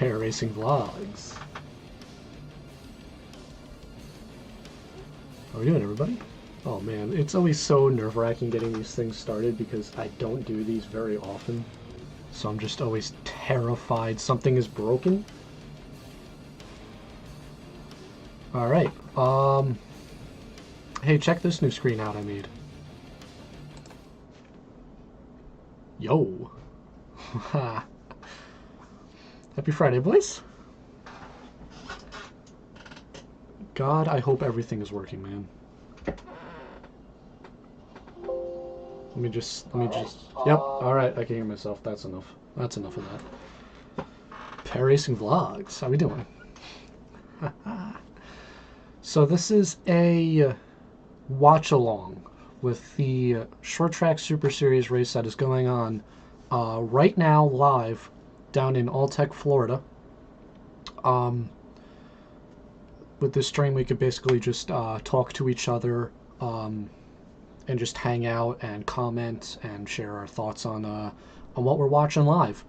Pair Racing Vlogs. How are we doing, everybody? Oh man, it's always so nerve-wracking getting these things started because I don't do these very often. So I'm just always terrified something is broken. Alright, hey, check this new screen out I made. Yo! Happy Friday, boys! God, I hope everything is working, man. Let me just, yep, alright, I can hear myself, that's enough. That's enough of that. Pair Racing Vlogs, how we doing? So this is a watch-along with the Short Track Super Series race that is going on right now live down in Alltech, Florida. With this stream we could basically just talk to each other and just hang out and comment and share our thoughts on what we're watching live.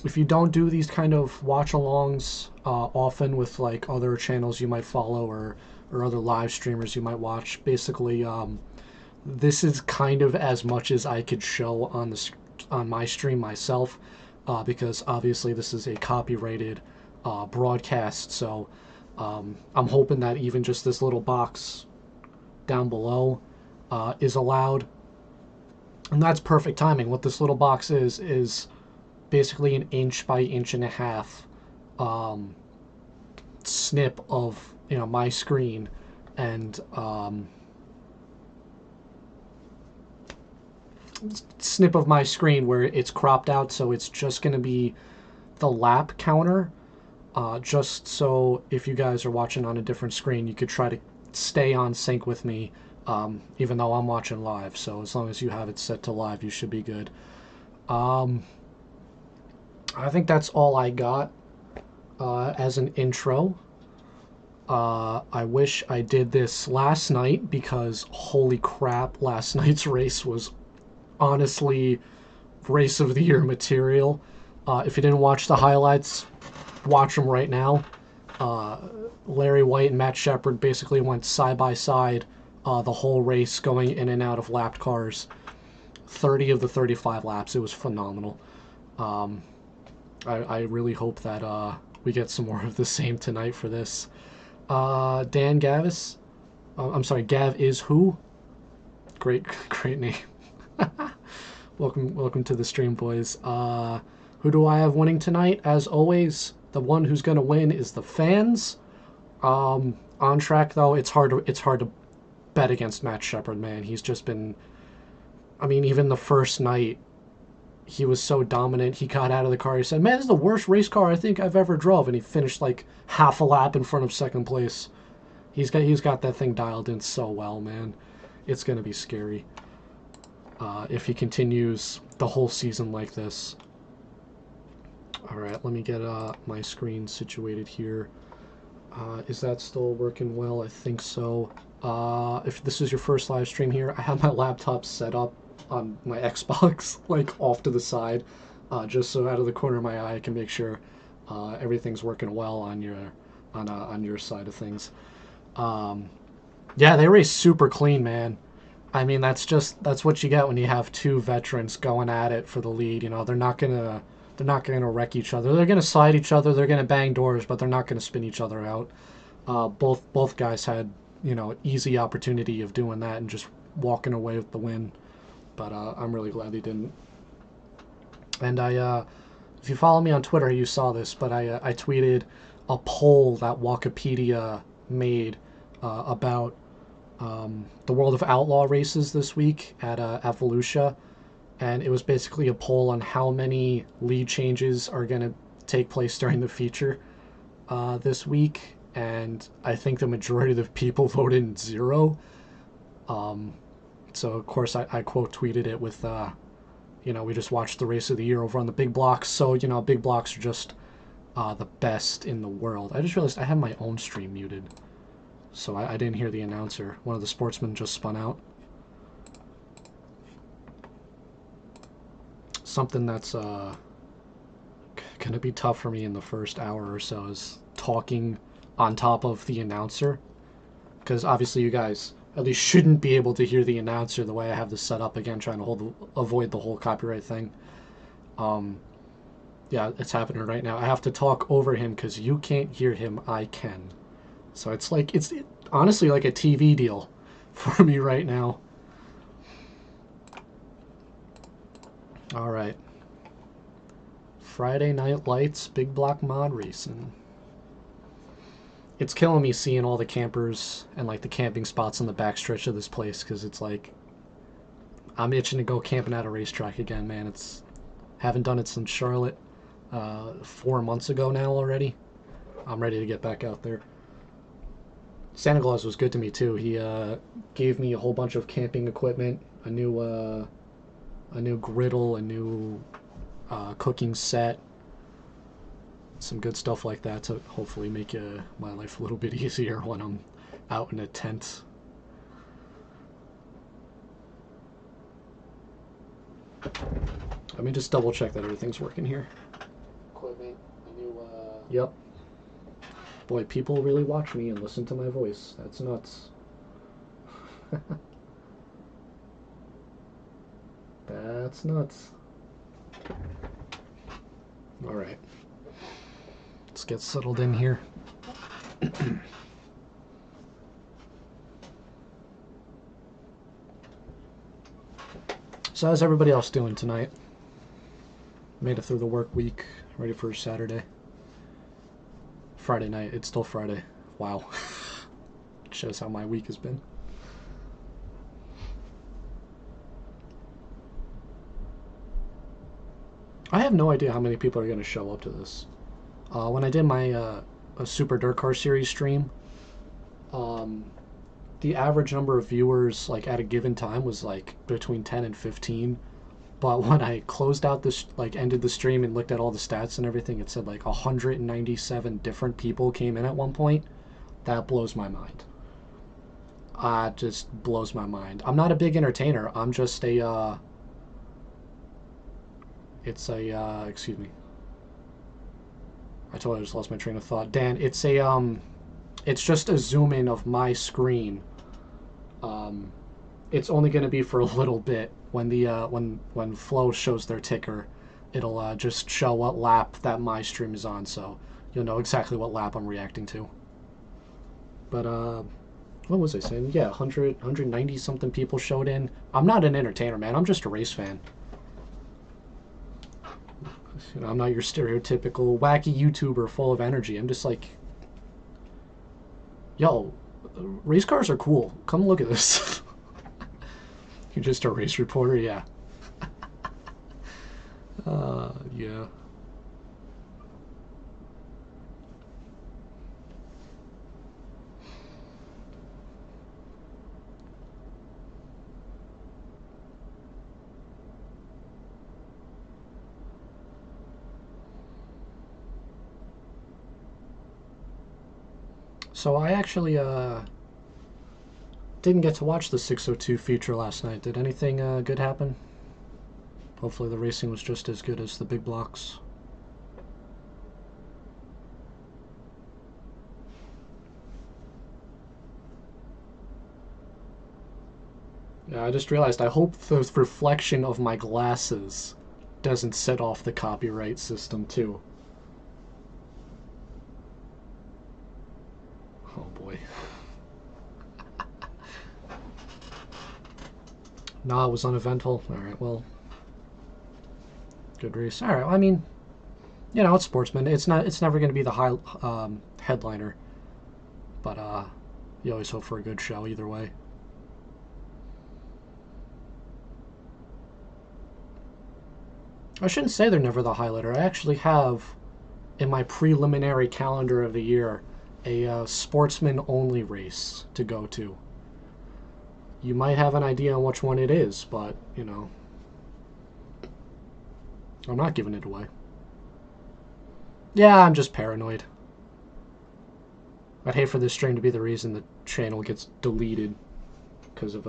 If you don't do these kind of watch-alongs often with like other channels you might follow or other live streamers you might watch, basically this is kind of as much as I could show on my stream myself, because obviously this is a copyrighted broadcast, so I'm hoping that even just this little box down below is allowed, and that's perfect timing. What this little box is basically an inch by inch and a half snip of my screen, and snip of my screen where it's cropped out, so it's just going to be the lap counter, just so if you guys are watching on a different screen you could try to stay on sync with me, even though I'm watching live. So as long as you have it set to live, you should be good. I think that's all I got as an intro. I wish I did this last night because holy crap, last night's race was honestly race of the year material. If you didn't watch the highlights, watch them right now. Larry White and Matt Shepard basically went side by side the whole race, going in and out of lapped cars. 30 of the 35 laps. It was phenomenal. I really hope that we get some more of the same tonight for this. Dan Gavis, I'm sorry, Gav is who? Great name. Welcome to the stream, boys. Who do I have winning tonight? As always, the one who's gonna win is the fans. On track though, it's hard to bet against Matt Shepard, man. He's just been, I mean, even the first night, he was so dominant. He got out of the car. He said, "Man, this is the worst race car I think I've ever drove," and he finished like half a lap in front of second place. He's got that thing dialed in so well, man. It's gonna be scary if he continues the whole season like this. All right, let me get my screen situated here. Is that still working well? I think so. If this is your first live stream here, I have my laptop set up on my Xbox, like off to the side, just so out of the corner of my eye I can make sure everything's working well on your side of things. Yeah, they race super clean, man. I mean, that's what you get when you have two veterans going at it for the lead. They're not gonna wreck each other. They're gonna slide each other. They're gonna bang doors, but they're not gonna spin each other out. Both guys had easy opportunity of doing that and just walking away with the win. But I'm really glad they didn't. And if you follow me on Twitter, you saw this, but I tweeted a poll that Wikipedia made about the World of Outlaw races this week at Volusia, and it was basically a poll on how many lead changes are going to take place during the feature this week, and I think the majority of the people voted 0. So of course I quote tweeted it with we just watched the race of the year over on the big blocks, so big blocks are just the best in the world. I just realized I have my own stream muted, so I didn't hear the announcer. One of the sportsmen just spun out. Something that's gonna be tough for me in the first hour or so is talking on top of the announcer, because obviously you guys at least shouldn't be able to hear the announcer the way I have this set up. Again, trying to avoid the whole copyright thing. Yeah, it's happening right now. I have to talk over him because you can't hear him. I can. So it's like, it's honestly like a TV deal for me right now. All right. Friday Night Lights, Big Block Mod Racing. It's killing me seeing all the campers and like the camping spots on the backstretch of this place, because it's like I'm itching to go camping at a racetrack again, man. It's haven't done it since Charlotte 4 months ago now already. I'm ready to get back out there. Santa Claus was good to me too. He gave me a whole bunch of camping equipment, a new griddle, a new cooking set, some good stuff like that to hopefully make my life a little bit easier when I'm out in a tent. Let me just double check that everything's working here. Equipment, a new yep. Boy, people really watch me and listen to my voice. That's nuts. That's nuts. All right. Let's get settled in here. So how's everybody else doing tonight? Made it through the work week, ready for Saturday. Friday night, it's still Friday. Wow. Shows how my week has been. I have no idea how many people are going to show up to this. When I did my a Super Dirt Car Series stream, the average number of viewers like at a given time was like between 10 and 15. But when I closed out this, like ended the stream and looked at all the stats and everything, it said like 197 different people came in at one point. That blows my mind. Just blows my mind. I'm not a big entertainer. I'm just a, excuse me. I totally just lost my train of thought. Dan, it's just a zoom in of my screen. It's only going to be for a little bit. When the when Flow shows their ticker, it'll just show what lap that my stream is on, so you'll know exactly what lap I'm reacting to. But what was I saying? Yeah, 190 something people showed in. I'm not an entertainer, man. I'm just a race fan. You know, I'm not your stereotypical wacky YouTuber full of energy. I'm just like, yo, race cars are cool. Come look at this. You're just a race reporter, yeah. Yeah. So I actually didn't get to watch the 602 feature last night. Did anything good happen? Hopefully the racing was just as good as the big blocks. Yeah, I just realized I hope the reflection of my glasses doesn't set off the copyright system too. Oh boy. Nah, it was uneventful. Alright, well. Good race. Alright, well, I mean, you know, it's sportsman. It's never gonna be the high headliner. But you always hope for a good show either way. I shouldn't say they're never the highlighter. I actually have in my preliminary calendar of the year a sportsman-only race to go to. You might have an idea on which one it is, but, you know, I'm not giving it away. Yeah, I'm just paranoid. I'd hate for this stream to be the reason the channel gets deleted because of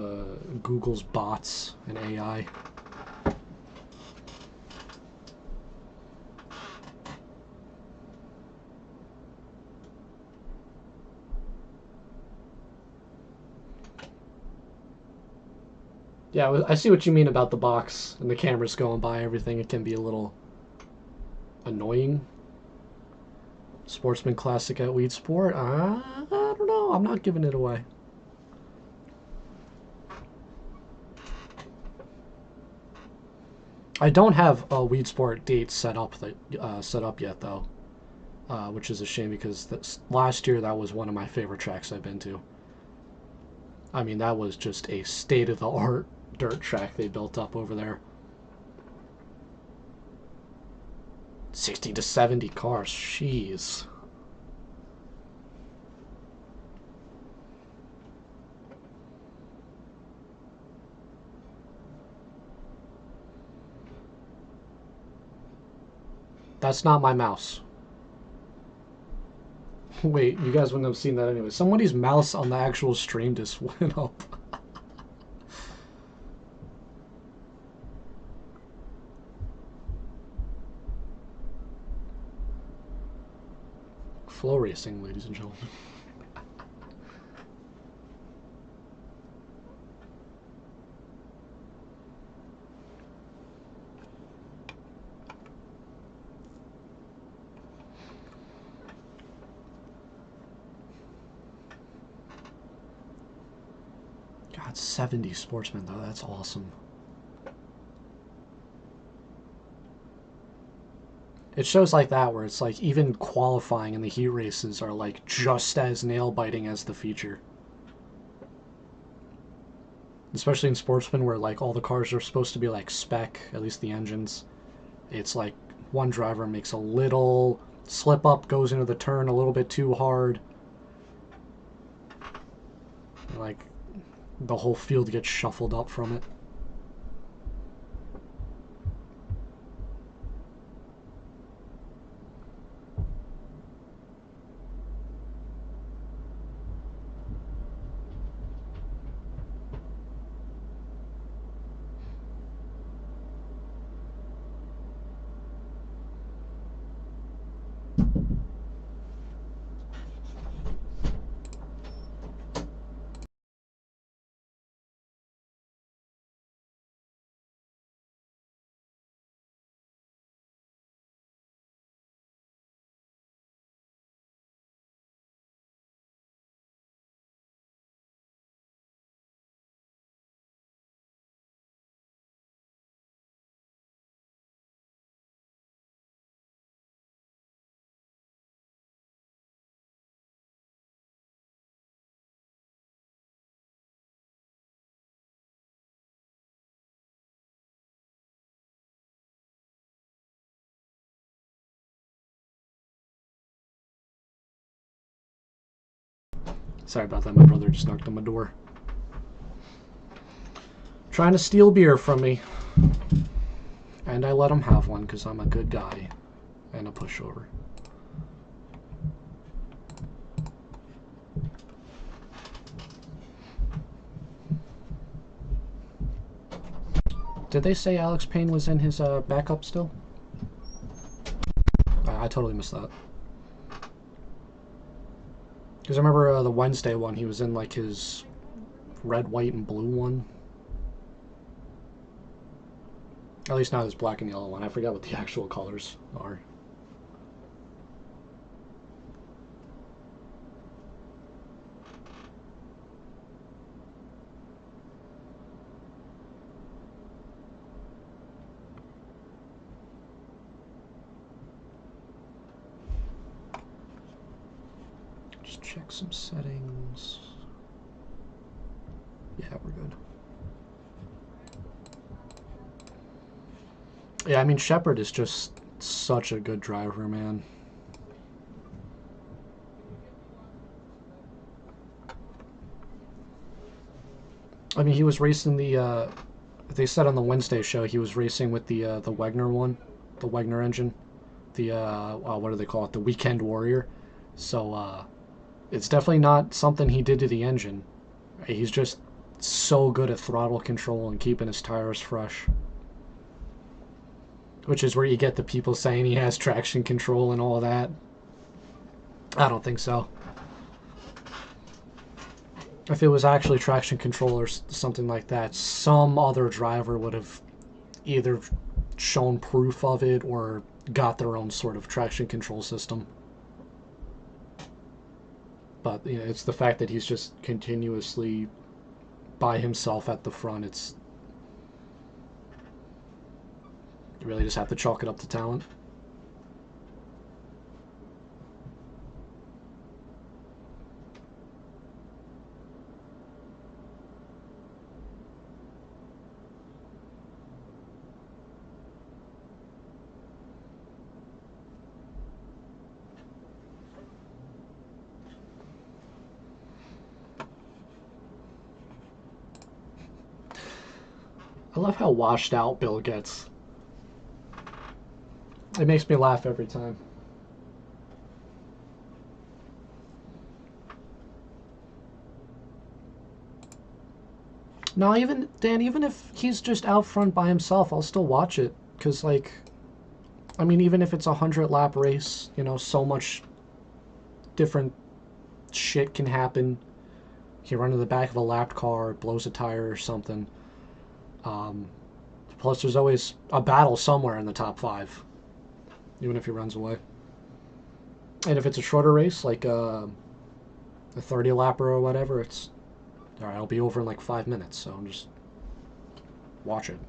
Google's bots and AI. Yeah, I see what you mean about the box and the cameras going by everything. It can be a little annoying. Sportsman Classic at Weed Sport? I don't know. I'm not giving it away. I don't have a Weed Sport date set up yet though, which is a shame because last year that was one of my favorite tracks I've been to. I mean, that was just a state of the art dirt track they built up over there. 60 to 70 cars, jeez. That's not my mouse. Wait, you guys wouldn't have seen that anyway. Somebody's mouse on the actual stream just went up. Flow racing, ladies and gentlemen. God, 70 sportsmen though, that's awesome. It shows like that where it's like even qualifying in the heat races are like just as nail biting as the feature. Especially in sportsmen where like all the cars are supposed to be like spec, at least the engines. It's like one driver makes a little slip up, goes into the turn a little bit too hard. Like the whole field gets shuffled up from it. Sorry about that, my brother just knocked on my door. Trying to steal beer from me. And I let him have one because I'm a good guy and a pushover. Did they say Alex Payne was in his backup still? I totally missed that. Because I remember the Wednesday one, he was in like his red, white, and blue one. At least not his black and yellow one. I forgot what the actual colors are. Just check some settings. Yeah, we're good. Yeah, I mean, Shepard is just such a good driver, man. I mean, he was racing the, they said on the Wednesday show, he was racing with the Wagner one, the Wagner engine. The, what do they call it? The Weekend Warrior. So, it's definitely not something he did to the engine. He's just so good at throttle control and keeping his tires fresh. Which is where you get the people saying he has traction control and all that. I don't think so. If it was actually traction control or something like that, some other driver would have either shown proof of it or got their own sort of traction control system. But you know, it's the fact that he's just continuously by himself at the front. It's you really just have to chalk it up to talent. I love how washed out Bill gets. It makes me laugh every time. No, even Dan, even if he's just out front by himself, I'll still watch it. Cause like, I mean, even if it's a 100-lap race, you know, so much different shit can happen. He run to the back of a lapped car, blows a tire or something. Um, Plus, there's always a battle somewhere in the top 5, even if he runs away. And if it's a shorter race, like a 30-lapper or whatever, it's all right. I'll be over in like 5 minutes, so I'm just watch it.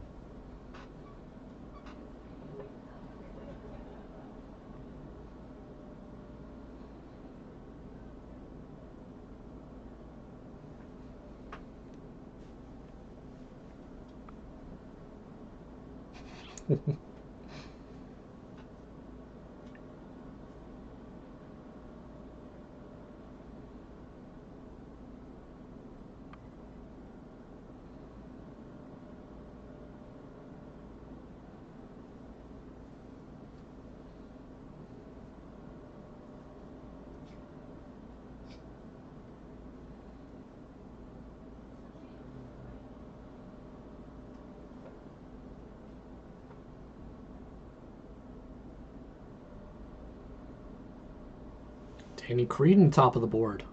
Danny Creedon top of the board,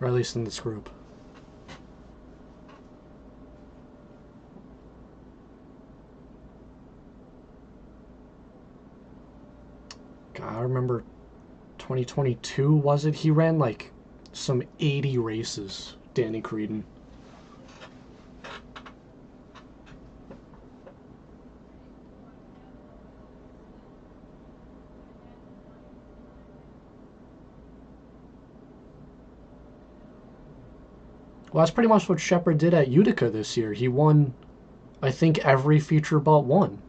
or at least in this group. God, I remember 2022, was it? He ran like some 80 races, Danny Creedon. Well, that's pretty much what Shepard did at Utica this year. He won, I think, every feature but one.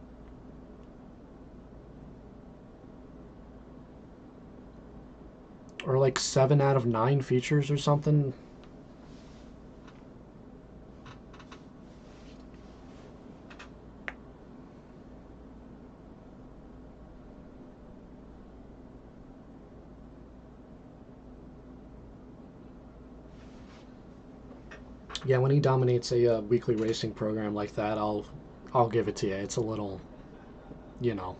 Or like 7 out of 9 features or something. Yeah, when he dominates a weekly racing program like that, I'll give it to you. It's a little, you know,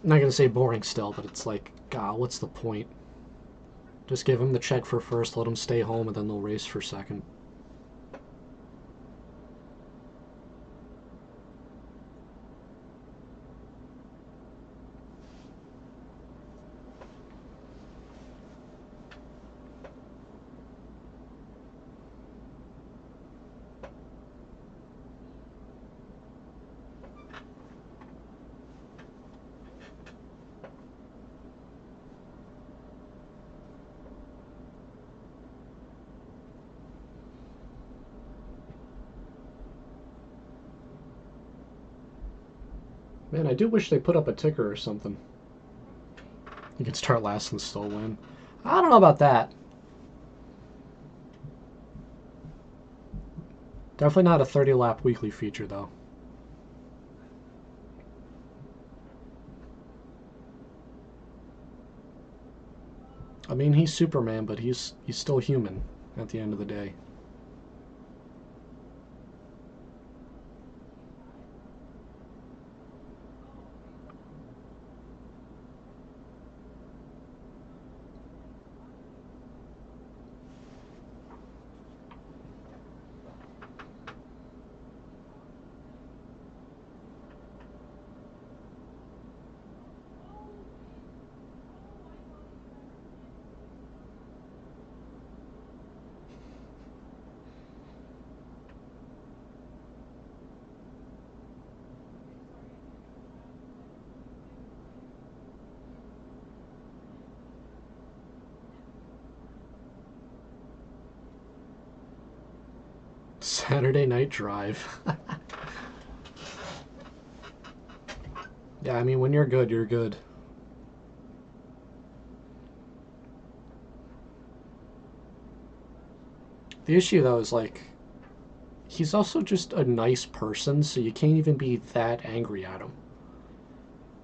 I'm not gonna say boring still, but it's like, God, what's the point? Just give him the check for first, let him stay home, and then they'll race for second. Man, I do wish they put up a ticker or something. You can start last and still win. I don't know about that. Definitely not a 30-lap weekly feature, though. I mean, he's Superman, but he's still human at the end of the day. Saturday Night Drive. Yeah, I mean, when you're good, you're good. The issue, though, is like, he's also just a nice person, so you can't even be that angry at him.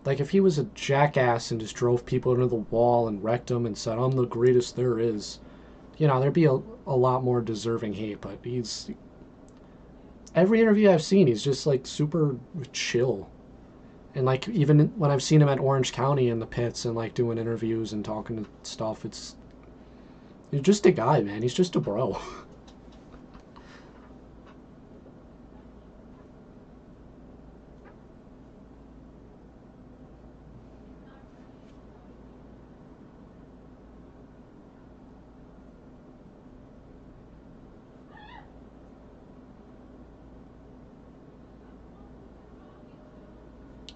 Like, if he was a jackass and just drove people into the wall and wrecked them and said, I'm the greatest there is, you know, there'd be a lot more deserving hate, but he's. Every interview I've seen, he's just, like, super chill. And, like, even when I've seen him at Orange County in the pits and, like, doing interviews and talking to stuff, he's just a guy, man. He's just a bro.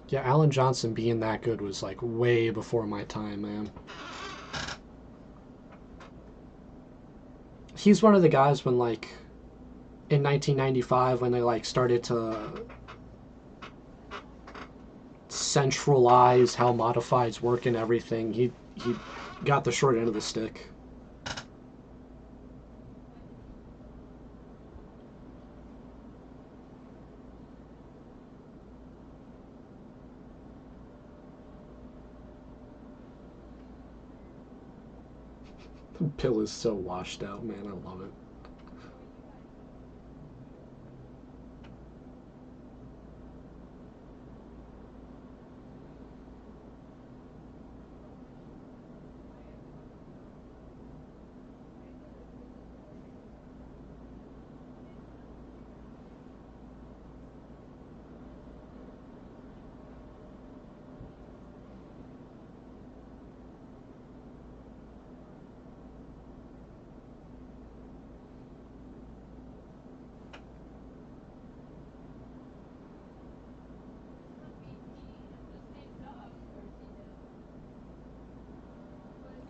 Yeah, Alan Johnson being that good was, like, way before my time, man. He's one of the guys when, like, in 1995 when they, like, started to centralize how modifieds work and everything, he got the short end of the stick. Bill is so washed out, man. I love it.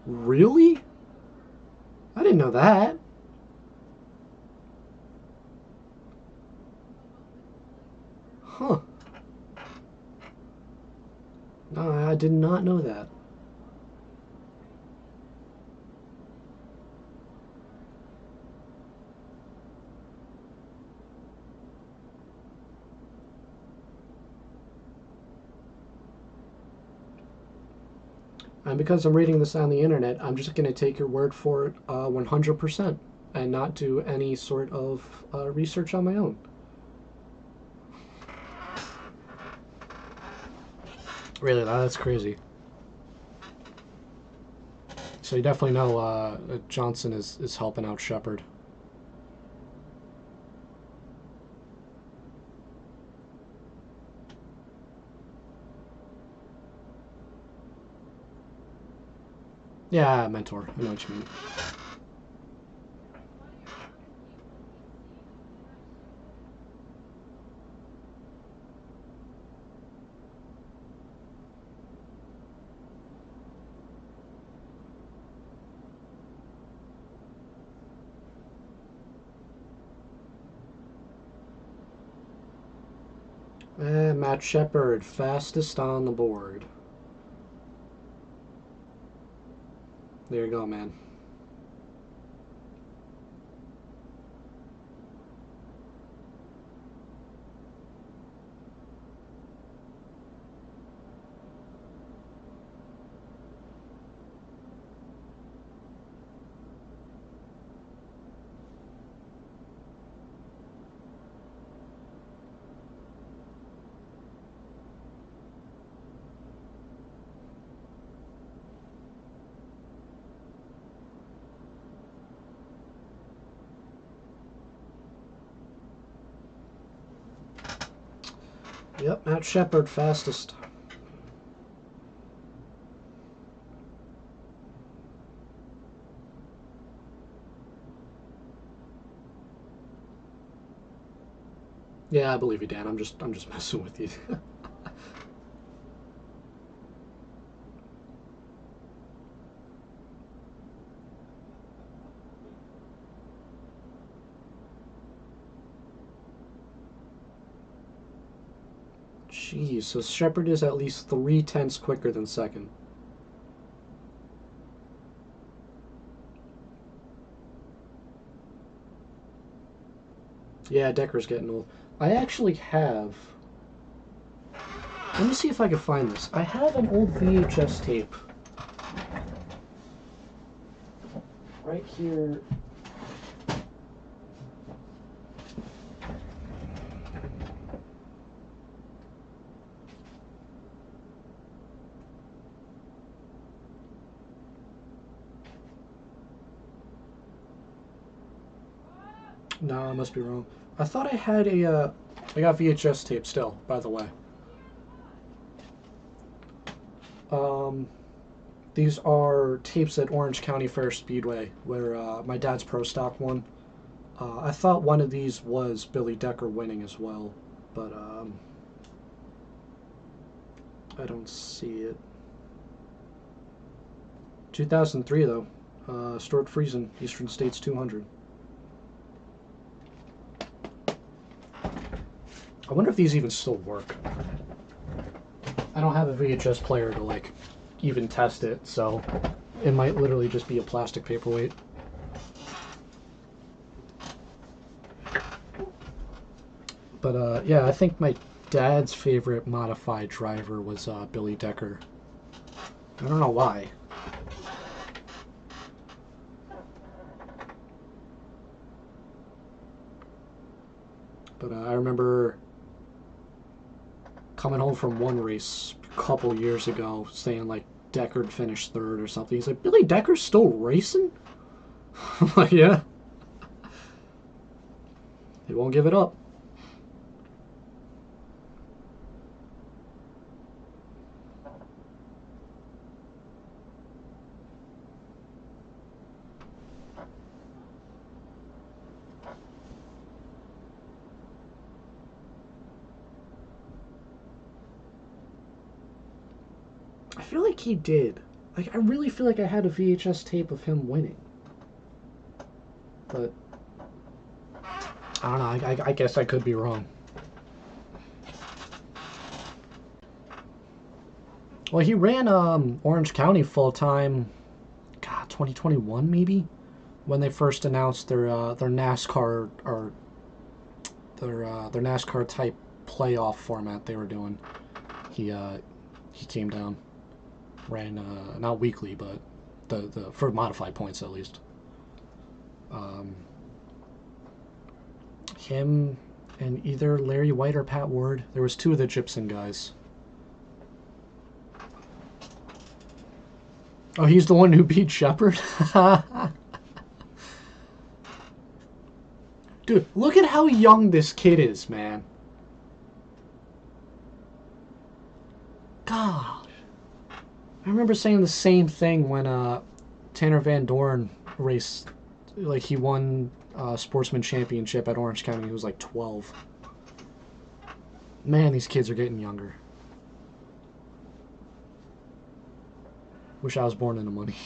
Really? I didn't know that. Huh. No, I did not know that. And because I'm reading this on the internet, I'm just going to take your word for it 100% and not do any sort of research on my own. Really, that's crazy. So you definitely know Johnson is helping out Shepard. Yeah, mentor. I know what you mean. Matt Shepard, fastest on the board. There you go, man. Yep, Matt Shepard, fastest. Yeah, I believe you, Dan. I'm just messing with you. Jeez, so Shepard is at least 3/10 quicker than second. Yeah, Decker's getting old. I actually have... Let me see if I can find this. I have an old VHS tape. Right here. No, I must be wrong. I thought I had a, I got VHS tape still, by the way. These are tapes at Orange County Fair Speedway, where my dad's Pro Stock won. I thought one of these was Billy Decker winning as well, but I don't see it. 2003 though, Stuart Friesen, Eastern States 200. I wonder if these even still work. I don't have a VHS player to like even test it, so it might literally just be a plastic paperweight. But yeah, I think my dad's favorite modified driver was Billy Decker. I don't know why. But I remember coming home from one race a couple years ago saying like Deckard finished third or something. He's like, Billy Decker's still racing? I'm like, yeah. He won't give it up. I feel like he did. Like, I really feel like I had a VHS tape of him winning. But I don't know. I guess I could be wrong. Well, he ran Orange County full time. God, 2021 maybe, when they first announced their NASCAR or their NASCAR type playoff format they were doing. He came down, ran not weekly, but the for modified points at least. Him and either Larry White or Pat Ward. There was two of the Gibson guys. Oh, he's the one who beat Shepard? Dude, look at how young this kid is, man. God. I remember saying the same thing when Tanner Van Dorn raced. Like, he won Sportsman Championship at Orange County. He was like 12. Man, these kids are getting younger. Wish I was born into money.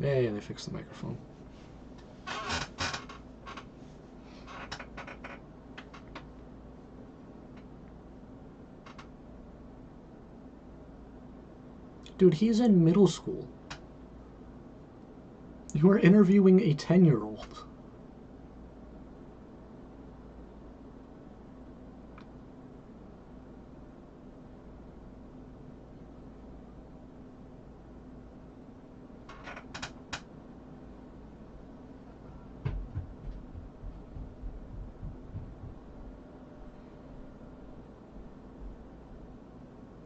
Yeah, they fixed the microphone. Dude, he's in middle school. You are interviewing a 10-year-old.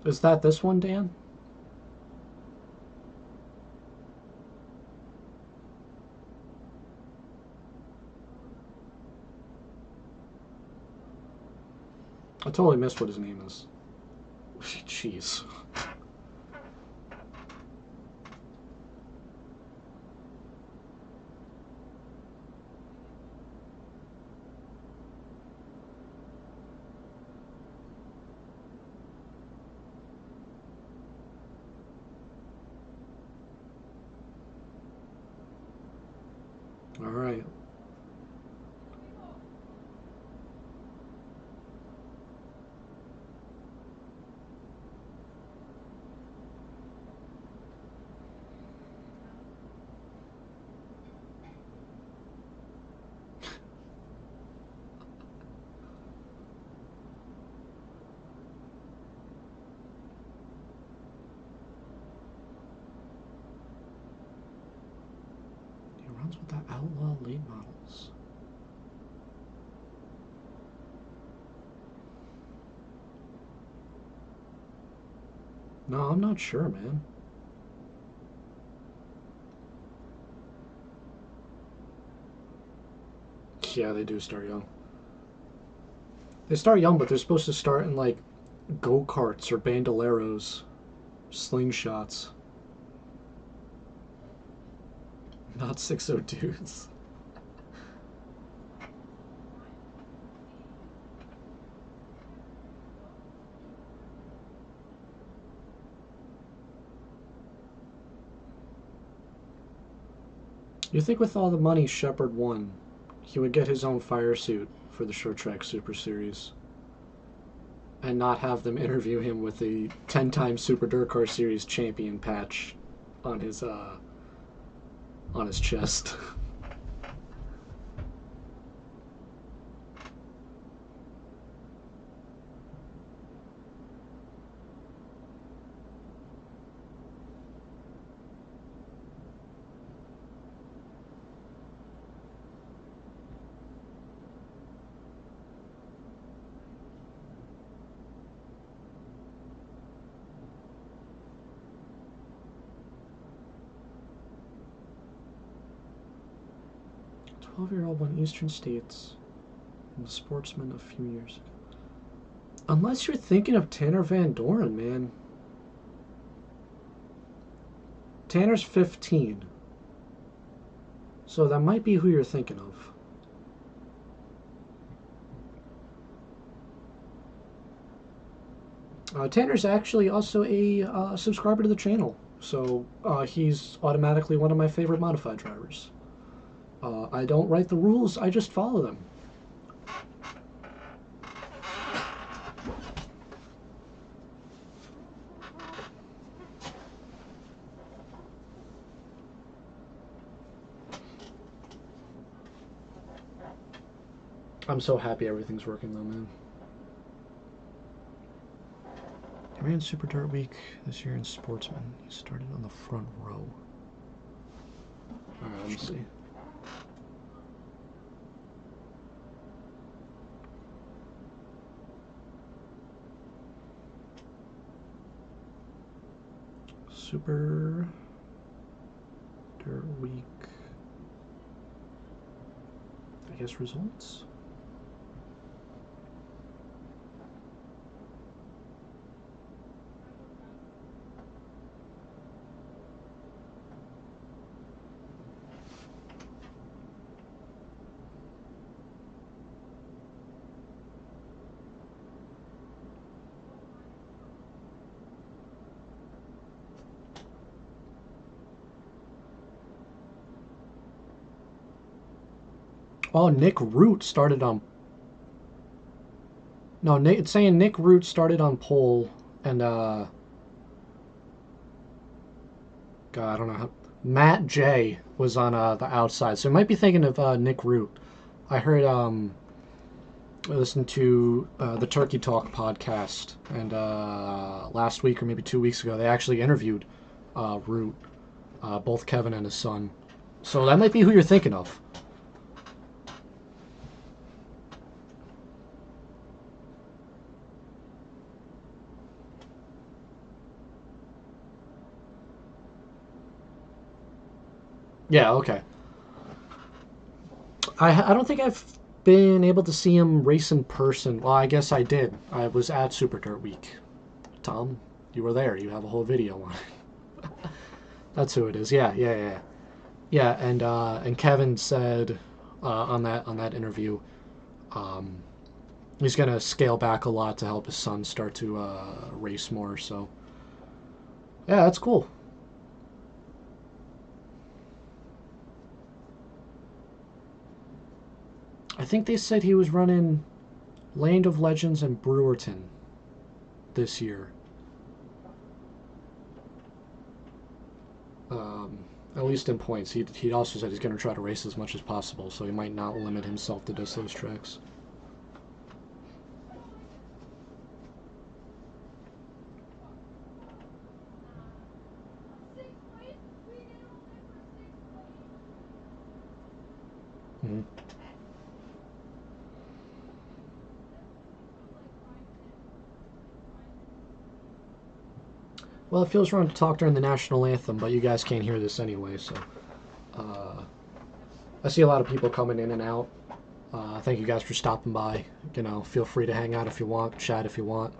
Is that this one, Dan? I totally missed what his name is. Jeez. All right. He runs with the outlaw late models. No, I'm not sure, man. Yeah, they do start young. They start young, but they're supposed to start in like go-karts or bandoleros, slingshots, not 602s. You think with all the money Shepard won, he would get his own fire suit for the short track Super Series and not have them interview him with the 10-time Super Dirt Car Series champion patch on his chest. 12-year-old won Eastern States and was sportsman a few years ago. Unless you're thinking of Tanner Van Doren, man. Tanner's 15. So that might be who you're thinking of. Tanner's actually also a subscriber to the channel. So he's automatically one of my favorite modified drivers. I don't write the rules, I just follow them. I'm so happy everything's working though, man. He ran Super Dirt Week this year in Sportsman. He started on the front row. Alright, let me see. Super Dirt Week, I guess, results. Oh, Nick Root started on. No, it's saying Nick Root started on pole, and God, I don't know how. Matt J was on the outside, so I might be thinking of Nick Root. I heard I listened to the Turkey Talk podcast, and last week or maybe 2 weeks ago, they actually interviewed Root, both Kevin and his son. So that might be who you're thinking of. Yeah, okay. I don't think I've been able to see him race in person. Well, I guess I did. I was at Super Dirt Week. Tom, you were there. You have a whole video on it. That's who it is. Yeah, yeah, yeah. Yeah, and Kevin said on that interview, um, he's gonna scale back a lot to help his son start to race more. So yeah, that's cool. I think they said he was running Land of Legends and Brewerton this year. At least in points. He also said he's going to try to race as much as possible, so he might not limit himself to just those tracks. Mm-hmm. Well, it feels wrong to talk during the national anthem, but you guys can't hear this anyway, so I see a lot of people coming in and out. Thank you guys for stopping by. Feel free to hang out if you want, chat if you want.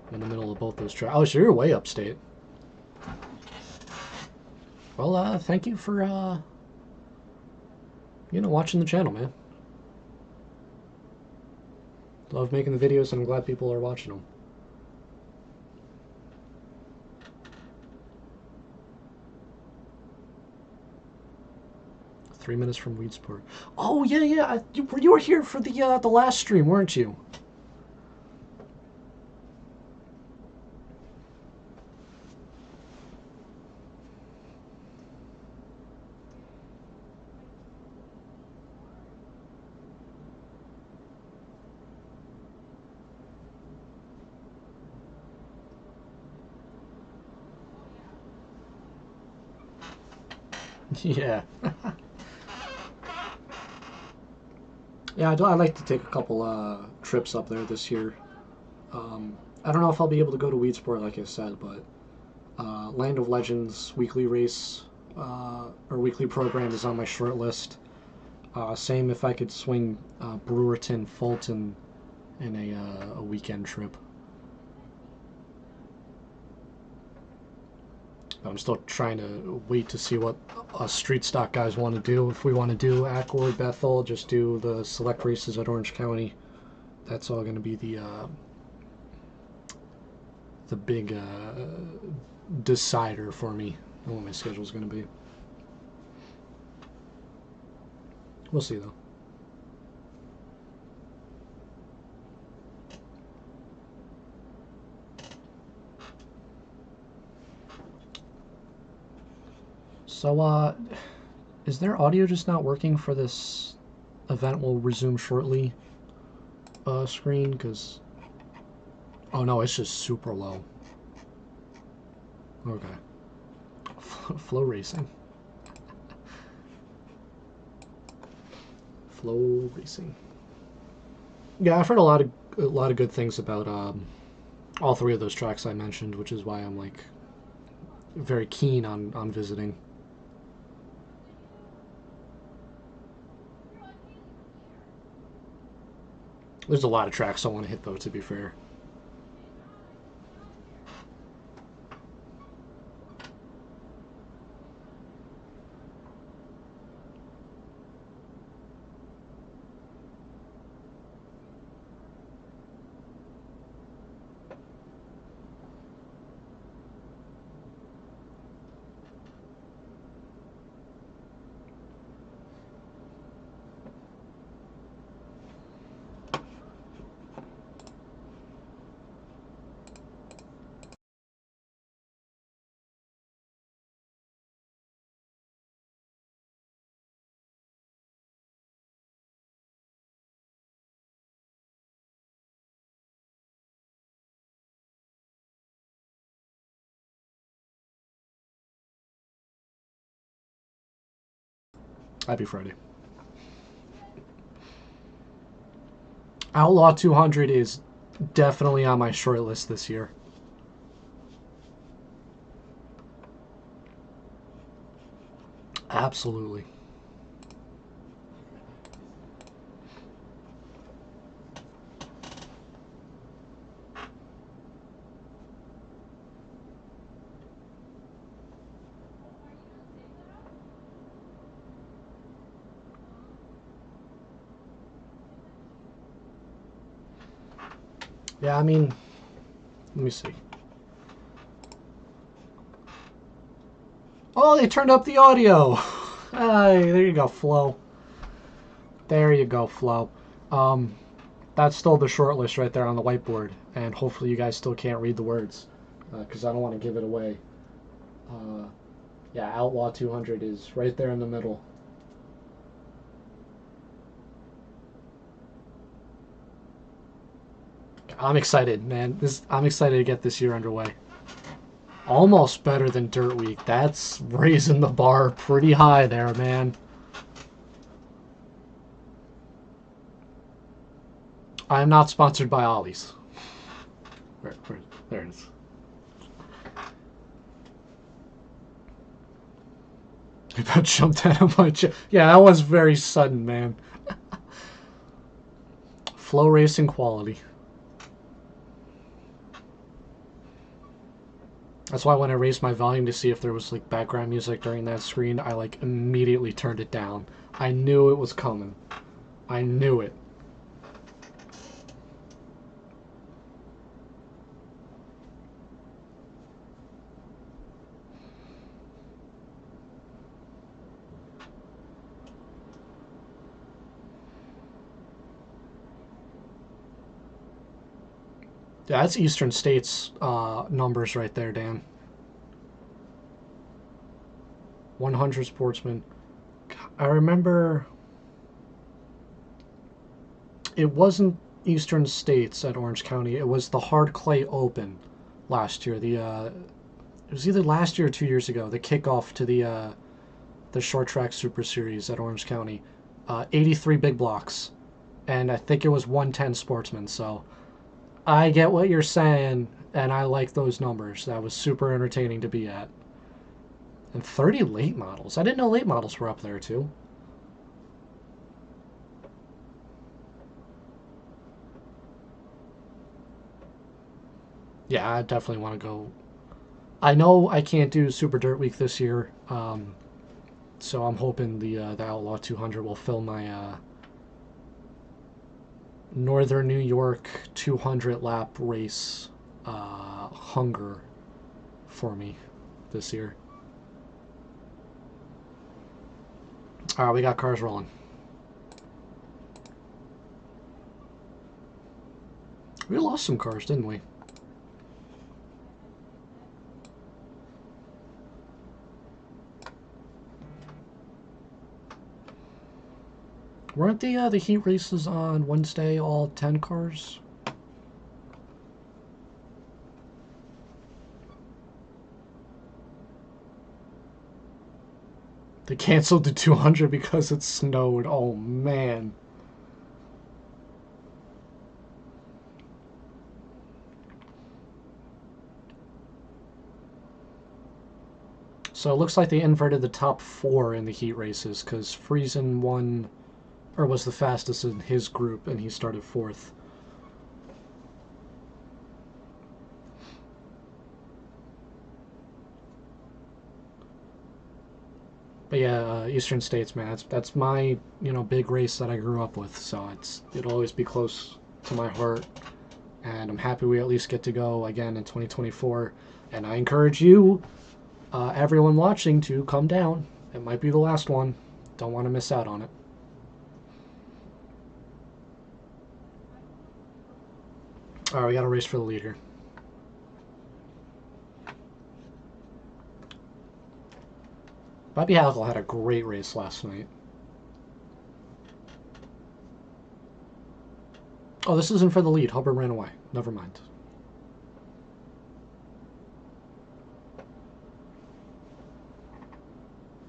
I'm in the middle of both those tracks. Oh, so you're way upstate. Well, thank you for watching the channel, man. Love making the videos, and I'm glad people are watching them. Three minutes from Weedsport. Oh yeah. You were here for the last stream, weren't you? Yeah. Yeah, I'd like to take a couple trips up there this year. I don't know if I'll be able to go to Weedsport, like I said, but Land of Legends weekly race or weekly program is on my short list. Same if I could swing Brewerton, Fulton in a weekend trip. I'm still trying to wait to see what us street stock guys want to do. If we want to do Accord, Bethel, just do the select races at Orange County. That's all going to be the big decider for me on what my schedule's going to be. We'll see though. So, is their audio just not working for this event will resume shortly screen? Because, oh no, it's just super low. Okay. Flow racing. Flow racing. Yeah, I've heard a lot of good things about all three of those tracks I mentioned, which is why I'm like very keen on visiting. There's a lot of tracks I want to hit, though, to be fair. Happy Friday. Outlaw 200 is definitely on my short list this year. Absolutely. Yeah, I mean, let me see. Oh, they turned up the audio. Hey, there you go, Flo. There you go, Flo. Um, that's still the short list right there on the whiteboard, and hopefully you guys still can't read the words, because I don't want to give it away. Uh, yeah, Outlaw 200 is right there in the middle. I'm excited, man. I'm excited to get this year underway. Almost better than Dirt Week. That's raising the bar pretty high there, man. I am not sponsored by Ollie's. There it is. I about jumped out of my chair. Yeah, that was very sudden, man. Flow racing quality. That's why when I raised my volume to see if there was like background music during that screen, I like immediately turned it down. I knew it was coming. I knew it. Yeah, that's Eastern States numbers right there, Dan. 100 sportsmen. I remember it wasn't Eastern States at Orange County. It was the Hard Clay Open last year. It was either last year or 2 years ago. The kickoff to the short track Super Series at Orange County. 83 big blocks, and I think it was 110 sportsmen. So I get what you're saying, and I like those numbers. That was super entertaining to be at. And 30 late models. I didn't know late models were up there too. Yeah, I definitely want to go. I know I can't do Super Dirt Week this year, so I'm hoping the Outlaw 200 will fill my Northern New York 200 lap race hunger for me this year. All right, we got cars rolling. We lost some cars, didn't we? Weren't the heat races on Wednesday all 10 cars? They canceled the 200 because it snowed. Oh, man. So it looks like they inverted the top four in the heat races because Friesen won, or was the fastest in his group, and he started fourth. But yeah, Eastern States, man, that's my big race that I grew up with. So it'll always be close to my heart, and I'm happy we at least get to go again in 2024. And I encourage you, everyone watching, to come down. It might be the last one. Don't want to miss out on it. All right, we got a race for the lead here. Bobby Hackle had a great race last night. Oh, this isn't for the lead. Hubbard ran away. Never mind.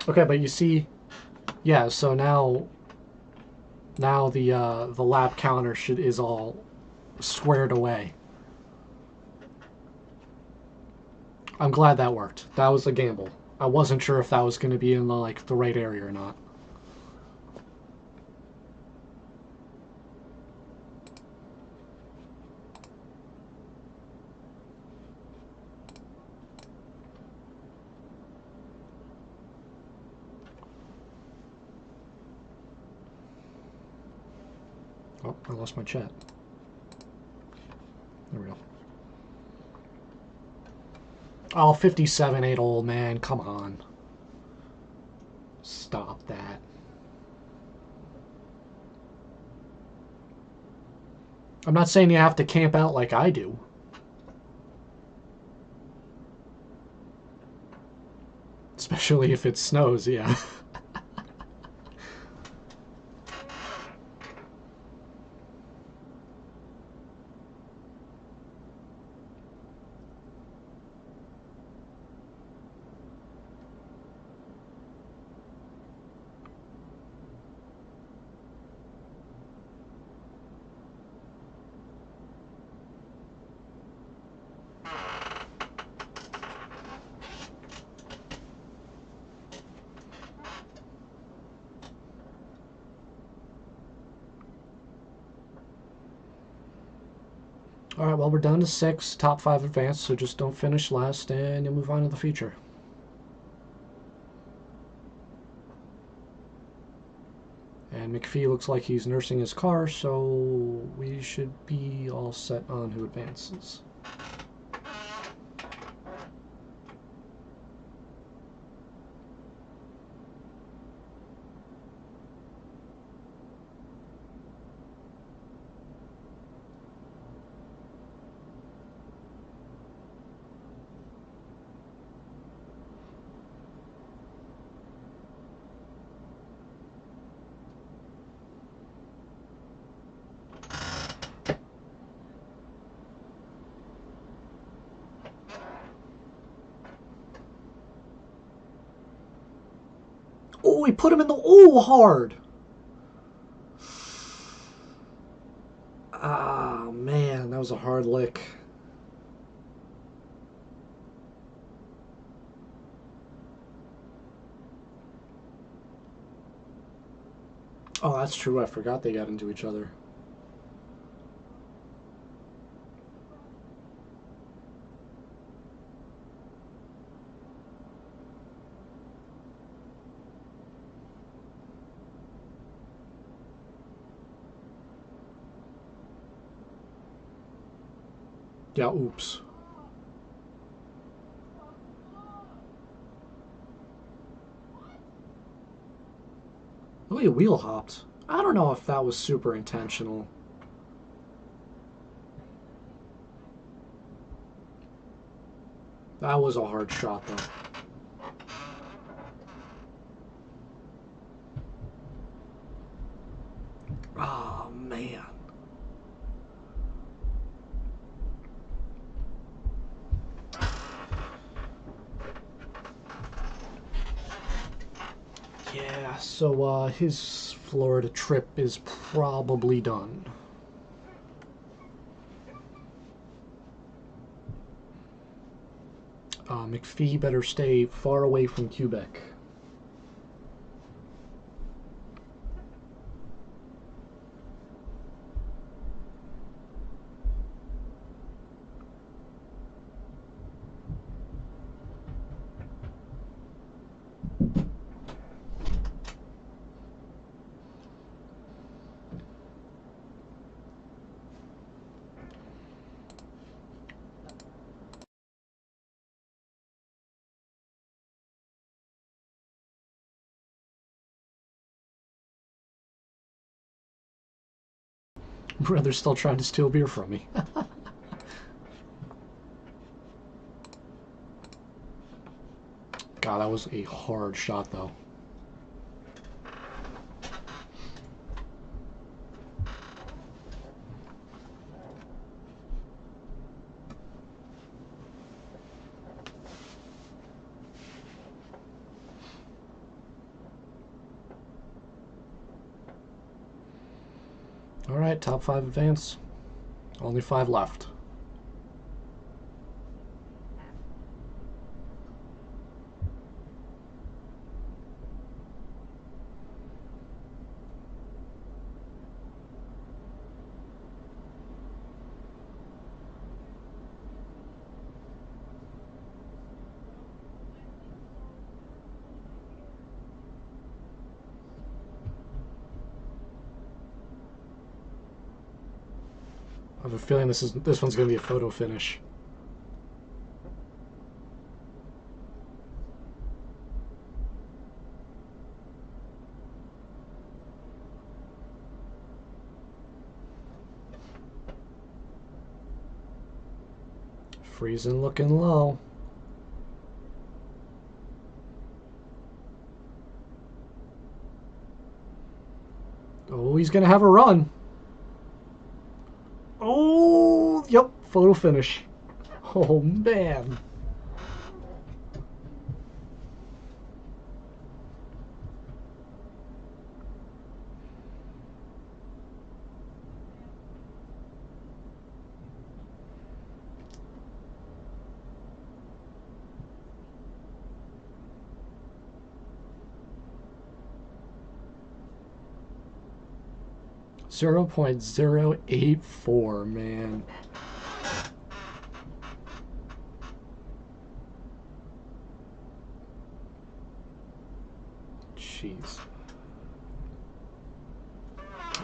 Okay, but you see, yeah. So now the lap counter is all squared away. I'm glad that worked. That was a gamble. I wasn't sure if that was going to be in the right area or not. Oh, I lost my chat. There we go. Oh, 57 ain't old, man. Come on. Stop that. I'm not saying you have to camp out like I do. Especially if it snows, yeah. Alright, well, we're down to 6, top 5 advanced, so just don't finish last, and you'll move on to the feature. And McPhee looks like he's nursing his car, so we should be all set on who advances. Oh, he put him in the... Oh, hard! Ah, man, that was a hard lick. Oh, that's true. I forgot they got into each other. Yeah, oops. Oh, he wheel hopped. I don't know if that was super intentional. That was a hard shot, though. Oh, man. Yeah, so his Florida trip is probably done. McPhee better stay far away from Quebec. Brother's still trying to steal beer from me. God, that was a hard shot, though. Alright, top 5 advance. Only 5 left. I have a feeling this one's going to be a photo finish. Freezing looking low. Oh, he's gonna have a run. Oh, yep, photo finish. Oh, man. .0.084, man. Jeez.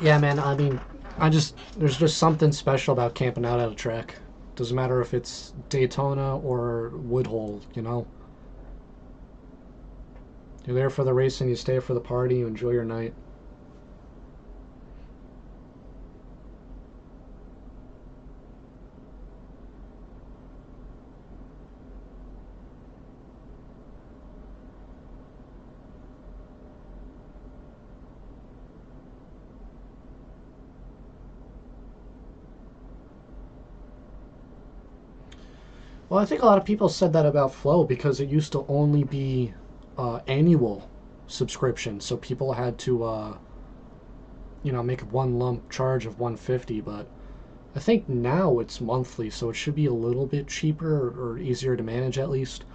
Yeah, man, I mean, there's just something special about camping out at a track. Doesn't matter if it's Daytona or Woodhull, you know? You're there for the racing, you stay for the party, you enjoy your night. Well, I think a lot of people said that about Flow because it used to only be annual subscription, so people had to, make one lump charge of 150. But I think now it's monthly, so it should be a little bit cheaper or easier to manage at least.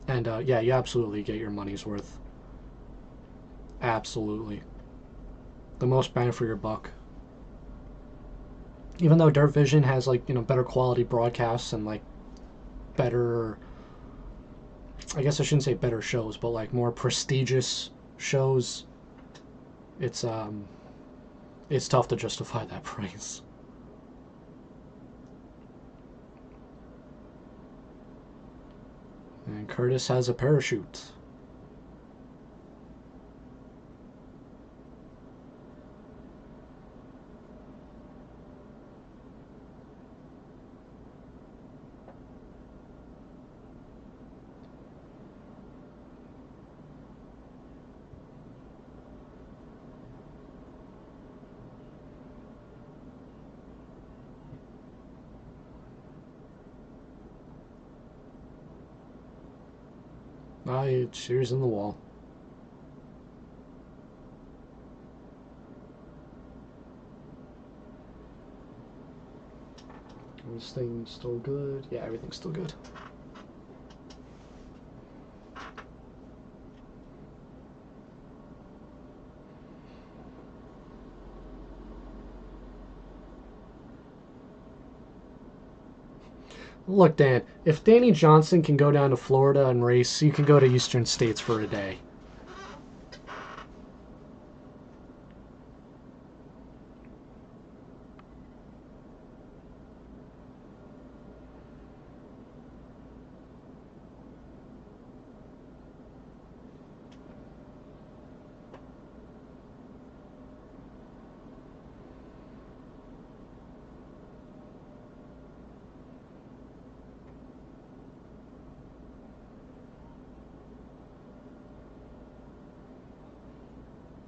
And yeah, you absolutely get your money's worth. Absolutely, the most bang for your buck. Even though Dirt Vision has better quality broadcasts and better, I guess I shouldn't say better shows, but more prestigious shows, it's tough to justify that price. And Curtis has a parachute. Cheers in the wall. This thing's still good. Yeah, everything's still good. Look, Dan, if Danny Johnson can go down to Florida and race, you can go to Eastern States for a day.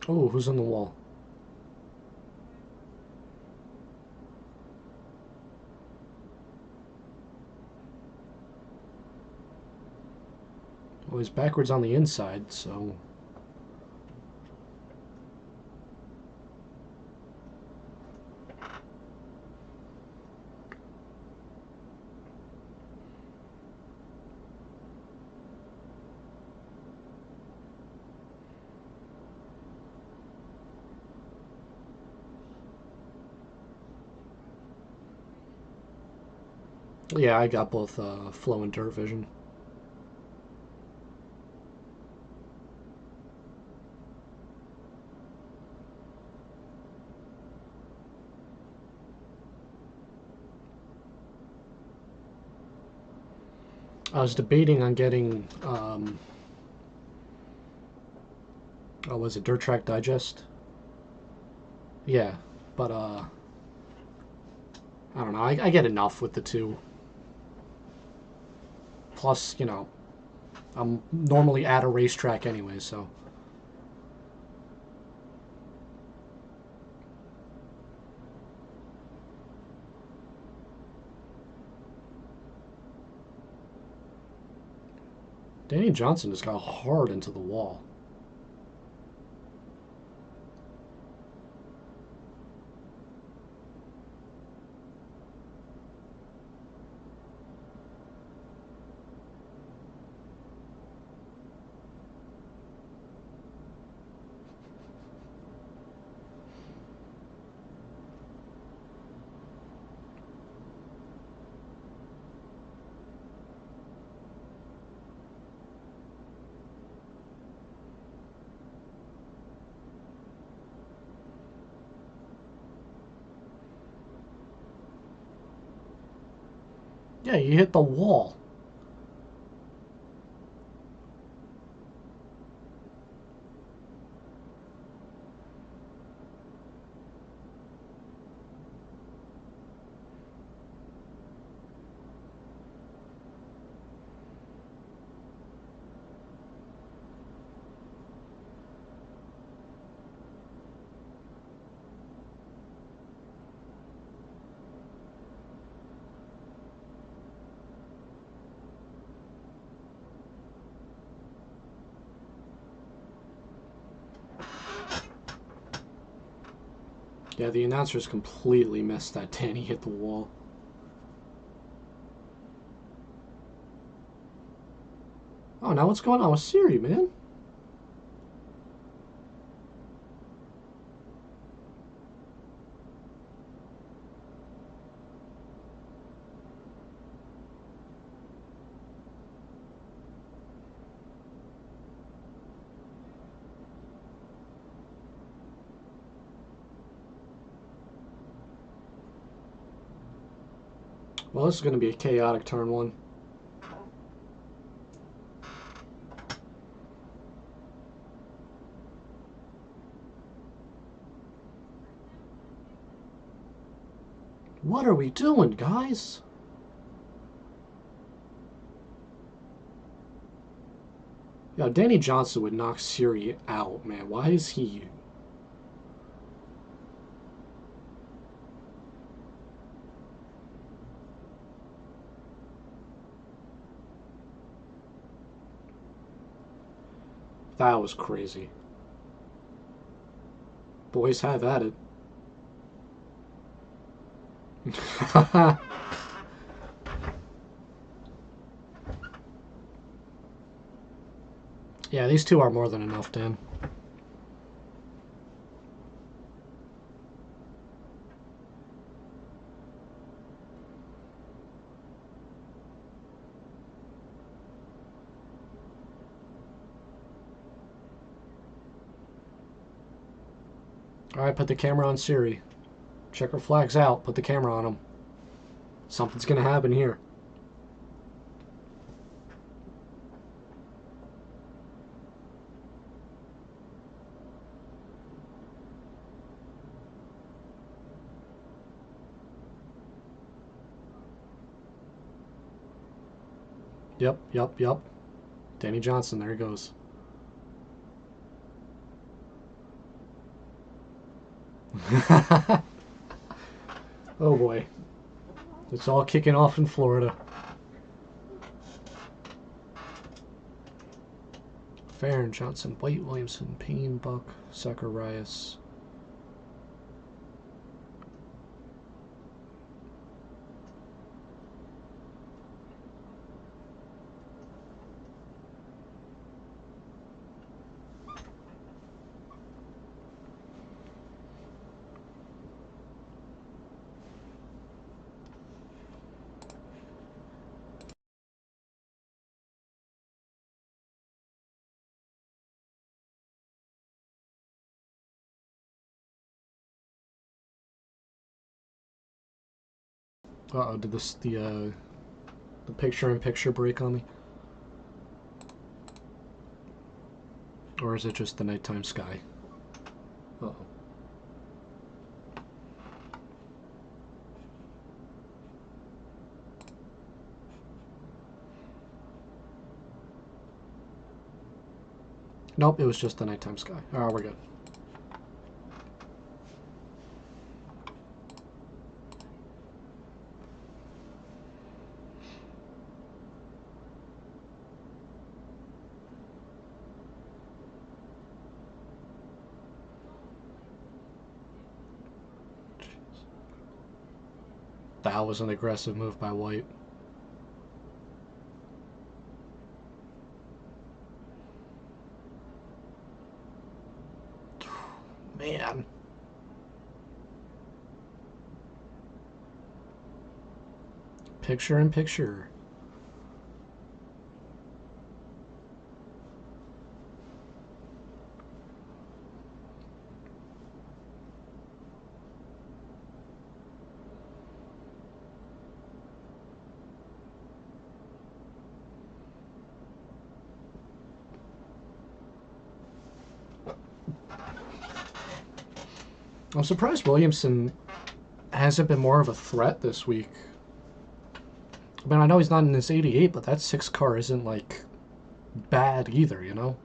Oh, who's on the wall? Well, he's backwards on the inside, so... Yeah, I got both Flow and Dirt Vision. I was debating on getting, oh, was it Dirt Track Digest? Yeah, but I don't know. I get enough with the two. Plus, you know, I'm normally at a racetrack anyway, so. Danny Johnson just got hard into the wall. Yeah, you hit the wall. Yeah, the announcers completely missed that Danny hit the wall. Oh, now what's going on with Siri, man? Well, this is going to be a chaotic turn one. What are we doing, guys? Yeah, Danny Johnson would knock Siri out, man. Why is he... That was crazy. Boys have at it. Yeah, these two are more than enough, Dan. Alright, put the camera on Siri. Checker flags out. Put the camera on him. Something's gonna happen here. Yep. Danny Johnson, there he goes. Oh boy. It's all kicking off in Florida. Farron, Johnson, White, Williamson, Payne, Buck, Zacharias. Uh-oh, did the picture-in-picture break on me? Or is it just the nighttime sky? Uh-oh. Nope, it was just the nighttime sky. Alright, we're good. That was an aggressive move by White. Man. Picture in picture. I'm surprised Williamson hasn't been more of a threat this week. I mean, I know he's not in his 88, but that 6 car isn't, like, bad either, you know?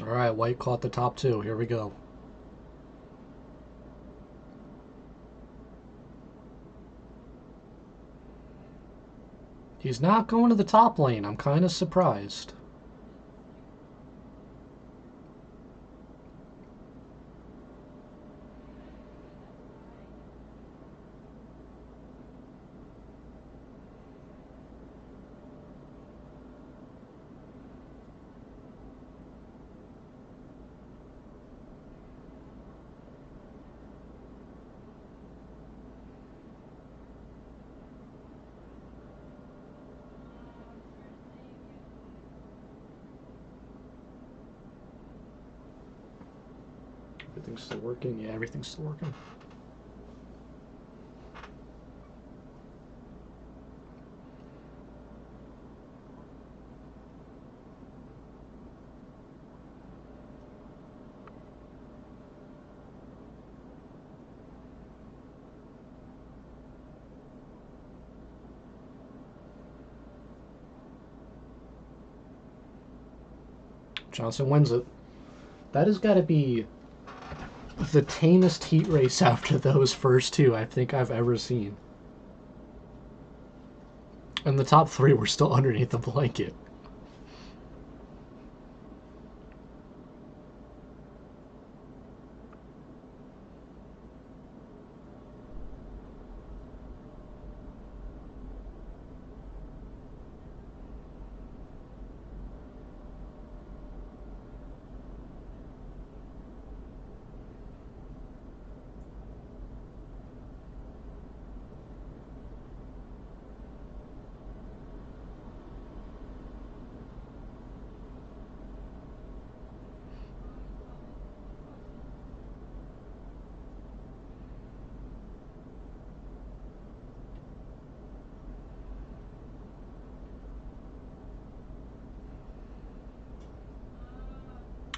Alright, White caught the top 2. Here we go. He's not going to the top lane. I'm kind of surprised. Everything's still working? Yeah, everything's still working. Johnson wins it. That has got to be the tamest heat race after those first 2 I think I've ever seen. And the top 3 were still underneath the blanket.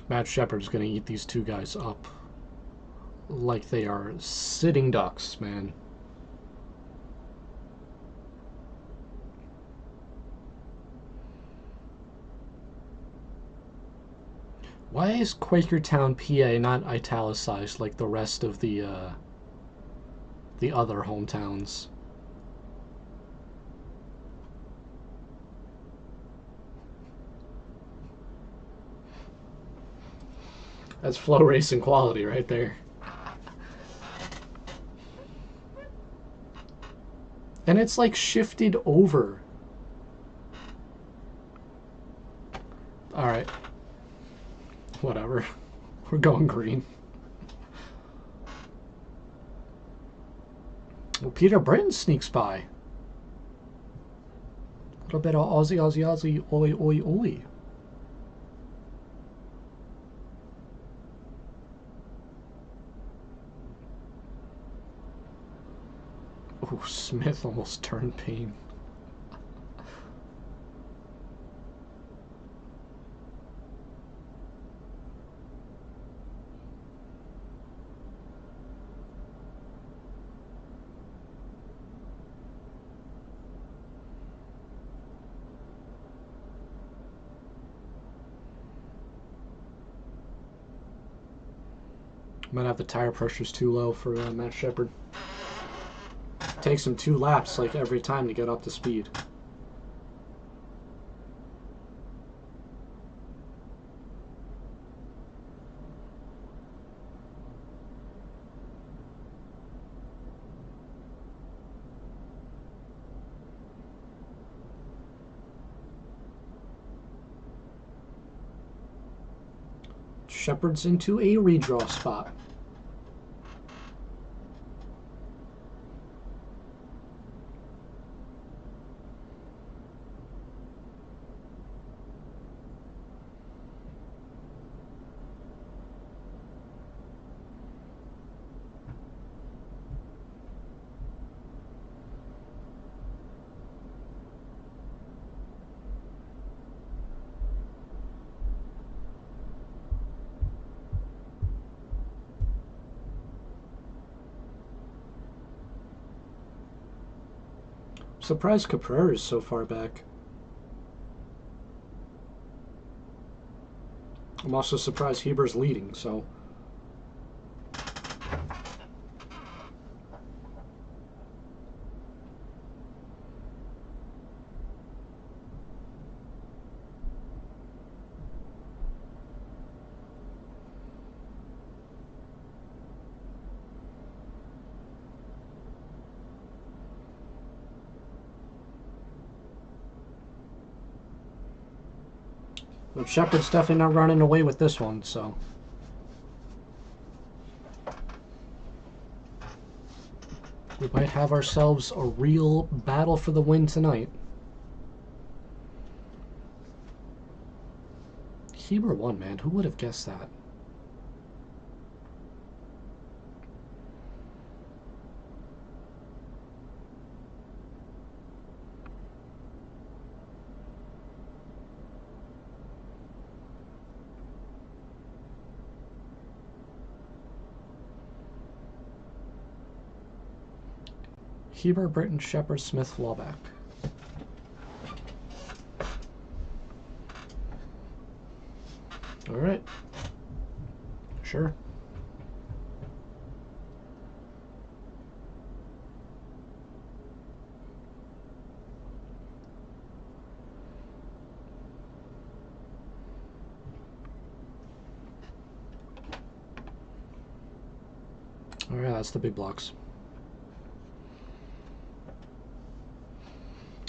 Matt Shepard's going to eat these 2 guys up like they are sitting ducks, man. Why is Quakertown, PA not italicized like the rest of the other hometowns? That's flow racing quality right there. And it's like shifted over. Alright. Whatever. We're going green. Well, Peter Britton sneaks by. A little bit of Aussie, Aussie, Aussie, oi, oi, oi. Oh, Smith almost turned Payne. Might have the tire pressures too low for Matt Shepard. Takes him 2 laps like every time to get up to speed. Shepard's into a redraw spot. Surprised Caprera is so far back. I'm also surprised Heber's leading, so. But Shepard's definitely not running away with this one, so. We might have ourselves a real battle for the win tonight. Heber won, man. Who would have guessed that? Heber, Britton, Shepard, Smith, Wallback. All right. Sure. All right, that's the big blocks.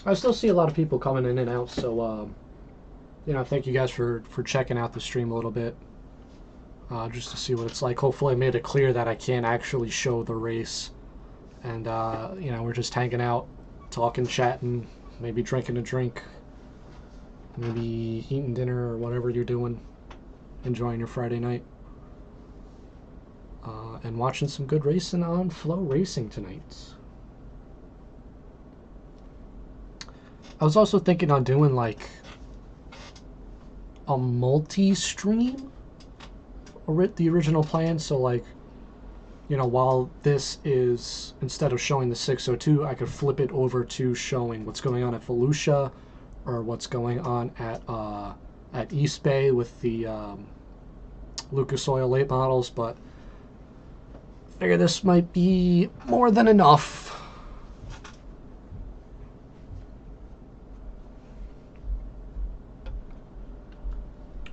I still see a lot of people coming in and out, so you know, thank you guys for checking out the stream a little bit, just to see what it's like. Hopefully I made it clear that I can't actually show the race, and you know, we're just hanging out, talking, chatting, maybe drinking a drink, maybe eating dinner or whatever you're doing, enjoying your Friday night, and watching some good racing on Flow Racing tonight. I was also thinking on doing like a multi-stream, the original plan, so like, you know, while this is, instead of showing the 602, I could flip it over to showing what's going on at Volusia, or what's going on at East Bay with the Lucas Oil late models, but I figure this might be more than enough.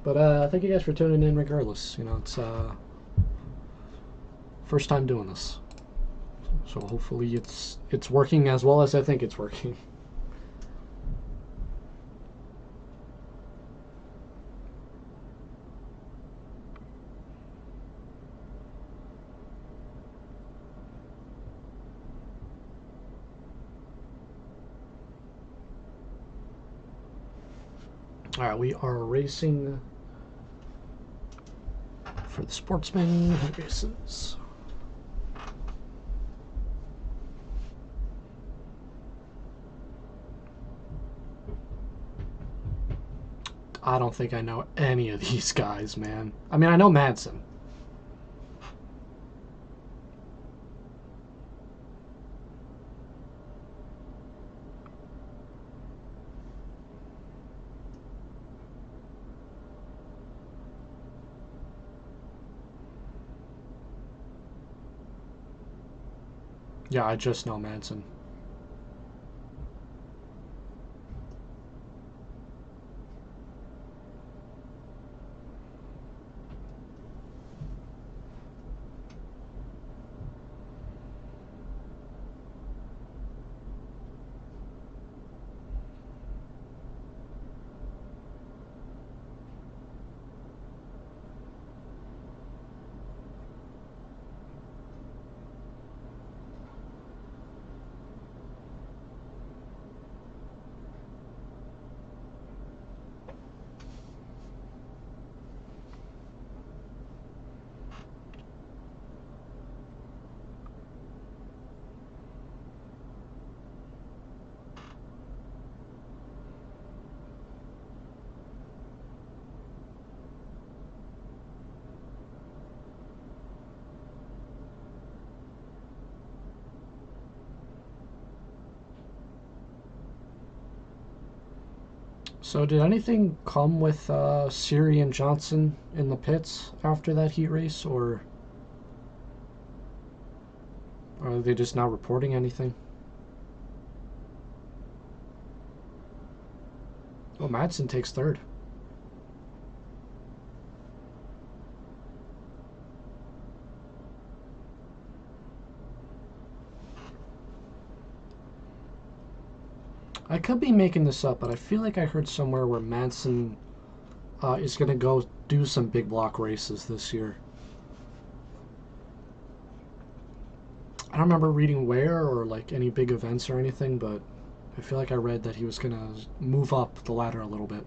But thank you guys for tuning in regardless. You know, it's first time doing this, so hopefully it's working as well as I think it's working. All right, we are racing for the Sportsman races. I don't think I know any of these guys, man. I mean, I know Madsen. Yeah, I just know Manson. So did anything come with Siri and Johnson in the pits after that heat race, or are they just not reporting anything? Oh, Madsen takes third. I could be making this up, but I feel like I heard somewhere where Madsen is going to go do some big block races this year. I don't remember reading where or like any big events or anything, but I feel like I read that he was going to move up the ladder a little bit.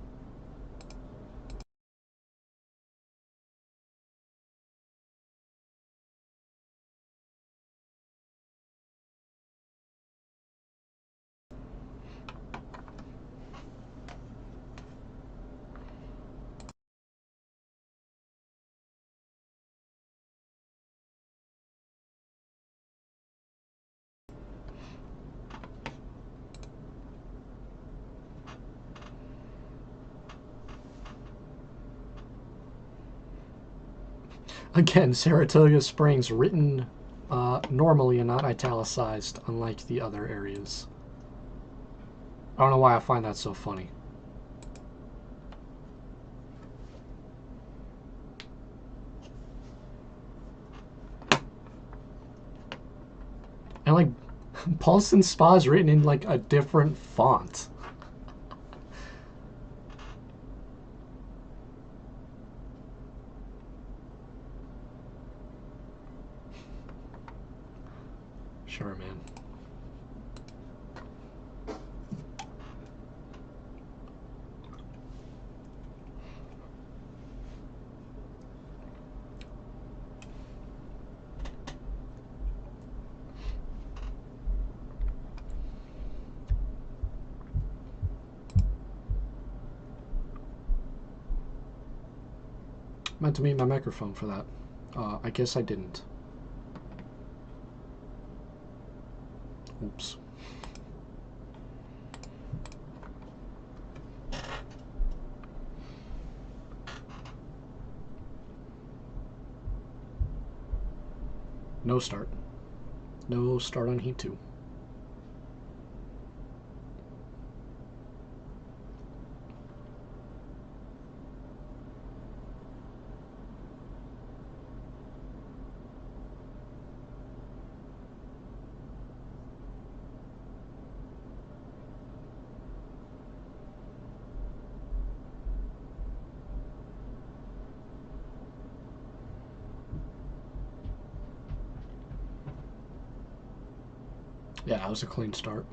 Again, Saratoga Springs written normally and not italicized, unlike the other areas. I don't know why I find that so funny. And like, Paulson Spa is written in like a different font. Sure, man. Meant to mute my microphone for that. I guess I didn't. Oops. No start. No start on heat 2. Yeah, that was a clean start.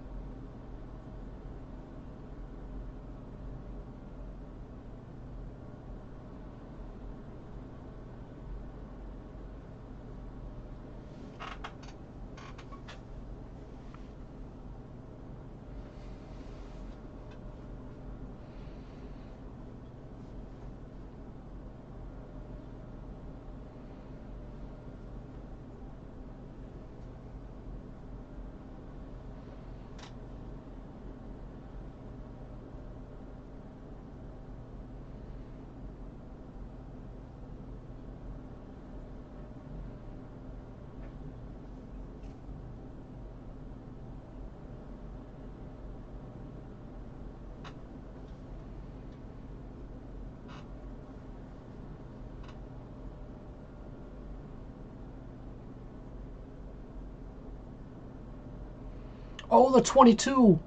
Oh, the 22.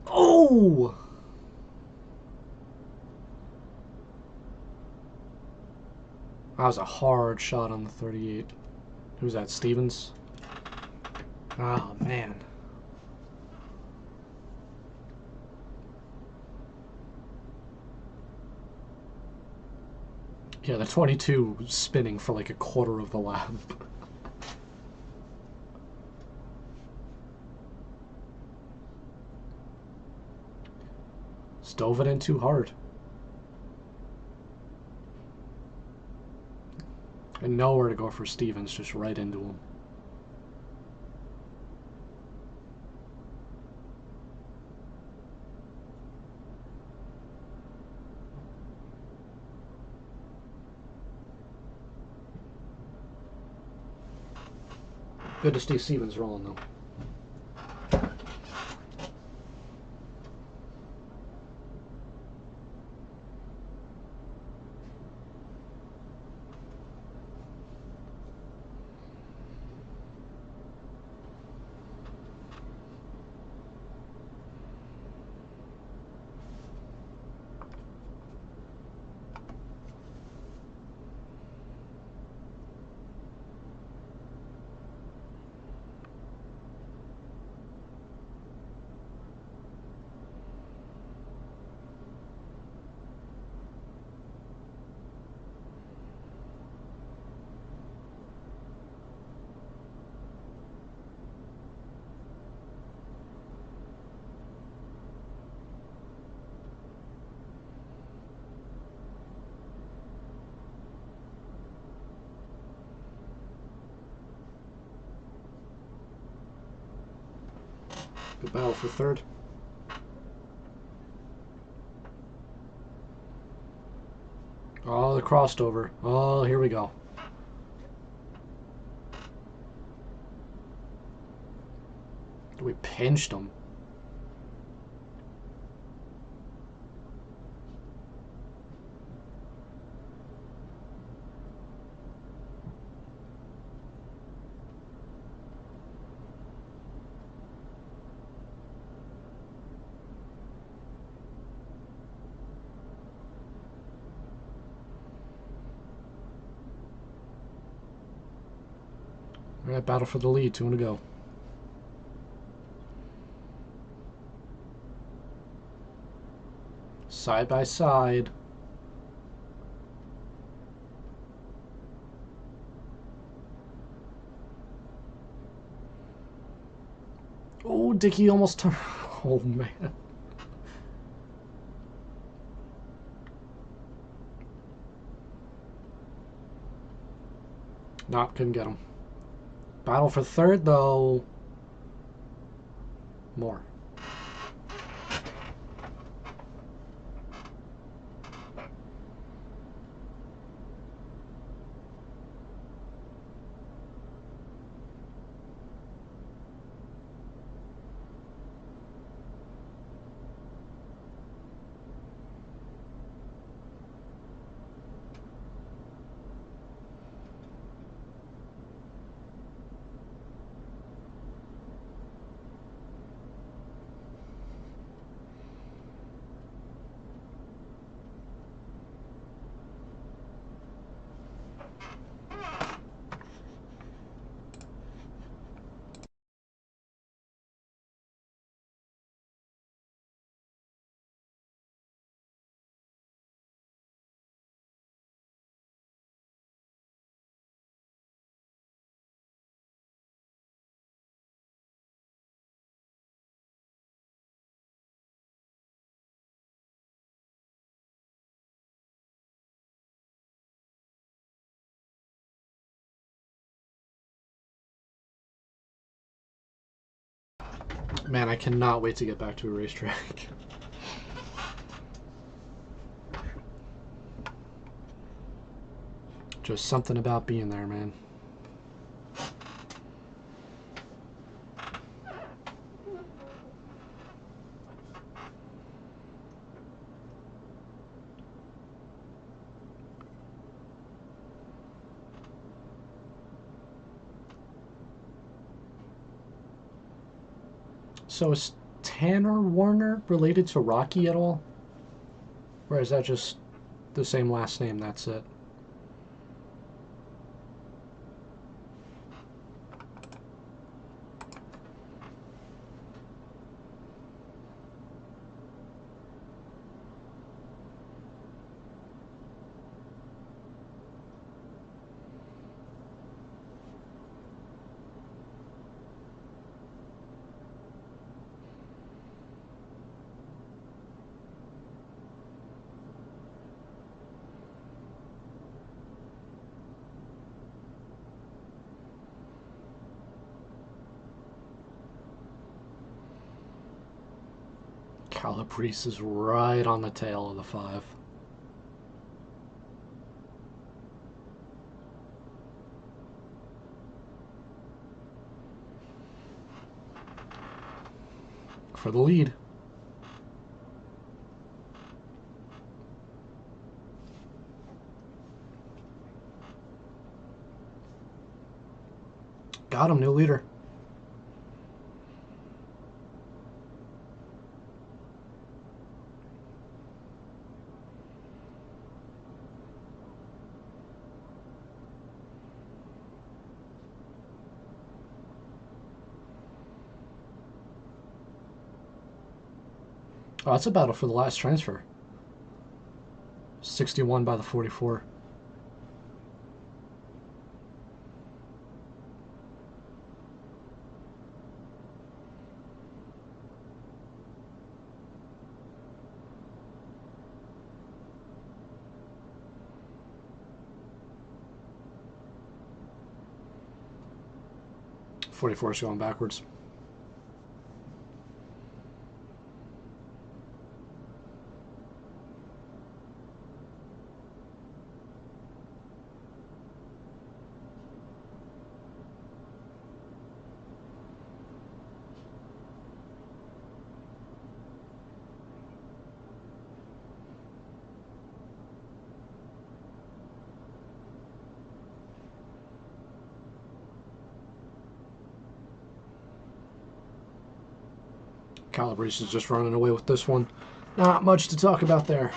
Oh! That was a hard shot on the 38. Who's that, Stevens? Oh, man. Yeah, the 22 was spinning for like a quarter of the lap. Stove it in too hard. And nowhere to go for Stevens, just right into him. Good to see Stevens rolling, though. Good battle for third. Oh, the crossed over. Oh, here we go. We pinched him. All right, battle for the lead. 2 to go. Side by side. Oh, Dickie almost turned. Oh, man. Nope, couldn't get him. Battle for third, though. More. Man, I cannot wait to get back to a racetrack. Just something about being there, man. So is Tanner Warner related to Rocky at all? Or is that just the same last name, that's it? Calabrese is right on the tail of the 5. For the lead. Got him, new leader. Oh, that's a battle for the last transfer. 61 by the 44. '44 is going backwards. Calabrese is just running away with this one. Not much to talk about there.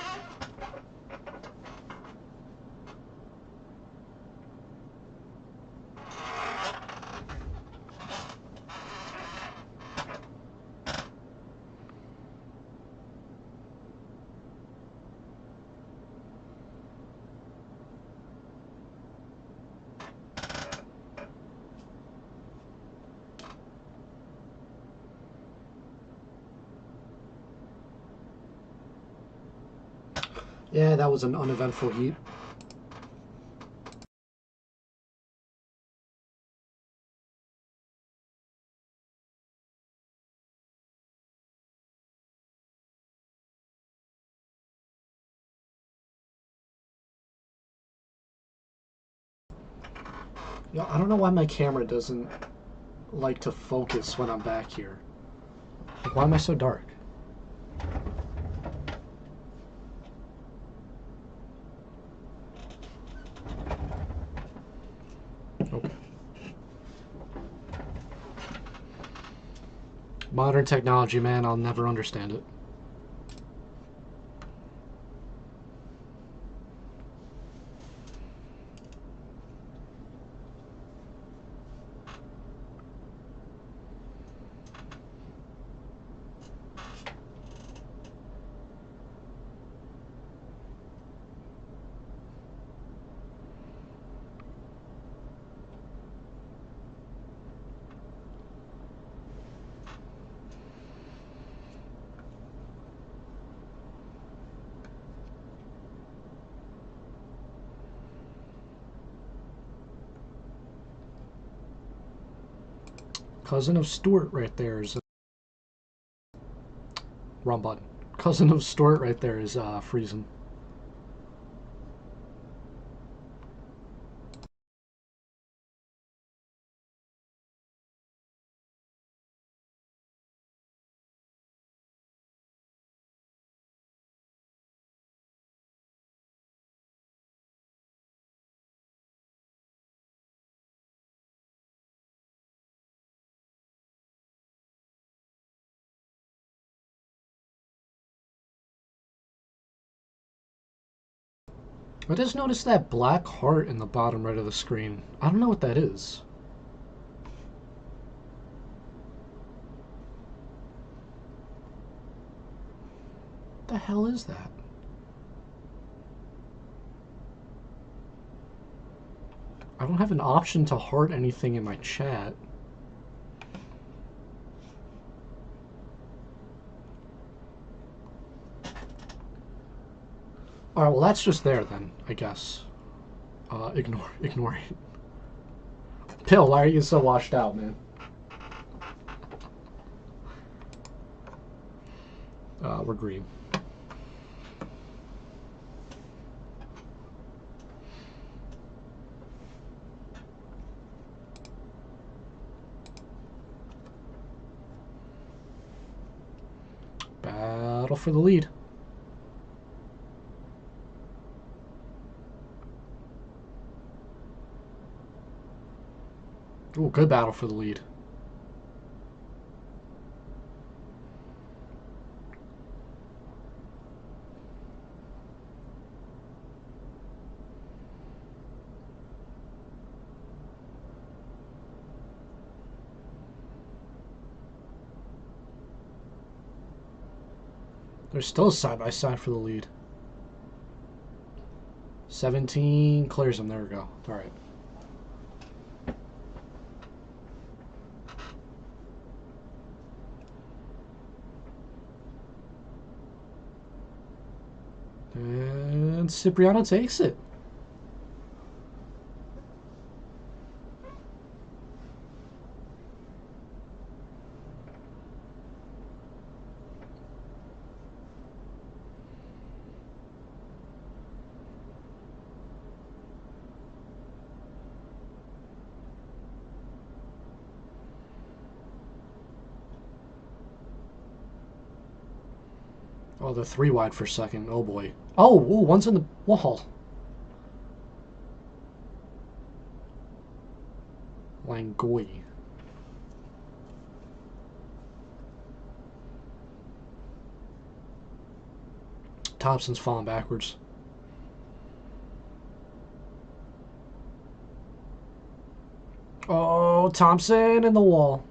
Yeah, that was an uneventful heat. Yeah, I don't know why my camera doesn't like to focus when I'm back here. Like, why am I so dark? Okay. Modern technology, man, I'll never understand it. Cousin of Stuart right there is... Wrong button. Cousin of Stuart right there is freezing. I just noticed that black heart in the bottom right of the screen. I don't know what that is. What the hell is that? I don't have an option to heart anything in my chat. Alright, well that's just there then, I guess. Ignore it. Pill, why are you so washed out, man? We're green. Battle for the lead. Ooh, good battle for the lead. There's still a side-by-side for the lead. 17 clears him. There we go. All right. And Cipriano takes it. Oh, they're 3 wide for second. Oh boy. Oh, ooh, one's in the wall. Langoy. Thompson's falling backwards. Oh, Thompson in the wall.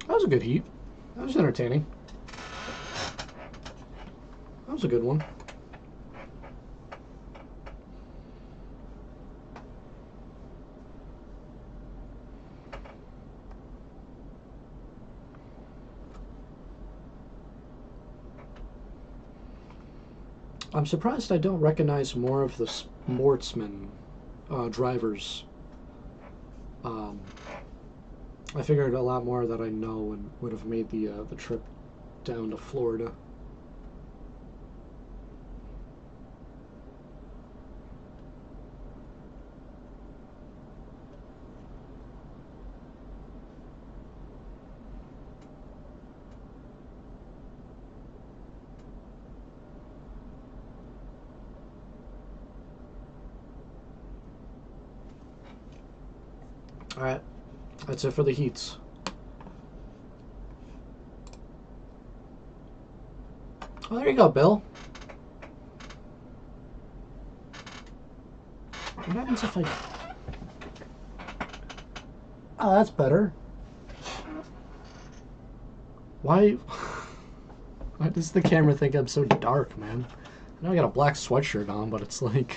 That was a good heat. That was entertaining. That was a good one. I'm surprised I don't recognize more of the sportsman drivers. I figured a lot more that I know and would have made the trip down to Florida. Alright, that's it for the heats. Oh, there you go, Bill. What happens if I... Oh, that's better. Why... Why does the camera think I'm so dark, man? I know I got a black sweatshirt on, but it's like...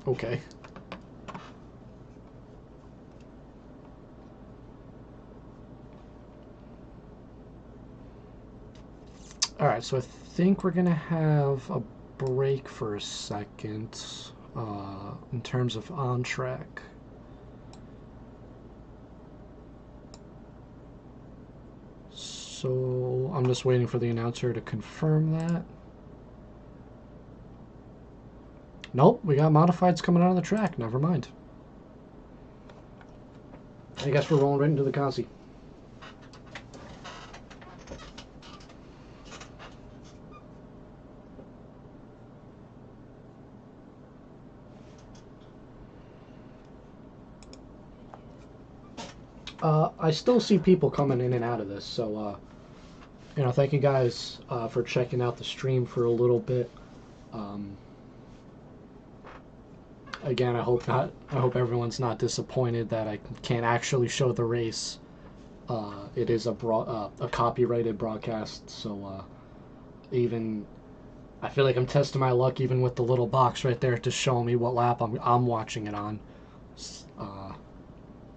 Okay. Alright, so I think we're gonna have a break for a second in terms of on track. So I'm just waiting for the announcer to confirm that. Nope, we got modifieds coming out of the track. Never mind. I guess we're rolling right into the consi. I still see people coming in and out of this, so you know, thank you guys for checking out the stream for a little bit. Again, I hope not. I hope everyone's not disappointed that I can't actually show the race. It is a copyrighted broadcast, so even I feel like I'm testing my luck even with the little box right there to show me what lap I'm watching it on.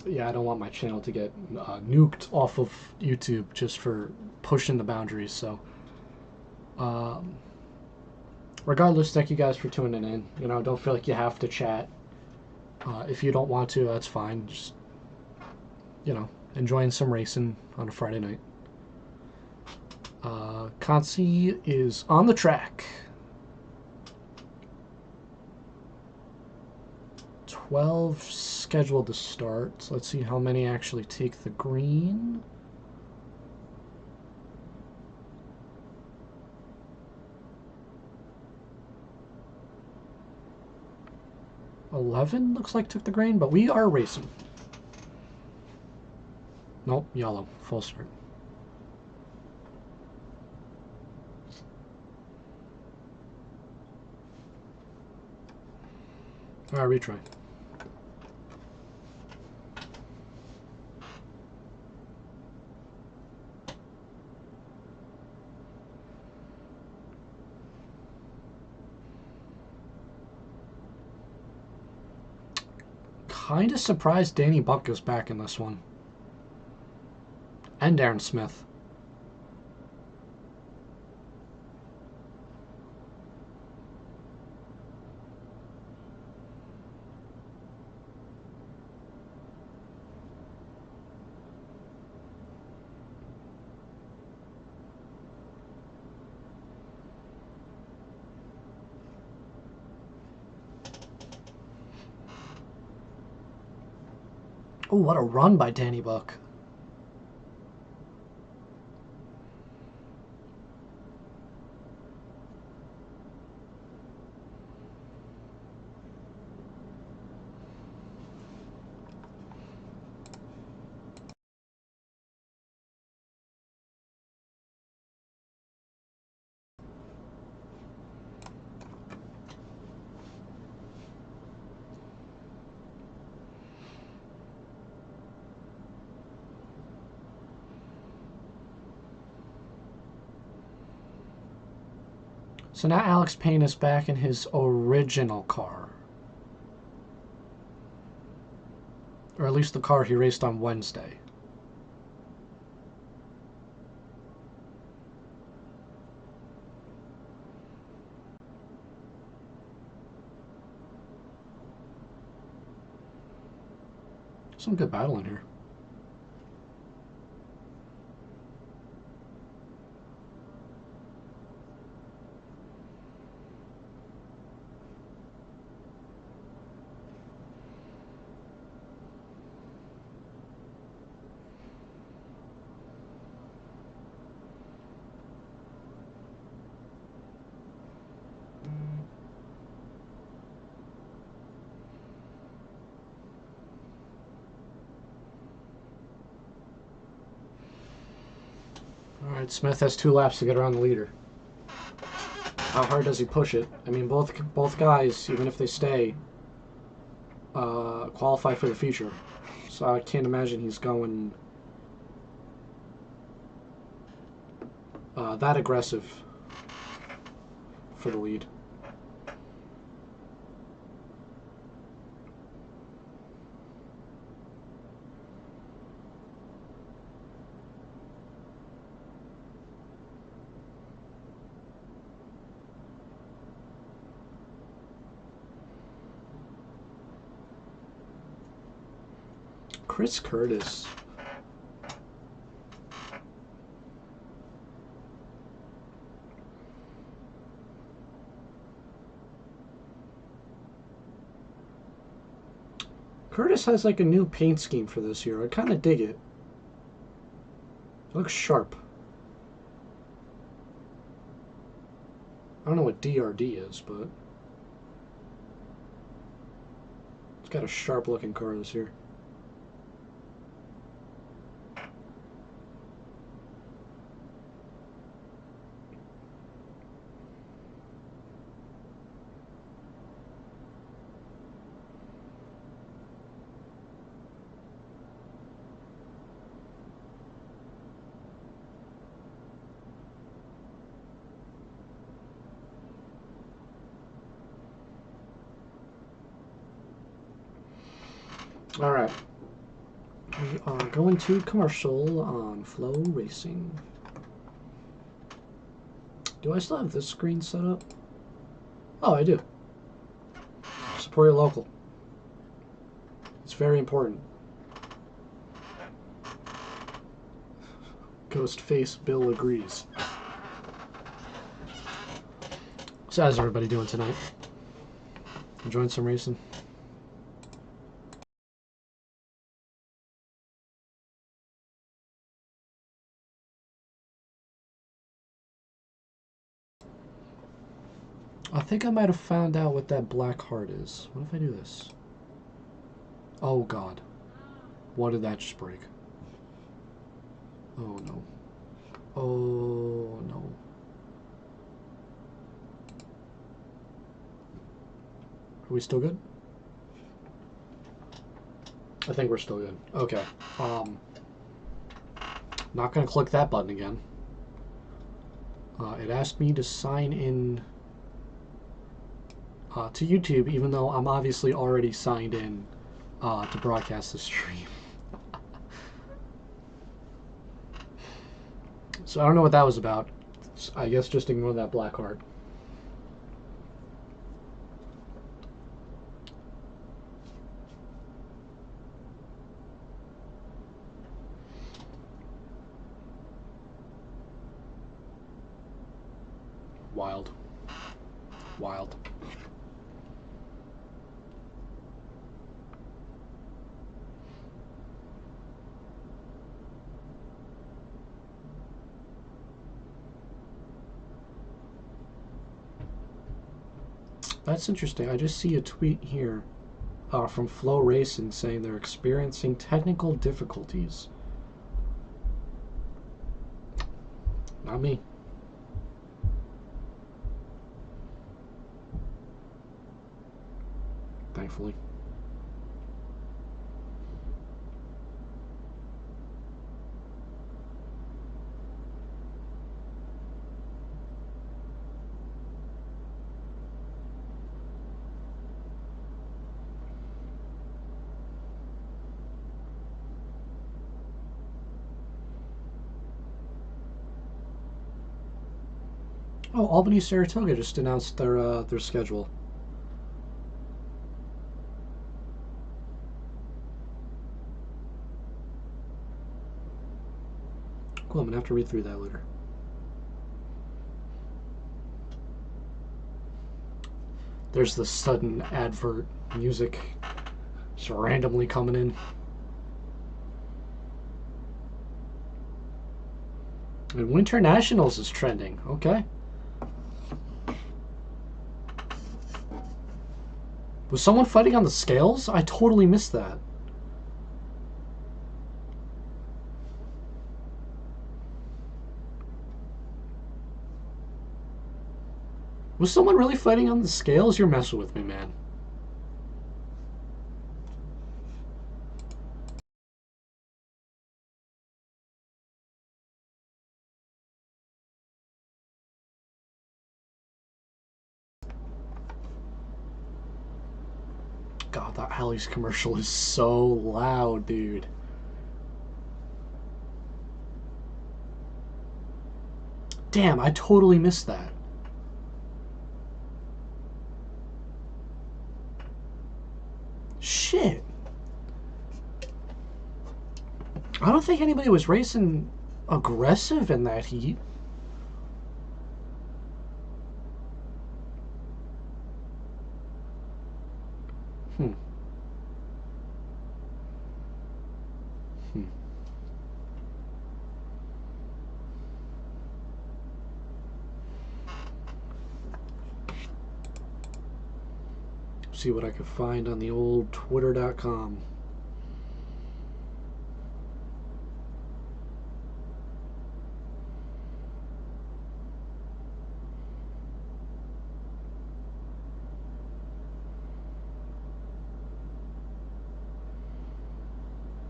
Yeah, I don't want my channel to get nuked off of YouTube just for pushing the boundaries. So, regardless, thank you guys for tuning in. You know, don't feel like you have to chat. If you don't want to, that's fine. Just, you know, enjoying some racing on a Friday night. Consi is on the track. 12 scheduled to start. So let's see how many actually take the green. $11 looks like took the green, but we are racing. Nope, yellow, full start. All right, retry. Kind of surprised Danny Buck is back in this one. And Darren Smith. Oh, what a run by Danny Buck. So now Alex Payne is back in his original car. Or at least the car he raced on Wednesday. Some good battle in here. All right, Smith has 2 laps to get around the leader. How hard does he push it? I mean, both guys, even if they stay, qualify for the feature. So I can't imagine he's going that aggressive for the lead. Chris Curtis. Curtis has like a new paint scheme for this year. I kind of dig it. It looks sharp. I don't know what DRD is, but it's got a sharp looking car this year. All right. We are going to commercial on Flow Racing. Do I still have this screen set up? Oh, I do. Support your local. It's very important. Ghostface Bill agrees. So how's everybody doing tonight? Enjoying some racing? I think I might have found out what that black heart is. What if I do this? Oh god. What did that just break? Oh no. Oh no. Are we still good? I think we're still good. Okay. Not gonna click that button again. It asked me to sign in to YouTube, even though I'm obviously already signed in to broadcast the stream. So I don't know what that was about. I guess just ignore that black heart. Wild. Wild. That's interesting. I just see a tweet here from Flow Racing saying they're experiencing technical difficulties. Not me. Thankfully. Oh, Albany Saratoga just announced their schedule. Cool, I'm gonna have to read through that later. There's the sudden advert music just randomly coming in. And Winter Nationals is trending. Okay. Was someone fighting on the scales? I totally missed that. Was someone really fighting on the scales? You're messing with me, man. God, that Alley's commercial is so loud, dude. Damn, I totally missed that. Shit. I don't think anybody was racing aggressive in that heat. see what I could find on the old Twitter.com.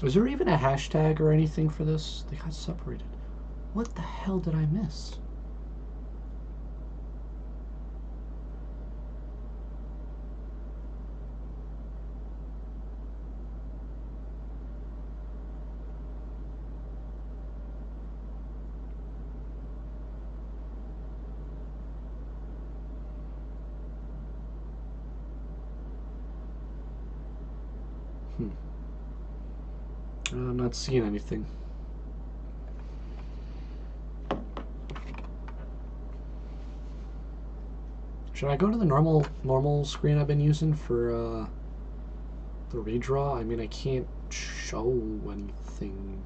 Is there even a hashtag or anything for this? They got separated. What the hell did I miss? I'm not seeing anything. Should I go to the normal screen I've been using for the redraw? I mean, I can't show anything.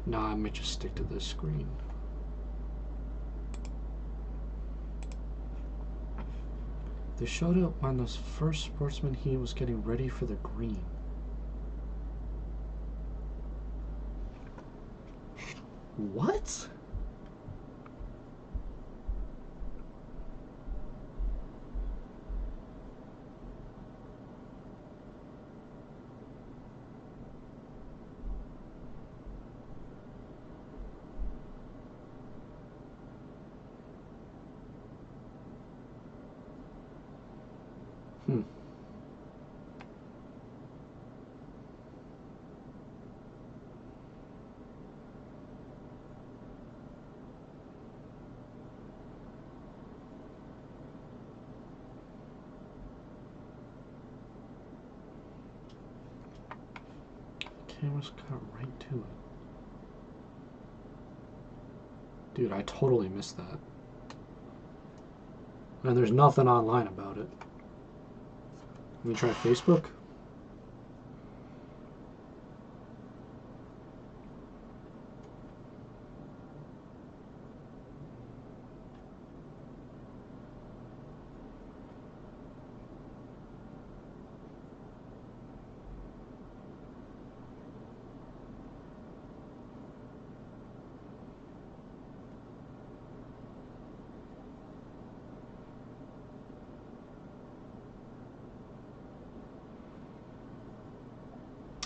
Nah, I might just stick to this screen. They showed it when the first sportsman heat was getting ready for the green. What? Camera's cut right to it. Dude, I totally missed that. And there's nothing online about it. Let me try Facebook.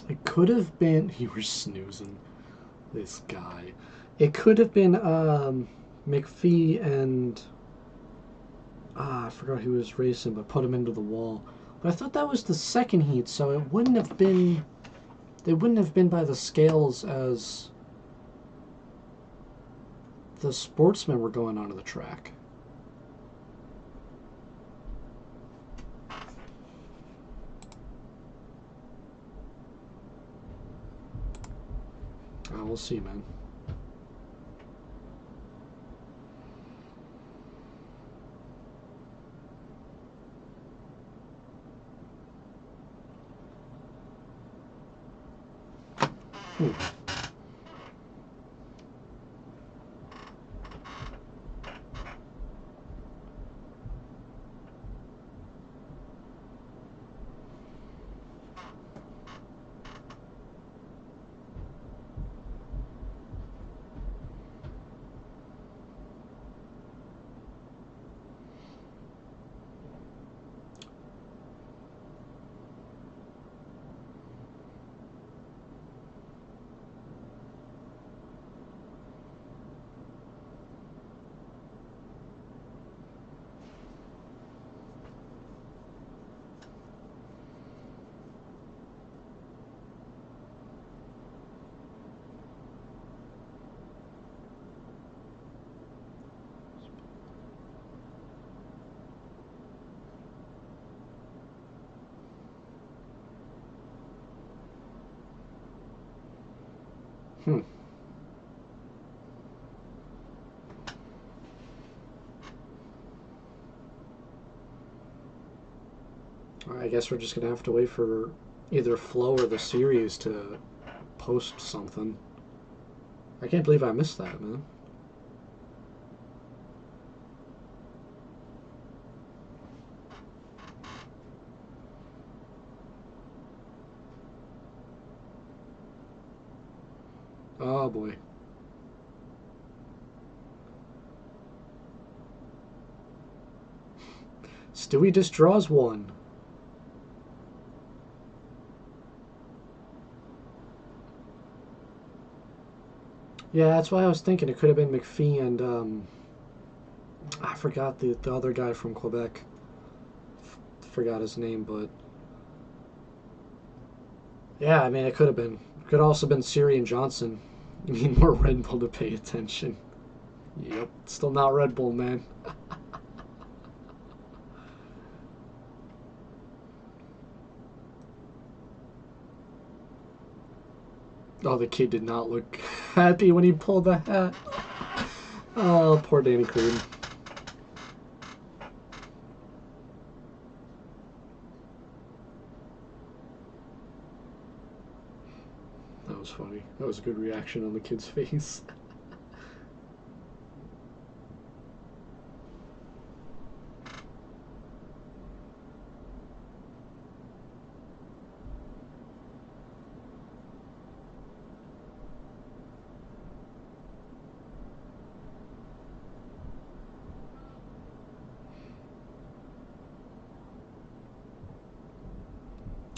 It could have been, you were snoozing, this guy. It could have been McPhee and, I forgot who was racing, but put him into the wall. But I thought that was the second heat, so it wouldn't have been, they wouldn't have been by the scales as the sportsmen were going onto the track. We'll see, man. I guess we're just gonna have to wait for either Flo or the series to post something. I can't believe I missed that, man. Oh boy. Stewie just draws one. Yeah, that's why I was thinking it could have been McPhee and I forgot the other guy from Quebec. Forgot his name, but yeah, I mean it could have been. It could have also been Siri and Johnson. You need more Red Bull to pay attention. Yep, still not Red Bull, man. Oh, the kid did not look happy when he pulled the hat. Oh, poor Danny Creed. That was funny. That was a good reaction on the kid's face.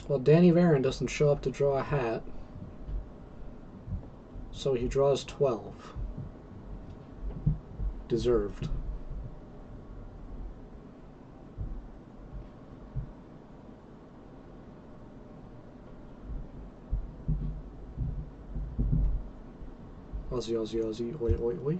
Well, Danny Varon doesn't show up to draw a hat, so he draws 12. Deserved. Aussie, Aussie, Aussie, oi, oi, oi.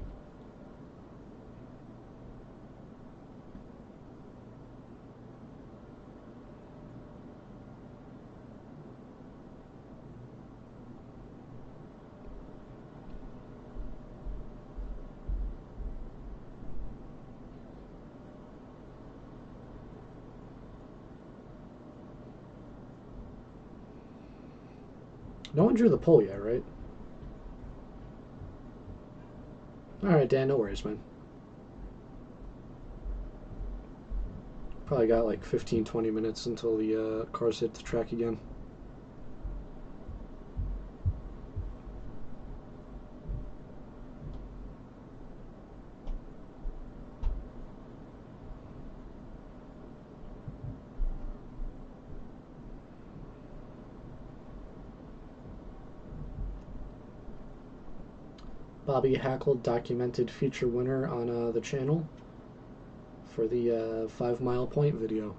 No one drew the poll yet, right? Alright, Dan, no worries, man. Probably got like 15-20 minutes until the cars hit the track again. Bobby Hackle documented feature winner on the channel for the 5 Mile Point video.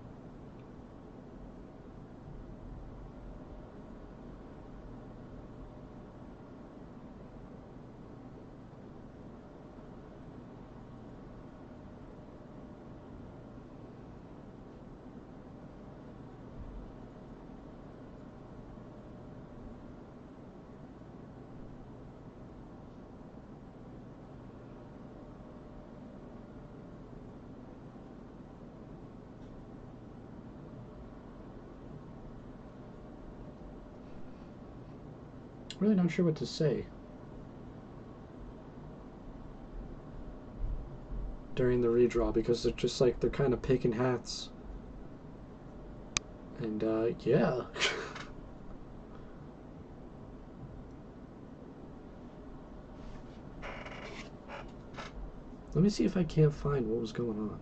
Really not sure what to say during the redraw because they're just like they're kind of picking hats. And yeah. Let me see if I can't find what was going on.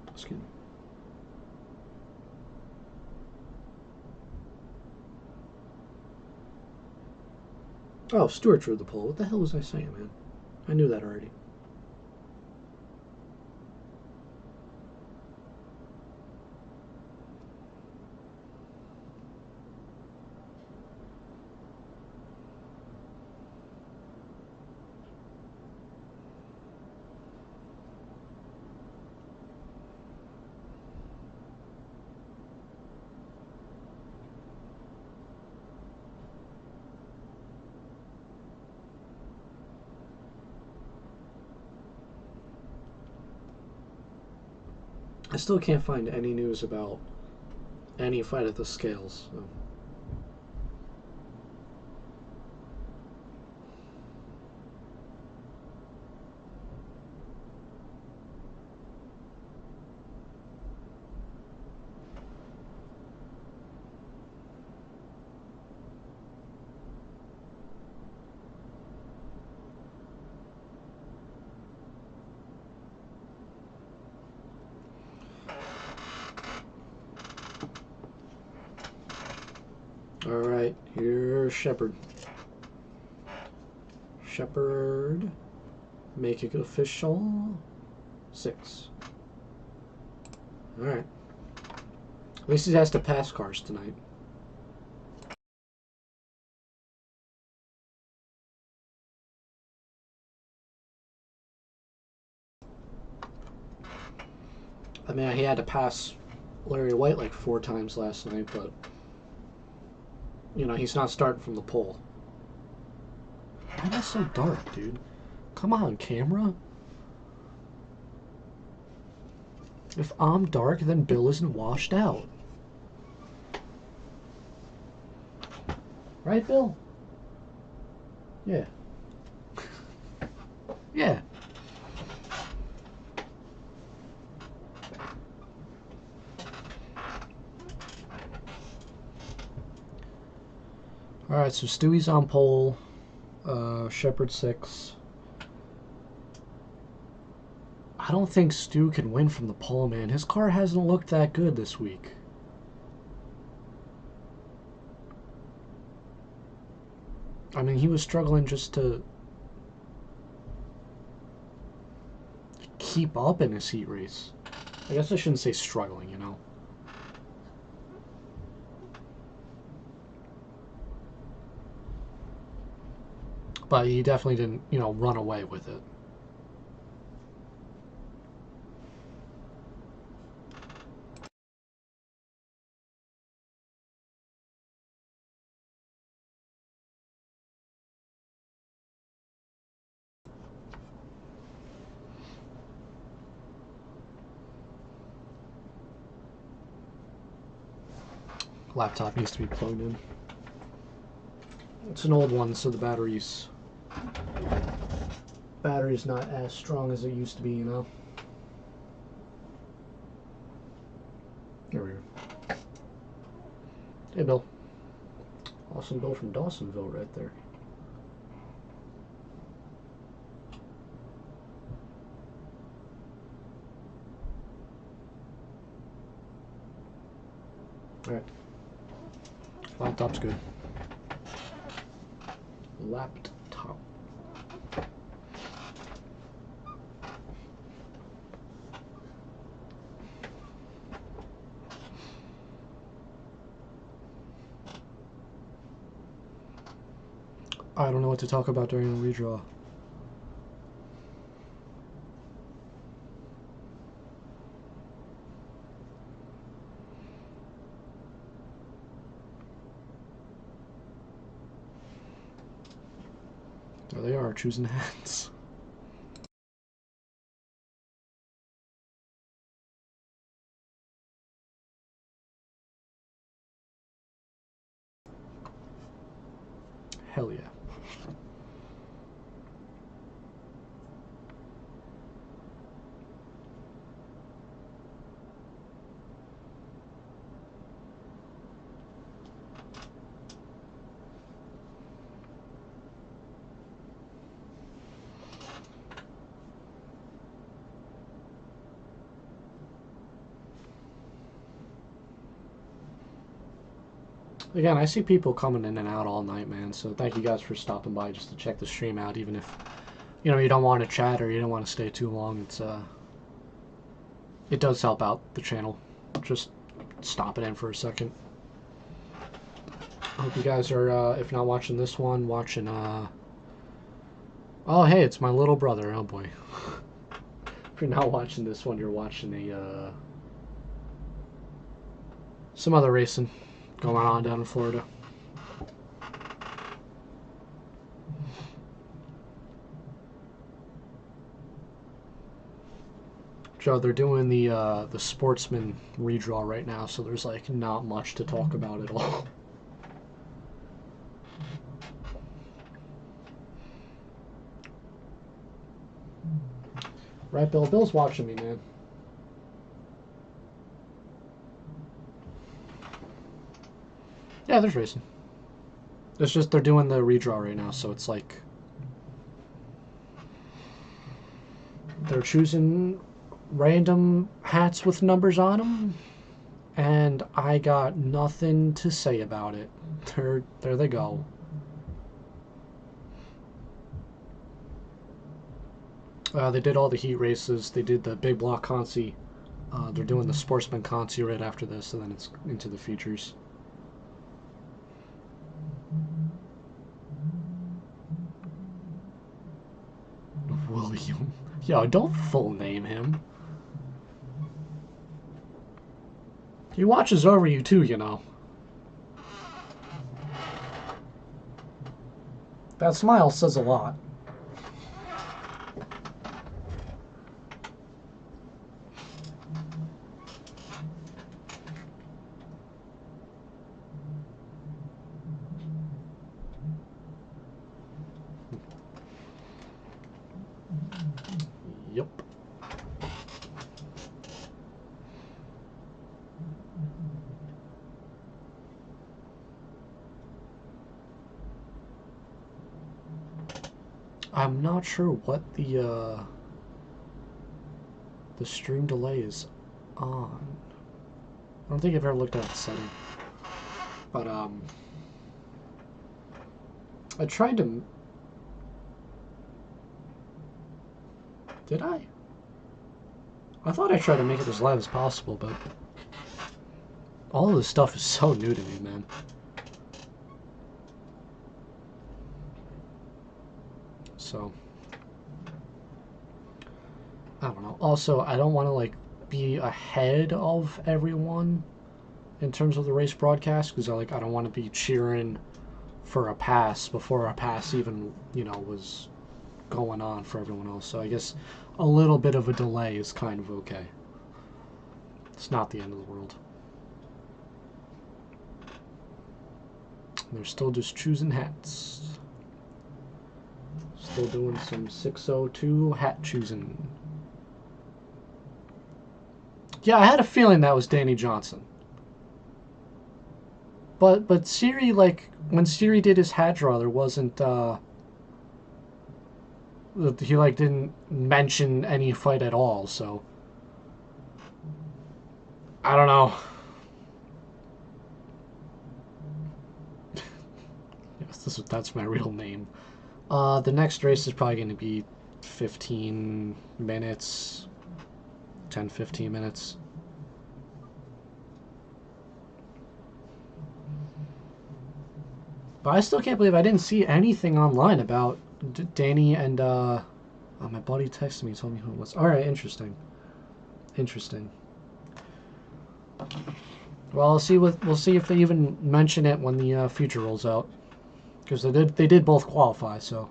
Excuse me. Oh, Stuart drew the poll. What the hell was I saying, man? I knew that already. I still can't find any news about any fight at the scales. So. Alright, here's Shepard. Shepard. Make it official. 6. Alright. At least he has to pass cars tonight. I mean, he had to pass Larry White like 4 times last night, but you know, he's not starting from the pole. Why is it so dark, dude? Come on, camera. If I'm dark, then Bill isn't washed out. Right, Bill? Yeah. Yeah. Alright, so Stewie's on pole. Shepard 6. I don't think Stu can win from the pole, man. His car hasn't looked that good this week. I mean, he was struggling just to keep up in his heat race. I guess I shouldn't say struggling, you know. But he definitely didn't, you know, run away with it. Laptop needs to be plugged in. It's an old one, so the battery's not as strong as it used to be, you know. There we go. Hey, Bill. Awesome Bill from Dawsonville right there. Alright. Laptop's good. Laptop. I don't know what to talk about during the redraw. There they are, choosing hats. Hell yeah. Again, I see people coming in and out all night, man, so thank you guys for stopping by just to check the stream out, even if, you know, you don't want to chat or you don't want to stay too long. It's, it does help out the channel. Just stop it in for a second. I hope you guys are, if not watching this one, watching, oh, hey, it's my little brother. Oh, boy. If you're not watching this one, you're watching a, some other racing going on down in Florida. Joe, they're doing the sportsman redraw right now, so there's like not much to talk about at all. Right, Bill? Bill's watching me, man. Yeah, there's racing. It's just they're doing the redraw right now, so it's like they're choosing random hats with numbers on them. and I got nothing to say about it. There they go. They did all the heat races. They did the big block consi. They're doing the sportsman consi right after this, and then it's into the features. William. Yo, don't full name him. He watches over you too, you know. That smile says a lot. Yep. I'm not sure what the stream delay is on. I don't think I've ever looked at the setting. But I tried to. Did I? I thought I tried to make it as live as possible, but all of this stuff is so new to me, man. So I don't know. Also, I don't want to like be ahead of everyone in terms of the race broadcast, because I don't want to be cheering for a pass before a pass even, you know, was going on for everyone else. So I guess a little bit of a delay is kind of okay. It's not the end of the world. They're still just choosing hats. Still doing some 602 hat choosing. Yeah, I had a feeling that was Danny Johnson. But Siri, like, when Siri did his hat draw, there wasn't, he, like, didn't mention any fight at all, so. I don't know. Yes, that's my real name. The next race is probably going to be 15 minutes, 10, 15 minutes. But I still can't believe I didn't see anything online about Danny and, oh, my buddy texted me and told me who it was. Alright, interesting. Interesting. Well, we'll see if they even mention it when the future rolls out. Because they did both qualify, so.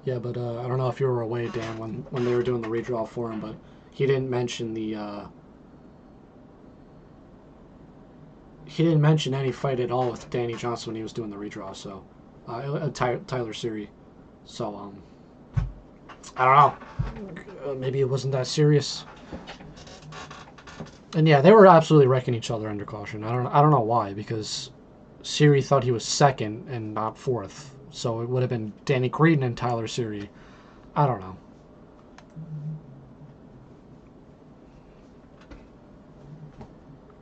Yeah, but I don't know if you were away, Dan, when they were doing the redraw for him, but he didn't mention he didn't mention any fight at all with Danny Johnson when he was doing the redraw. So Tyler Siri. So I don't know. Maybe it wasn't that serious. And yeah, they were absolutely wrecking each other under caution. I don't know why, because Siri thought he was second and not fourth. So it would have been Danny Creedon and Tyler Siri. I don't know.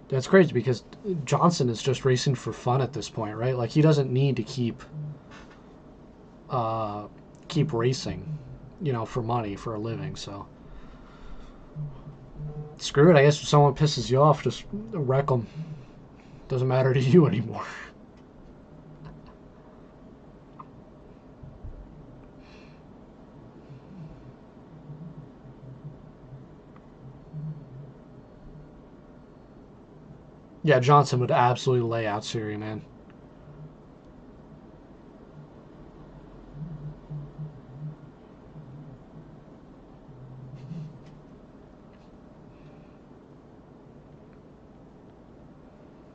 That's crazy because Johnson is just racing for fun at this point, right? Like, he doesn't need to keep racing, you know, for money, for a living. So screw it. I guess if someone pisses you off, just wreck them. Doesn't matter to you anymore. Yeah, Johnson would absolutely lay out Siri, man.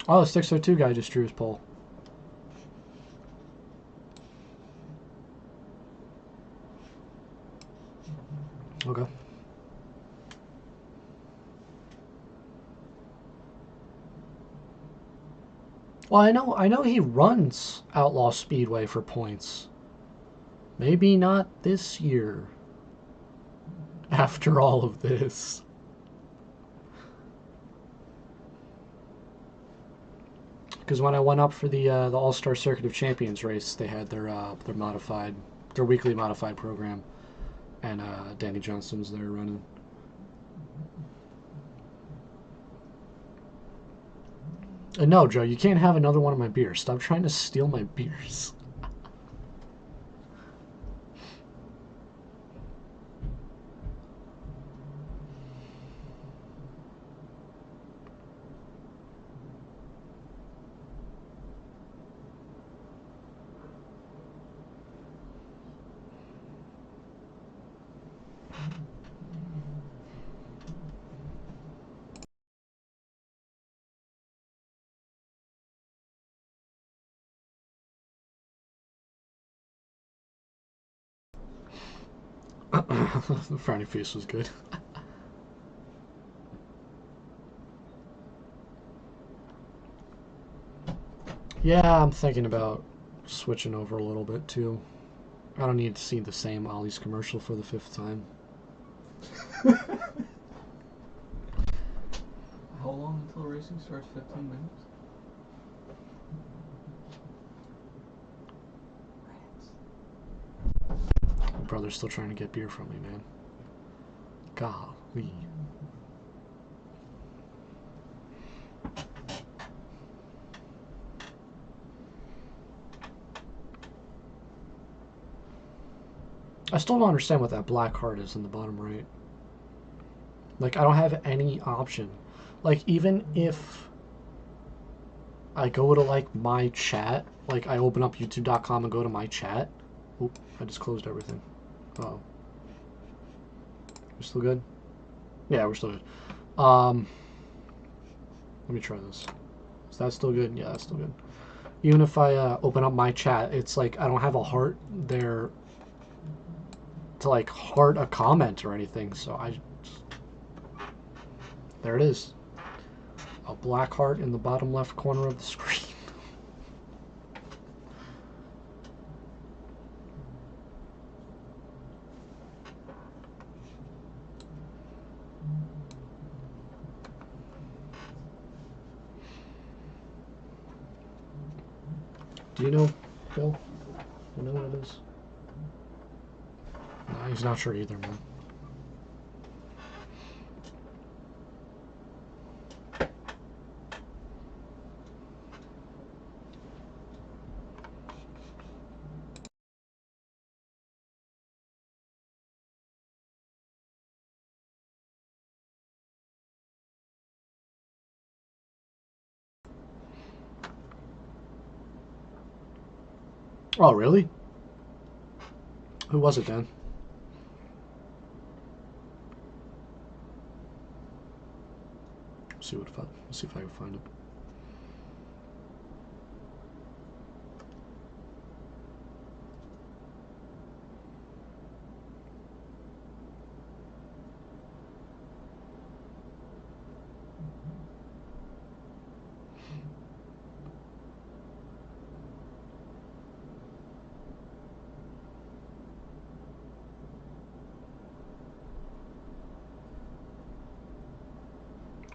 Oh, the 602 guy just drew his pole. Well, I know he runs Outlaw Speedway for points. Maybe not this year. After all of this. Because when I went up for the All-Star Circuit of Champions race, they had their weekly modified program, and Danny Johnston was there running. And no, Joe, you can't have another one of my beers. Stop trying to steal my beers. The frowny face was good. Yeah, I'm thinking about switching over a little bit too. I don't need to see the same Ollie's commercial for the 5th time. How long until racing starts? 15 minutes? My brother's still trying to get beer from me, man. Golly. I still don't understand what that black heart is in the bottom right. Like, I don't have any option. Like, even if I go to, like, my chat, like, I open up youtube.com and go to my chat. Oop, I just closed everything. Uh-oh. We're still good? Yeah, we're still good. Let me try this. Is that still good? Yeah, that's still good. Even if I open up my chat, it's like I don't have a heart there to like heart a comment or anything. So there it is. A black heart in the bottom left corner of the screen. Do you know, Bill? You know what it is? No, he's not sure either, man. Oh, really? Who was it, Dan? Let's see if I can find it.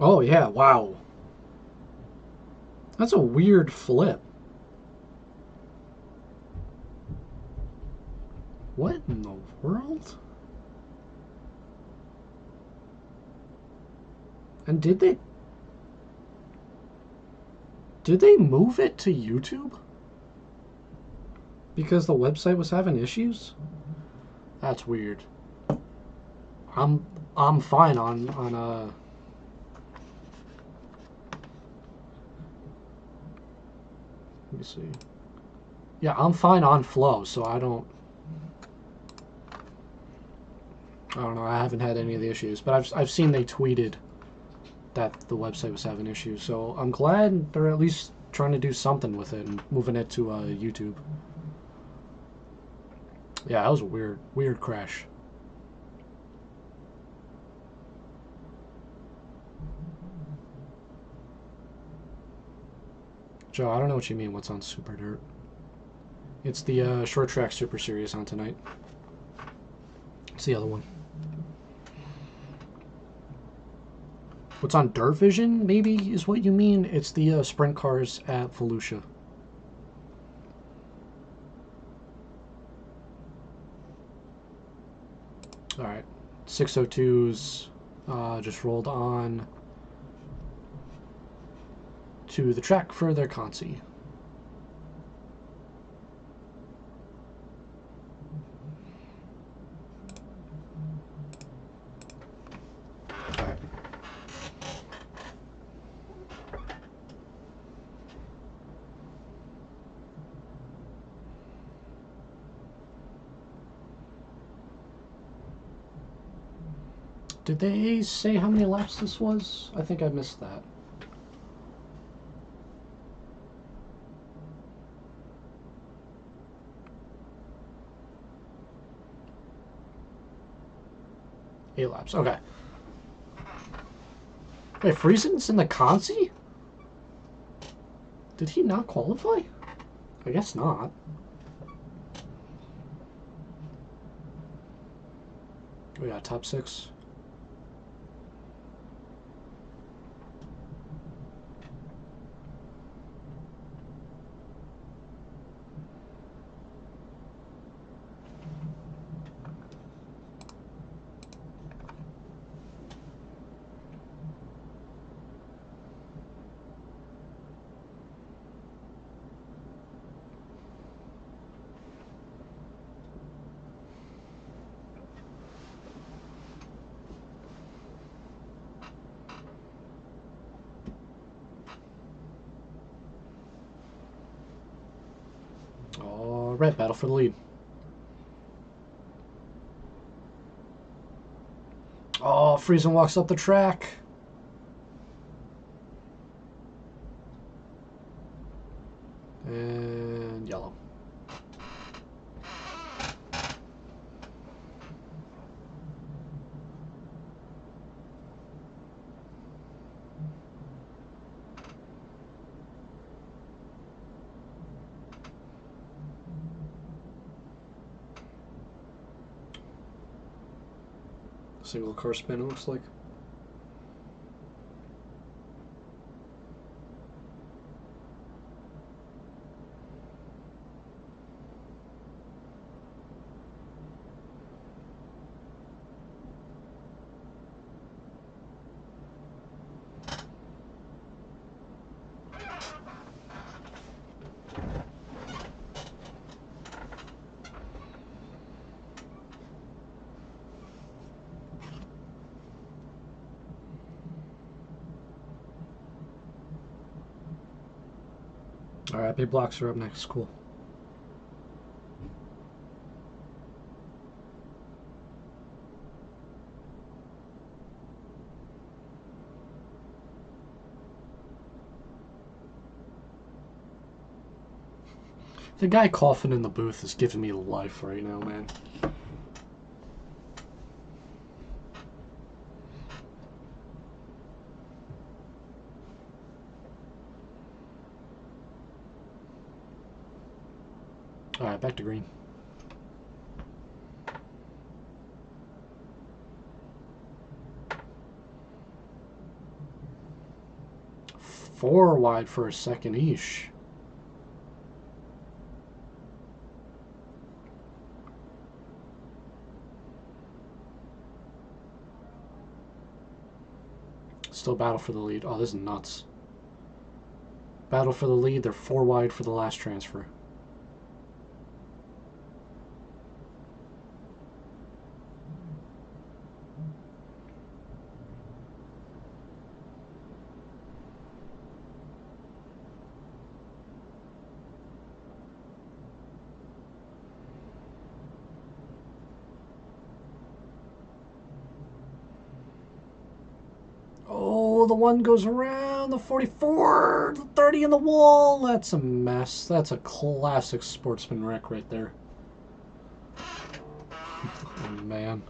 Oh, yeah, wow. That's a weird flip. What in the world? And did they move it to YouTube? Because the website was having issues? That's weird. I'm fine on let me see. Yeah, I'm fine on Flow, so I don't know. I haven't had any of the issues, but I've seen they tweeted that the website was having issues. So I'm glad they're at least trying to do something with it and moving it to YouTube. Yeah, that was a weird crash. Joe, I don't know what you mean. What's on Super Dirt? It's the short track Super Series on tonight. It's the other one. What's on Dirt Vision, maybe, is what you mean? It's the sprint cars at Volusia. Alright. 602s just rolled on to the track for their consi. Did they say how many laps this was? I think I missed that. Eight laps, okay. Wait, Friesen's in the Consi? Did he not qualify? I guess not. We got top 6. All right, battle for the lead. Oh, Friesen walks up the track. And yellow. Single car spin, it looks like. All right, big blocks are up next. Cool. The guy coughing in the booth is giving me life right now, man. All right, back to green. Four wide for a second each. Still battle for the lead. Oh, this is nuts. Battle for the lead. They're 4 wide for the last transfer. Oh, the one goes around the 44, the 30 in the wall. That's a mess. That's a classic sportsman wreck right there. Oh, man.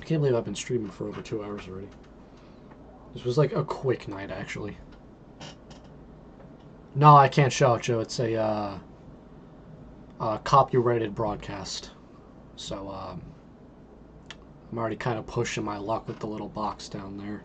can't believe I've been streaming for over 2 hours already. This was like a quick night, actually. No, I can't show it, Joe. It's a copyrighted broadcast. So I'm already kind of pushing my luck with the little box down there.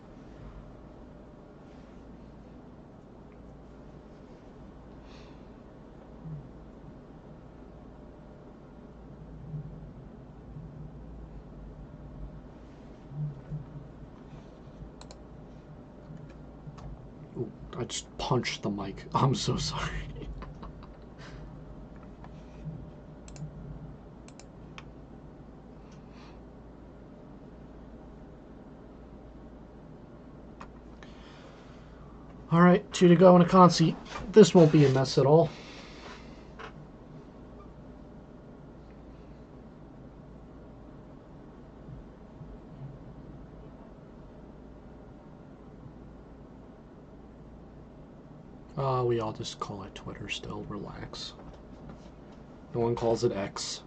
Ooh, I just punched the mic. I'm so sorry. Alright, 2 to go in a conceit. This won't be a mess at all. We all just call it Twitter still. Relax. No one calls it X.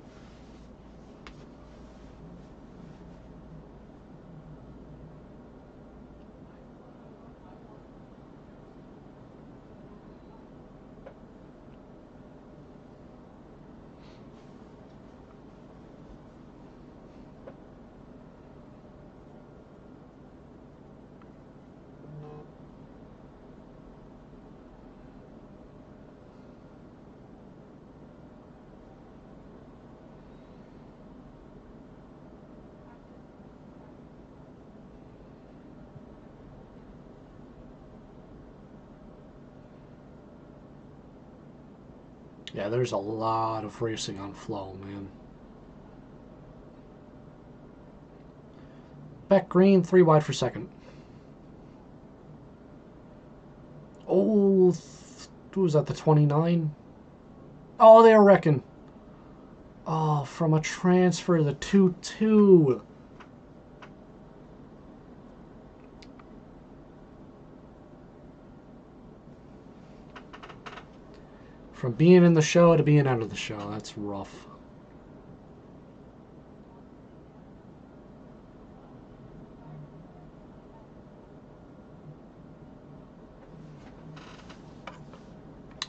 Yeah, there's a lot of racing on Flow, man. Back green, 3 wide for second. Oh, who was that, the 29? Oh, they were wrecking. Oh, from a transfer, the 2-2. From being in the show to being out of the show, that's rough.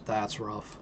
That's rough.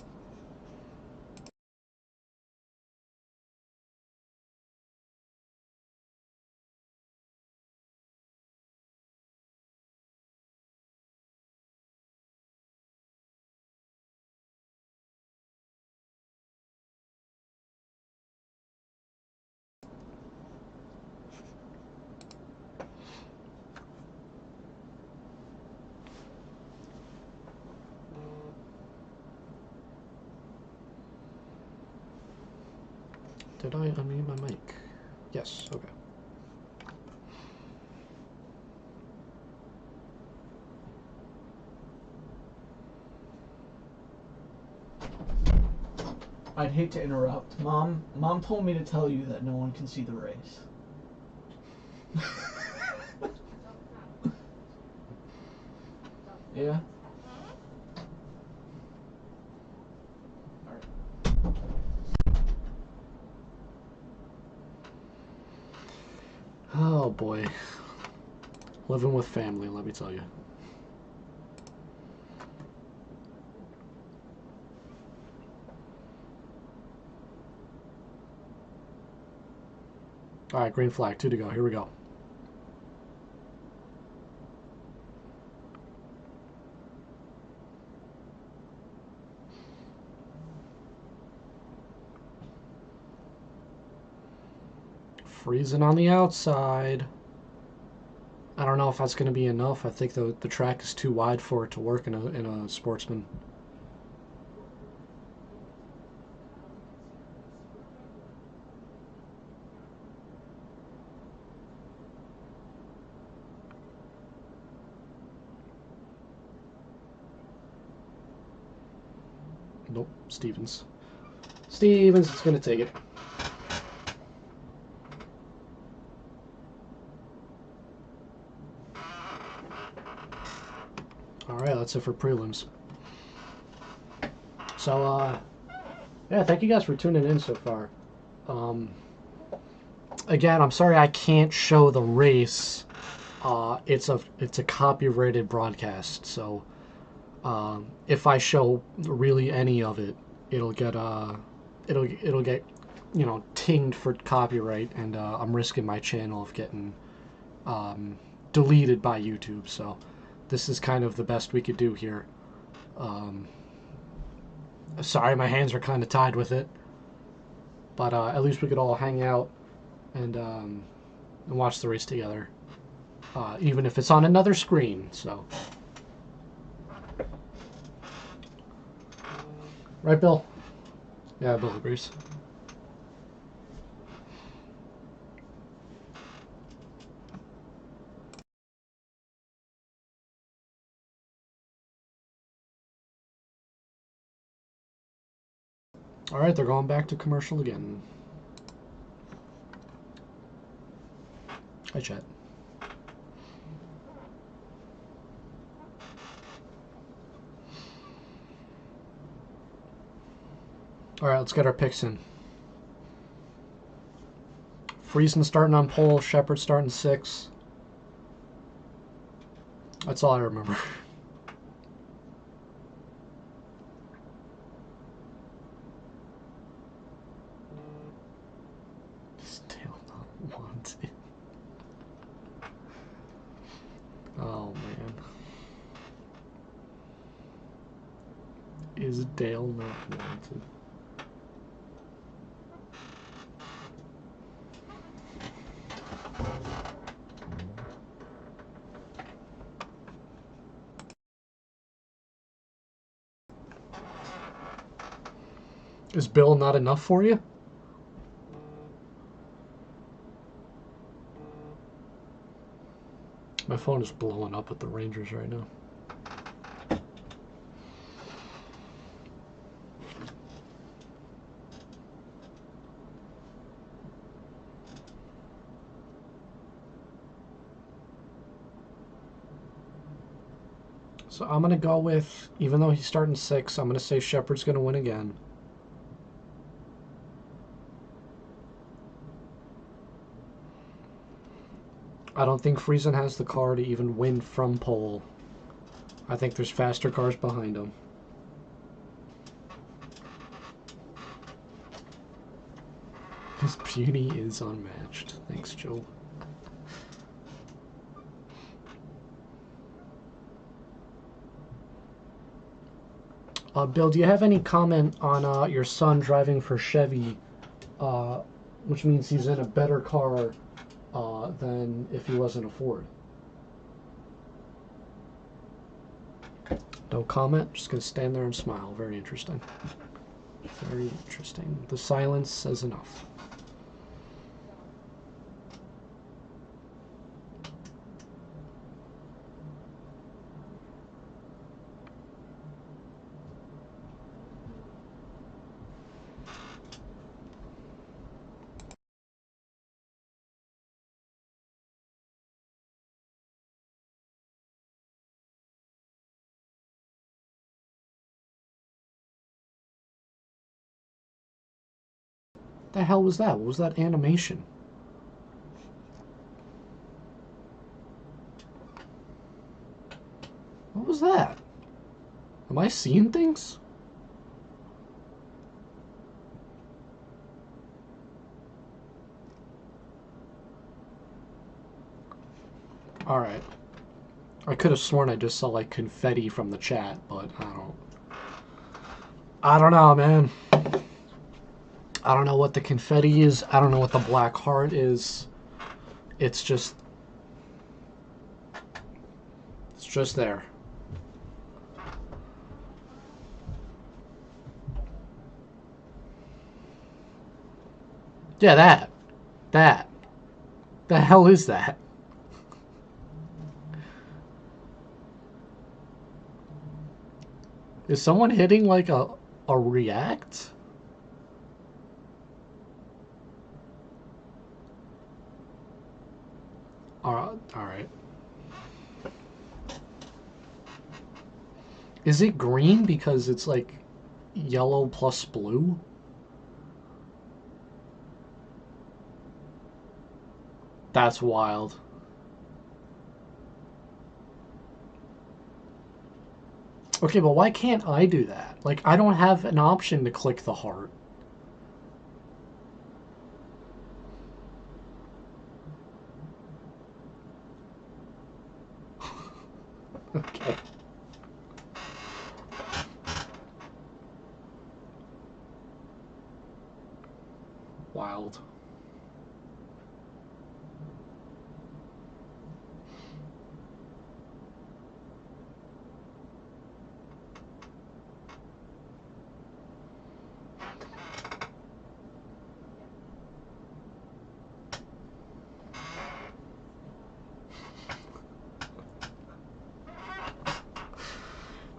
Did I unmute my mic? Yes, okay. I'd hate to interrupt. Mom told me to tell you that no one can see the race. Yeah? Oh boy. Living with family, let me tell you. Alright, green flag, 2 to go. Here we go. Freezing on the outside. I don't know if that's going to be enough. I think the track is too wide for it to work in a sportsman. Nope, Stevens. Stevens is going to take it. Alright, that's it for prelims. So, yeah, thank you guys for tuning in so far. Again, I'm sorry I can't show the race. It's a copyrighted broadcast, so if I show really any of it, it'll get it'll get tinged for copyright, and I'm risking my channel of getting deleted by YouTube. So this is kind of the best we could do here. Um, Sorry, my hands are kind of tied with it, but at least we could all hang out and watch the race together, even if it's on another screen. So, right, Bill? Yeah, Bill agrees. All right, they're going back to commercial again. Hi, chat. All right, let's get our picks in. Friesen starting on pole, Shepard starting 6. That's all I remember. Still not wanted. Oh man. Is Dale not wanted? Is Bill not enough for you? My phone is blowing up with the Rangers right now. So I'm going to go with, even though he's starting 6, I'm going to say Shepard's going to win again. I don't think Friesen has the car to even win from pole. I think there's faster cars behind him. His beauty is unmatched. Thanks, Joe. Bill, do you have any comment on your son driving for Chevy, which means he's in a better car than if he wasn't a Ford? No comment. Just gonna stand there and smile. Very interesting. Very interesting. The silence says enough. The hell was that? What was that animation? What was that? Am I seeing things? Alright. I could have sworn I just saw like confetti from the chat, but I don't know, man. I don't know what the confetti is. I don't know what the black heart is. It's just there. Yeah, that. The hell is that? Is someone hitting like a react? All right. Is it green because it's like yellow plus blue? That's wild. Okay, but why can't I do that? Like, I don't have an option to click the heart. Okay. Wild.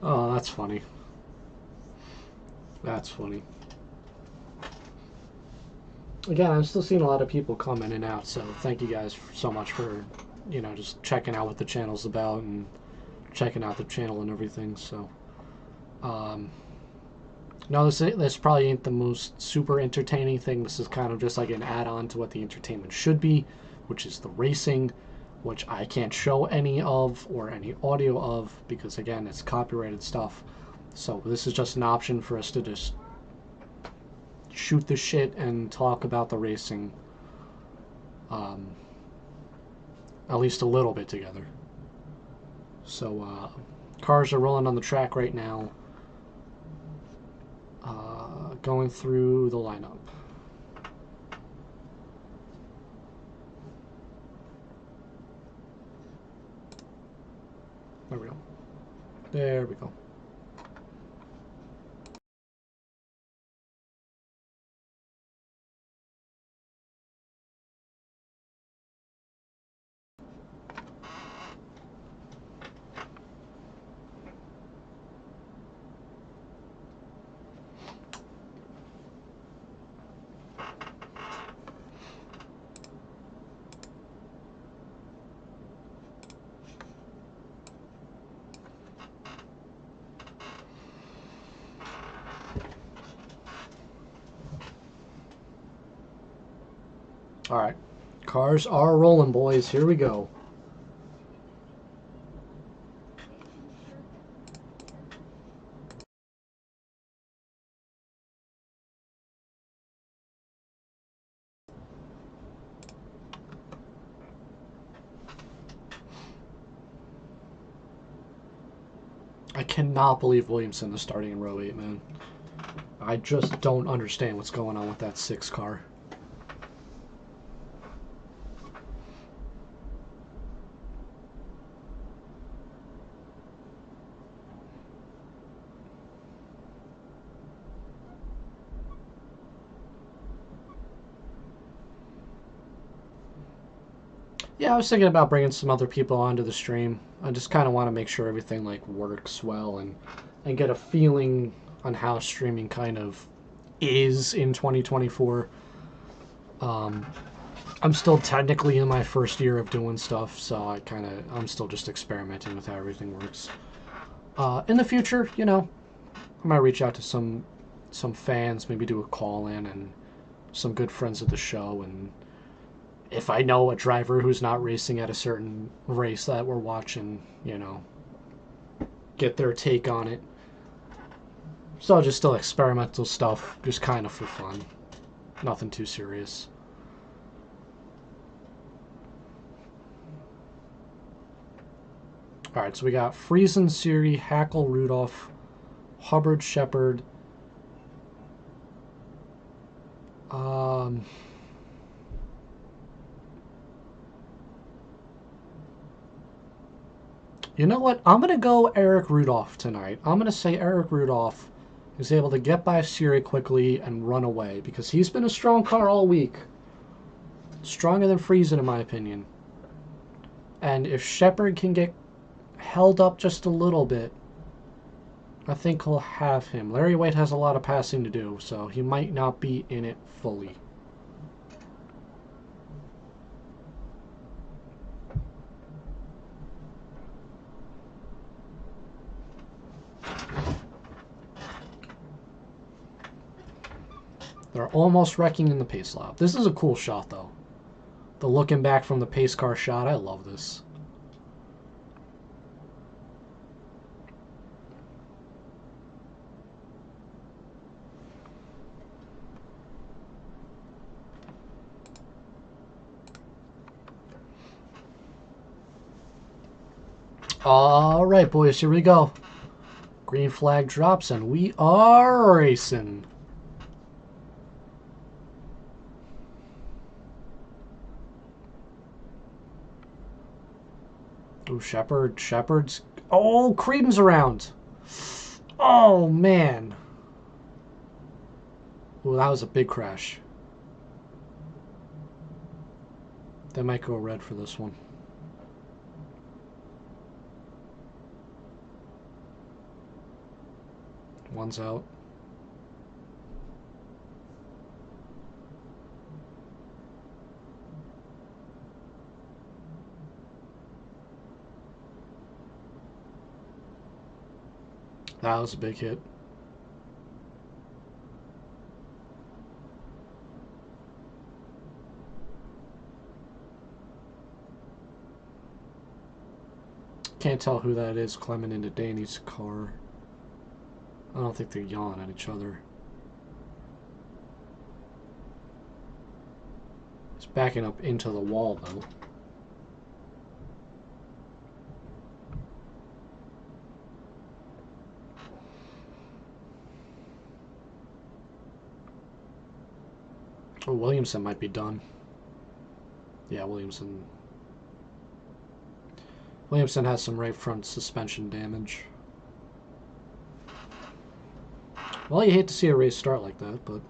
Oh, that's funny. That's funny. Again, I'm still seeing a lot of people come in and out, so thank you guys so much for, just checking out what the channel's about and checking out the channel and everything. So, um, no, this probably ain't the most super entertaining thing. This is kind of just like an add-on to what the entertainment should be, which is the racing, which I can't show any of or any audio of because, again, it's copyrighted stuff. So this is just an option for us to just shoot the shit and talk about the racing, at least a little bit together. So cars are rolling on the track right now, going through the lineup. There we go. There we go. All right. Cars are rolling, boys. Here we go. I cannot believe Williamson is starting in row 8, man. I just don't understand what's going on with that 6 car. Yeah, I was thinking about bringing some other people onto the stream. I just kind of want to make sure everything like works well and get a feeling on how streaming kind of is in 2024. I'm still technically in my first year of doing stuff, so I'm still just experimenting with how everything works. In the future, I might reach out to some fans, maybe do a call in, and some good friends of the show, and if I know a driver who's not racing at a certain race that we're watching, get their take on it. So just still experimental stuff, just kind of for fun. Nothing too serious. All right, so we got Friesen, Siri, Hackle, Rudolph, Hubbard, Shepard. You know what? I'm going to go Eric Rudolph tonight. I'm going to say Eric Rudolph is able to get by Siri quickly and run away because he's been a strong car all week. Stronger than Friesen, in my opinion. And if Shepard can get held up just a little bit, I think he'll have him. Larry White has a lot of passing to do, so he might not be in it fully. They're almost wrecking in the pace lap. This is a cool shot, though. The looking back from the pace car shot. I love this. All right, boys, here we go. Green flag drops, and we are racing. Ooh, Shepard's. Oh, Creedon's around. Oh, man. Ooh, that was a big crash. They might go red for this one. One's out. That was a big hit. Can't tell who that is climbing into Danny's car. I don't think they're yawing at each other. He's backing up into the wall, though. Oh, Williamson might be done. Yeah, Williamson has some right front suspension damage. Well, you hate to see a race start like that, but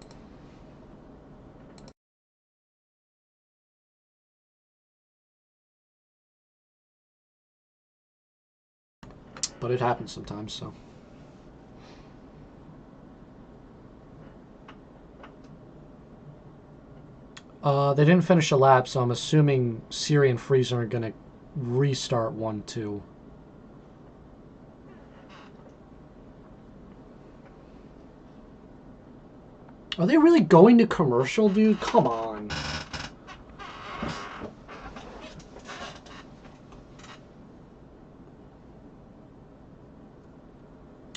it happens sometimes, so. They didn't finish a lap, so I'm assuming Siri and Friesen are going to restart 1-2. Are they really going to commercial, dude? Come on.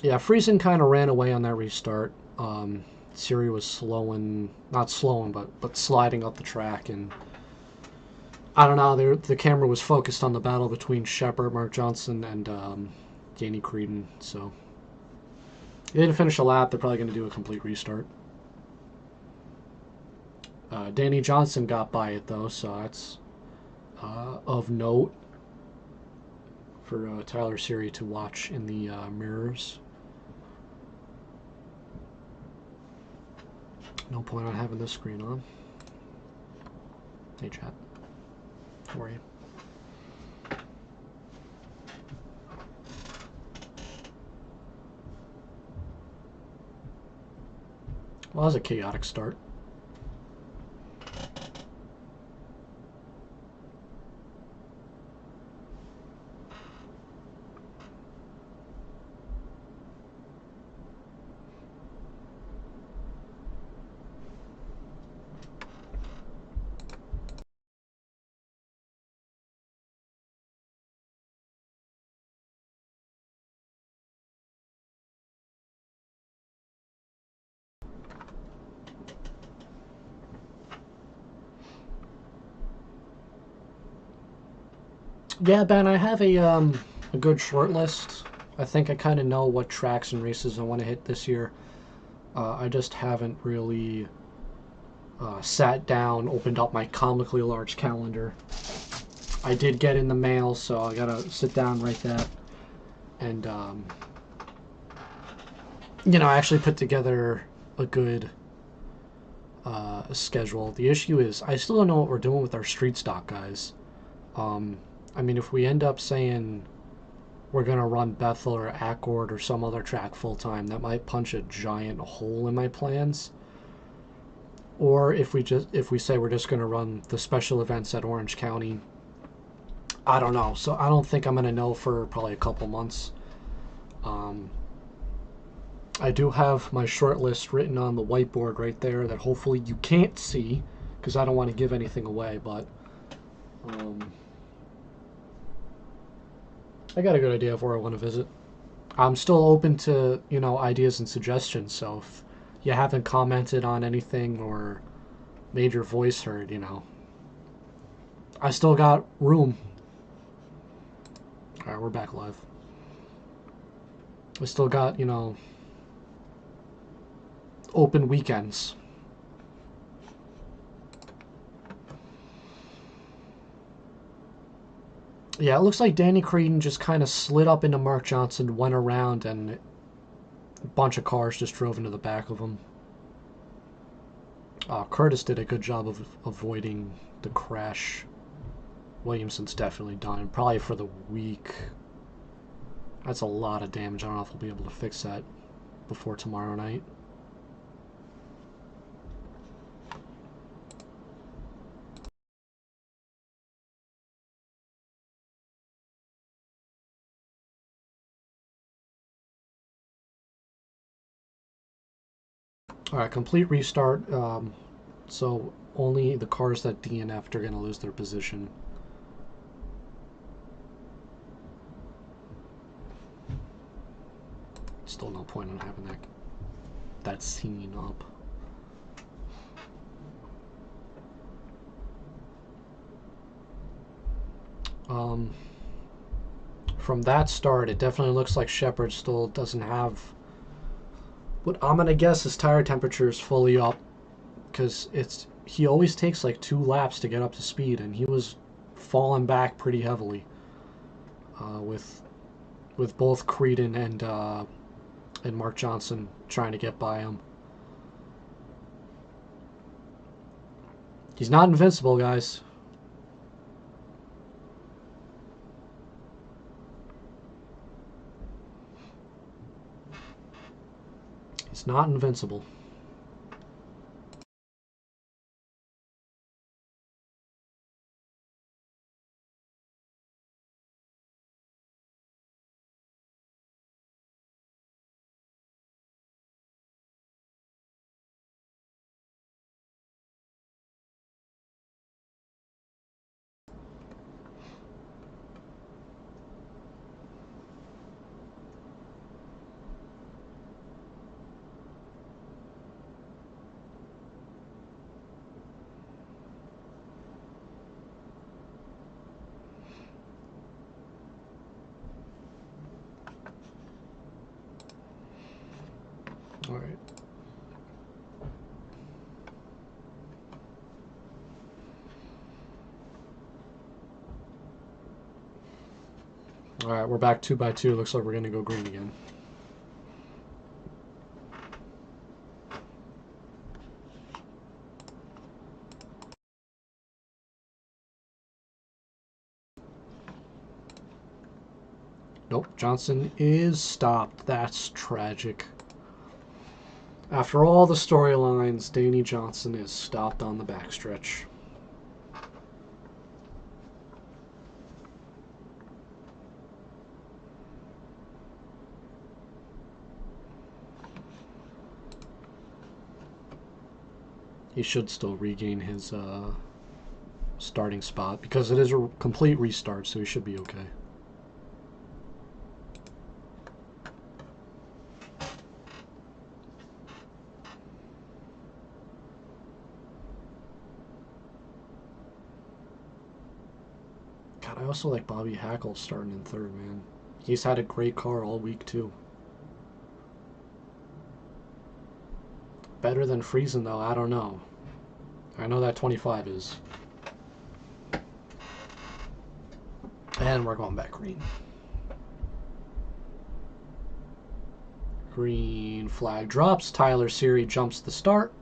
Yeah, Friesen kind of ran away on that restart. Siri was not slowing, but sliding up the track, and I don't know. The camera was focused on the battle between Shepard, Mark Johnson, and Danny Creedon. So they didn't finish a lap. They're probably going to do a complete restart. Danny Johnson got by it though, so that's of note for Tyler Siri to watch in the mirrors. No point on having this screen on. Hey, chat. How are you? Well, that was a chaotic start. Yeah, Ben, I have a good short list. I think I kind of know what tracks and races I want to hit this year. I just haven't really sat down, opened up my comically large calendar. I did get in the mail, so I gotta sit down, write that, and I actually put together a good schedule. The issue is I still don't know what we're doing with our street stock guys. I mean, if we end up saying we're going to run Bethel or Accord or some other track full time, that might punch a giant hole in my plans. Or if we say we're just going to run the special events at Orange County, I don't know. So I don't think I'm going to know for probably a couple months. I do have my short list written on the whiteboard right there that hopefully you can't see because I don't want to give anything away, but Um, I got a good idea of where I want to visit. I'm still open to, ideas and suggestions. So if you haven't commented on anything or made your voice heard, I still got room. All right, we're back live. I still got, open weekends. Yeah, it looks like Danny Creedon just kind of slid up into Mark Johnson, went around, and a bunch of cars just drove into the back of him. Curtis did a good job of avoiding the crash. Williamson's definitely done, probably for the week. That's a lot of damage. I don't know if we'll be able to fix that before tomorrow night. All right, complete restart. So only the cars that DNF'd are going to lose their position. Still no point in having that scene up. Um, from that start, it definitely looks like Shepard still doesn't have. What I'm gonna guess his tire temperature is fully up, because he always takes like 2 laps to get up to speed, and he was falling back pretty heavily with both Creedon and Mark Johnson trying to get by him. He's not invincible, guys. He's not invincible. All right. All right, we're back 2x2. Looks like we're gonna go green again. Nope, Johnson is stopped. That's tragic. After all the storylines, Danny Johnson is stopped on the backstretch. He should still regain his starting spot because it is a complete restart, so he should be okay. God, I also like Bobby Hackle starting in third, man. He's had a great car all week, too. Better than Friesen, though, I don't know. I know that 25 is. And we're going back green. Green flag drops. Tyler Seary jumps the start.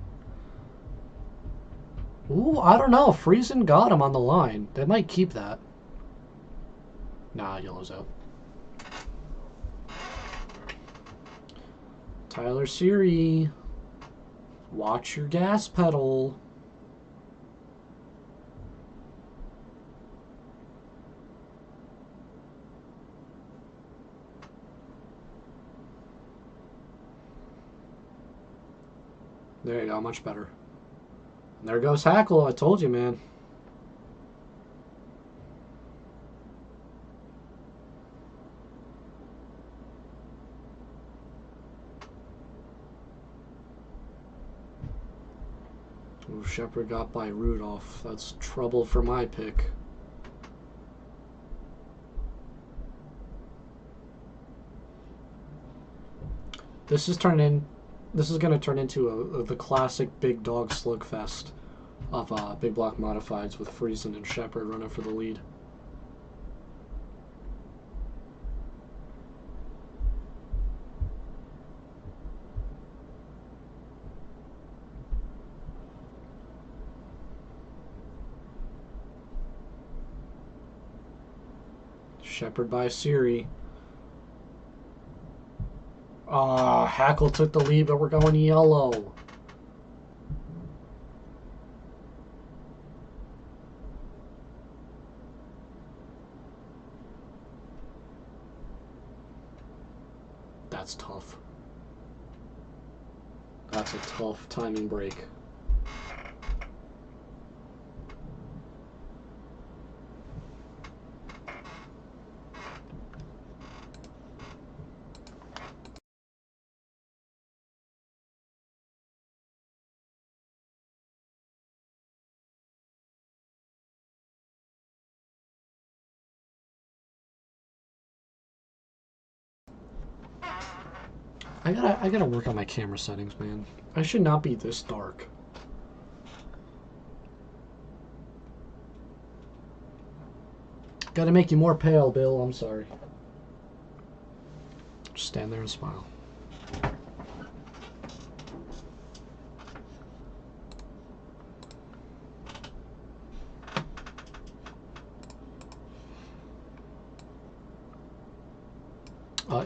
Ooh, I don't know. Friesen got him on the line. They might keep that. Nah, yellow's out. Tyler Seary. Watch your gas pedal. There you go, much better. And there goes Hackle. I told you, man. Ooh, Shepard got by Rudolph. That's trouble for my pick. This is going to turn into the classic big dog slugfest of big block modifieds with Friesen and Shepard running for the lead. Shepard by Siri. Hackle took the lead, but we're going yellow. That's tough. That's a tough timing break. I gotta work on my camera settings, man. I should not be this dark. Gotta make you more pale, Bill. I'm sorry. Just stand there and smile.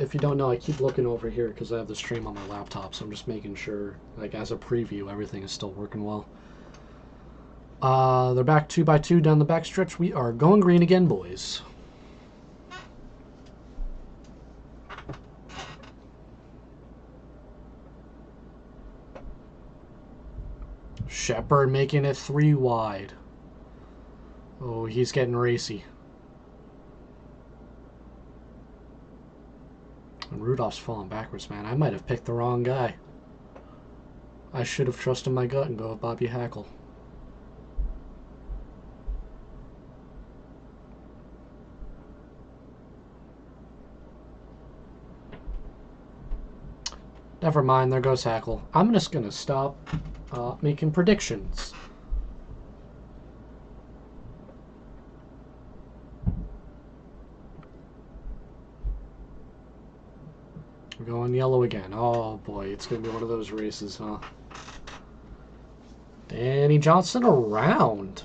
If you don't know, I keep looking over here because I have the stream on my laptop, so I'm just making sure, like as a preview, everything is still working well. They're back 2x2 down the backstretch. We are going green again, boys. Shepard making it 3 wide. Oh, he's getting racy. And Rudolph's falling backwards, man. I might have picked the wrong guy. I should have trusted my gut and go with Bobby Hackle. Never mind, there goes Hackle. I'm just going to stop making predictions. We're going yellow again. Oh boy, it's going to be one of those races, huh? Danny Johnson around.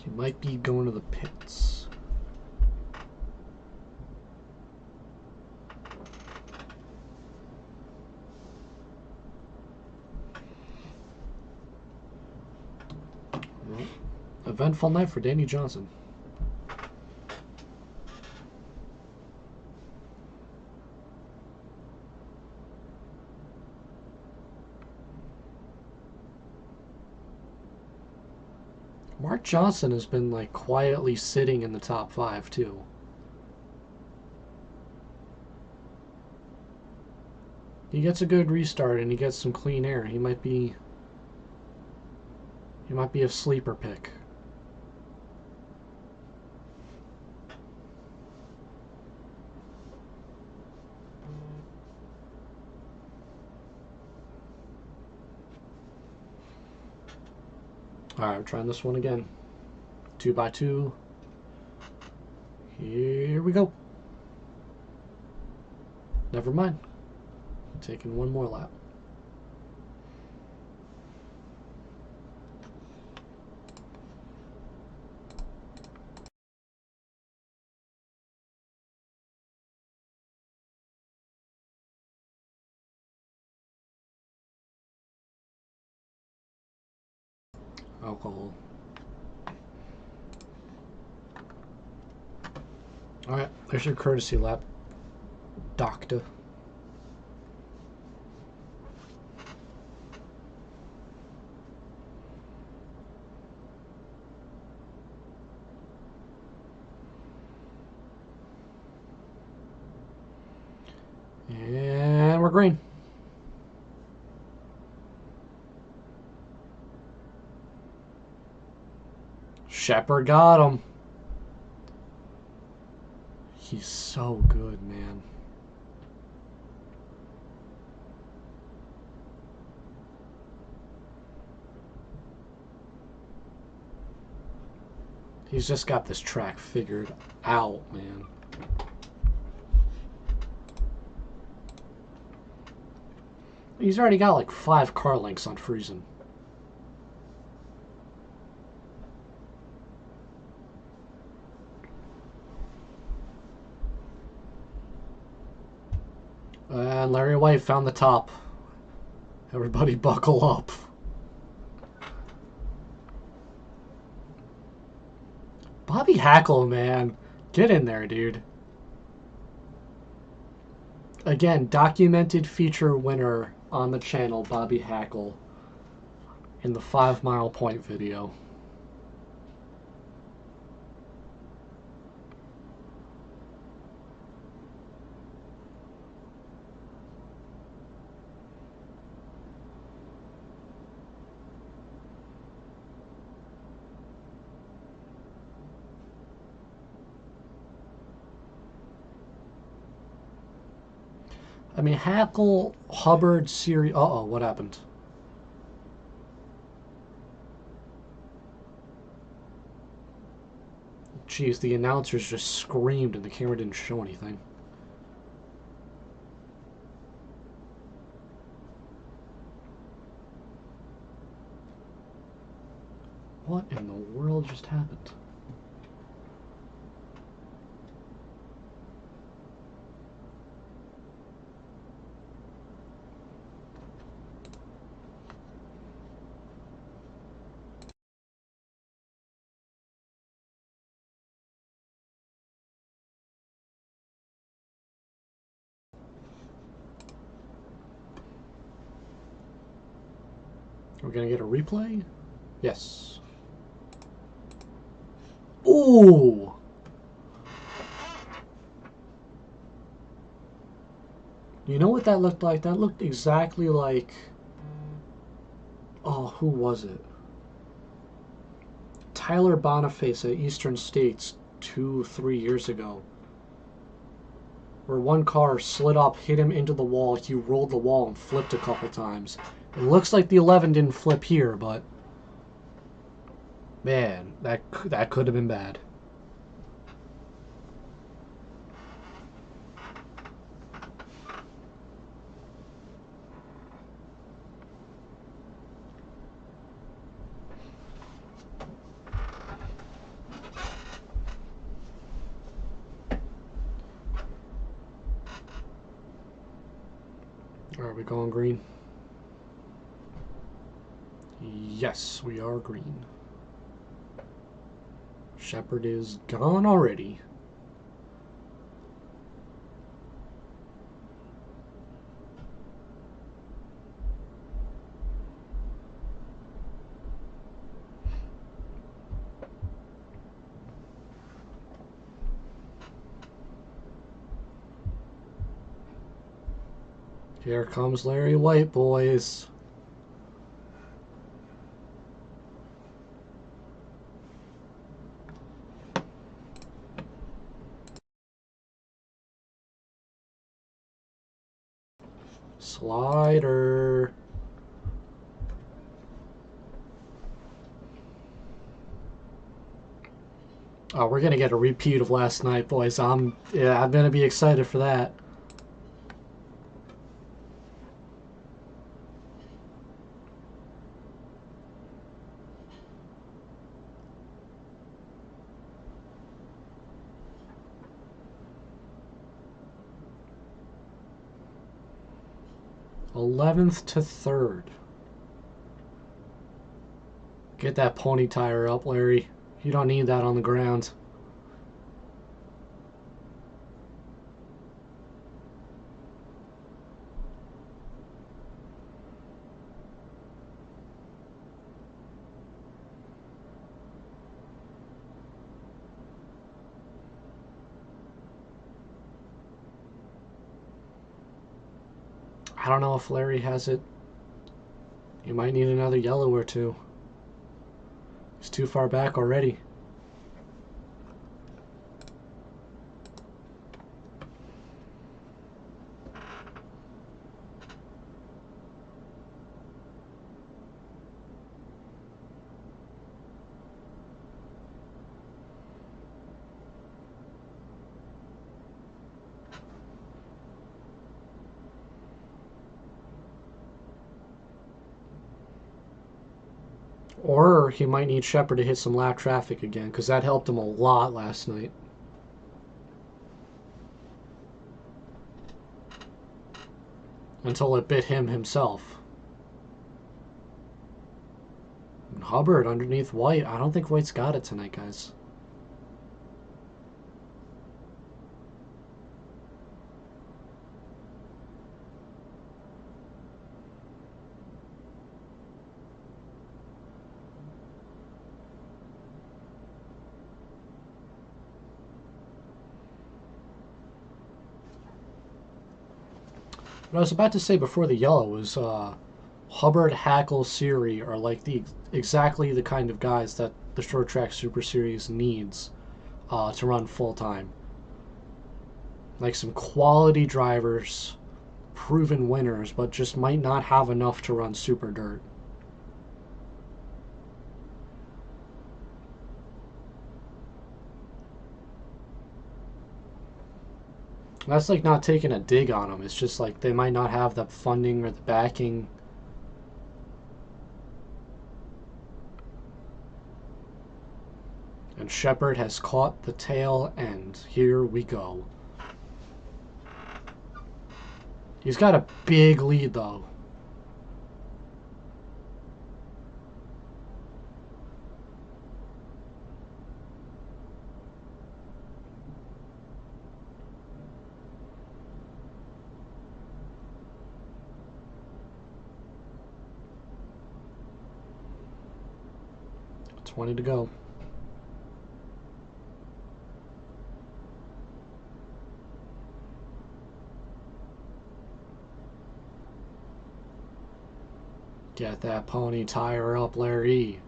He might be going to the pits. Well, eventful night for Danny Johnson. Mark Johnson has been like quietly sitting in the top 5 too. He gets a good restart and he gets some clean air. He might be a sleeper pick. Alright, I'm trying this one again. 2x2. Here we go. Never mind. Taking one more lap. Alcohol. Alright, there's your courtesy lap, Doctor. green. Shepard got him. He's so good, man. He's just got this track figured out, man. He's already got like 5 car lengths on Friesen. And Larry White found the top. Everybody buckle up. Bobby Hackle, man. Get in there, dude. Again, documented feature winner on the channel, Bobby Hackle, in the 5 Mile Point video. I mean, Hackle, Hubbard, Siri. Uh-oh, what happened? Jeez, the announcers just screamed and the camera didn't show anything. What in the world just happened? We're gonna get a replay? Yes. Ooh! You know what that looked like? That looked exactly like... Oh, who was it? Tyler Boniface at Eastern States 2-3 years ago. Where one car slid up, hit him into the wall, he rolled the wall and flipped a couple times. It looks like the 11 didn't flip here, but... Man, that could have been bad. Are we going green? Yes, we are green. Shepard is gone already. Here comes Larry White, boys. Slider. Oh, we're gonna get a repeat of last night, boys. I'm gonna be excited for that. '11th to 3rd. Get that pony tire up, Larry. You don't need that on the ground. I don't know if Larry has it. You might need another yellow or two. He's too far back already. Or he might need Shepard to hit some lap traffic again, because that helped him a lot last night. Until it bit him himself. And Hubbard underneath White. I don't think White's got it tonight, guys. What I was about to say before the yellow was Hubbard, Hackle, Siri are like exactly the kind of guys that the Short Track Super Series needs to run full time. Like some quality drivers, proven winners, but just might not have enough to run Super Dirt. That's like not taking a dig on them. It's just like they might not have the funding or the backing. And Shepard has caught the tail end. Here we go. He's got a big lead though. $20 to go. Get that pony tire up, Larry.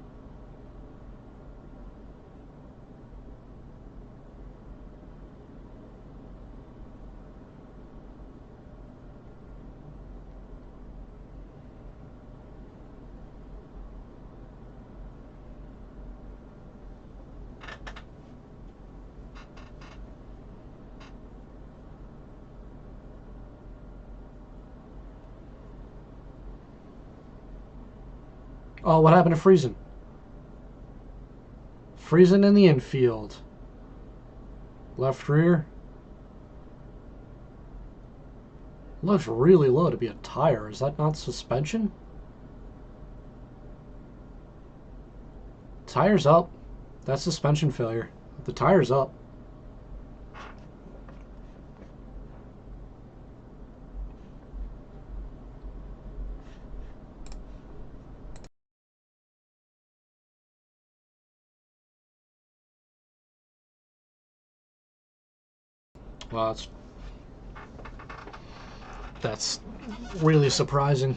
Oh, what happened to Friesen? Friesen in the infield. Left rear. Looks really low to be a tire. Is that not suspension? Tire's up. That's suspension failure. The tire's up. Well, that's really surprising.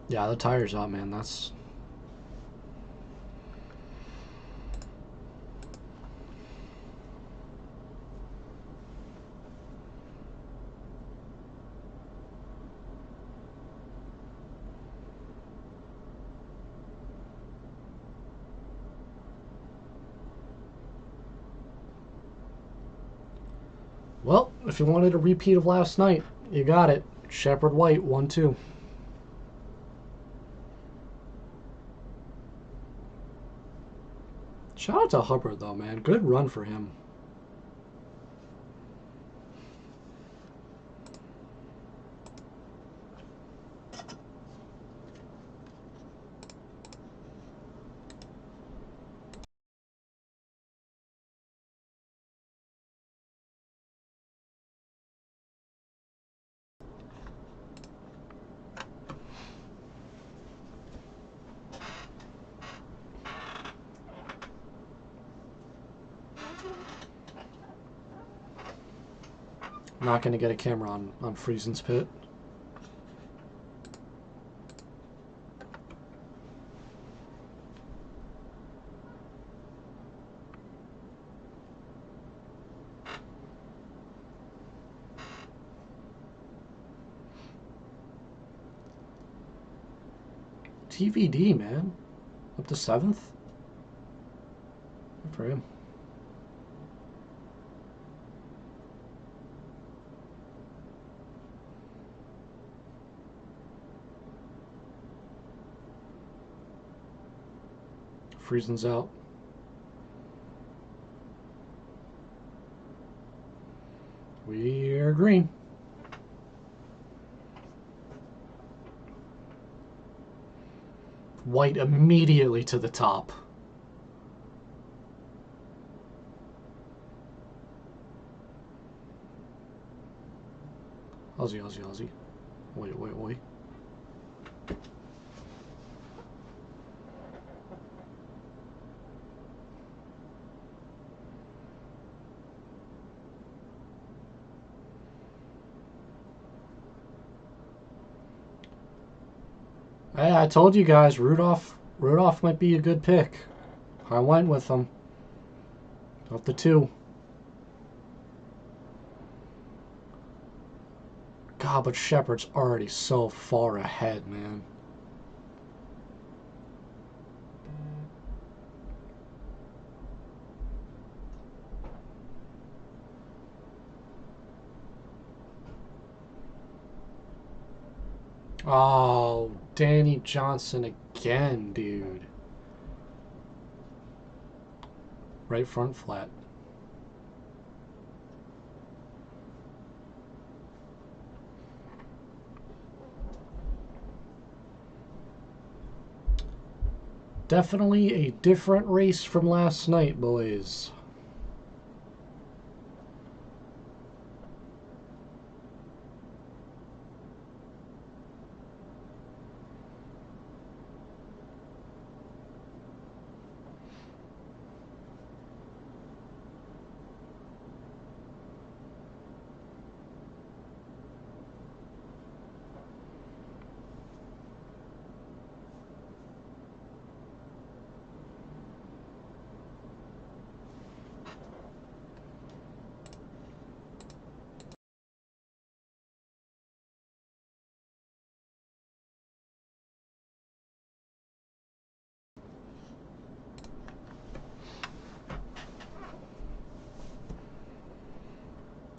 Yeah, the tire's up, man. That's... Well, if you wanted a repeat of last night, you got it. Shepard White, 1-2. Shout out to Hubbard, though, man. Good run for him. Not going to get a camera on Friesen's pit. TVD, man. Up to 7th? Good for him. Friesen's out. We're green. White immediately to the top. Aussie, Aussie, Aussie. Wait, wait, wait. Hey, I told you guys, Rudolph might be a good pick. I went with him. Up to 2. God, but Shepard's already so far ahead, man. Oh, Danny Johnson again, dude. Right front flat. Definitely a different race from last night, boys.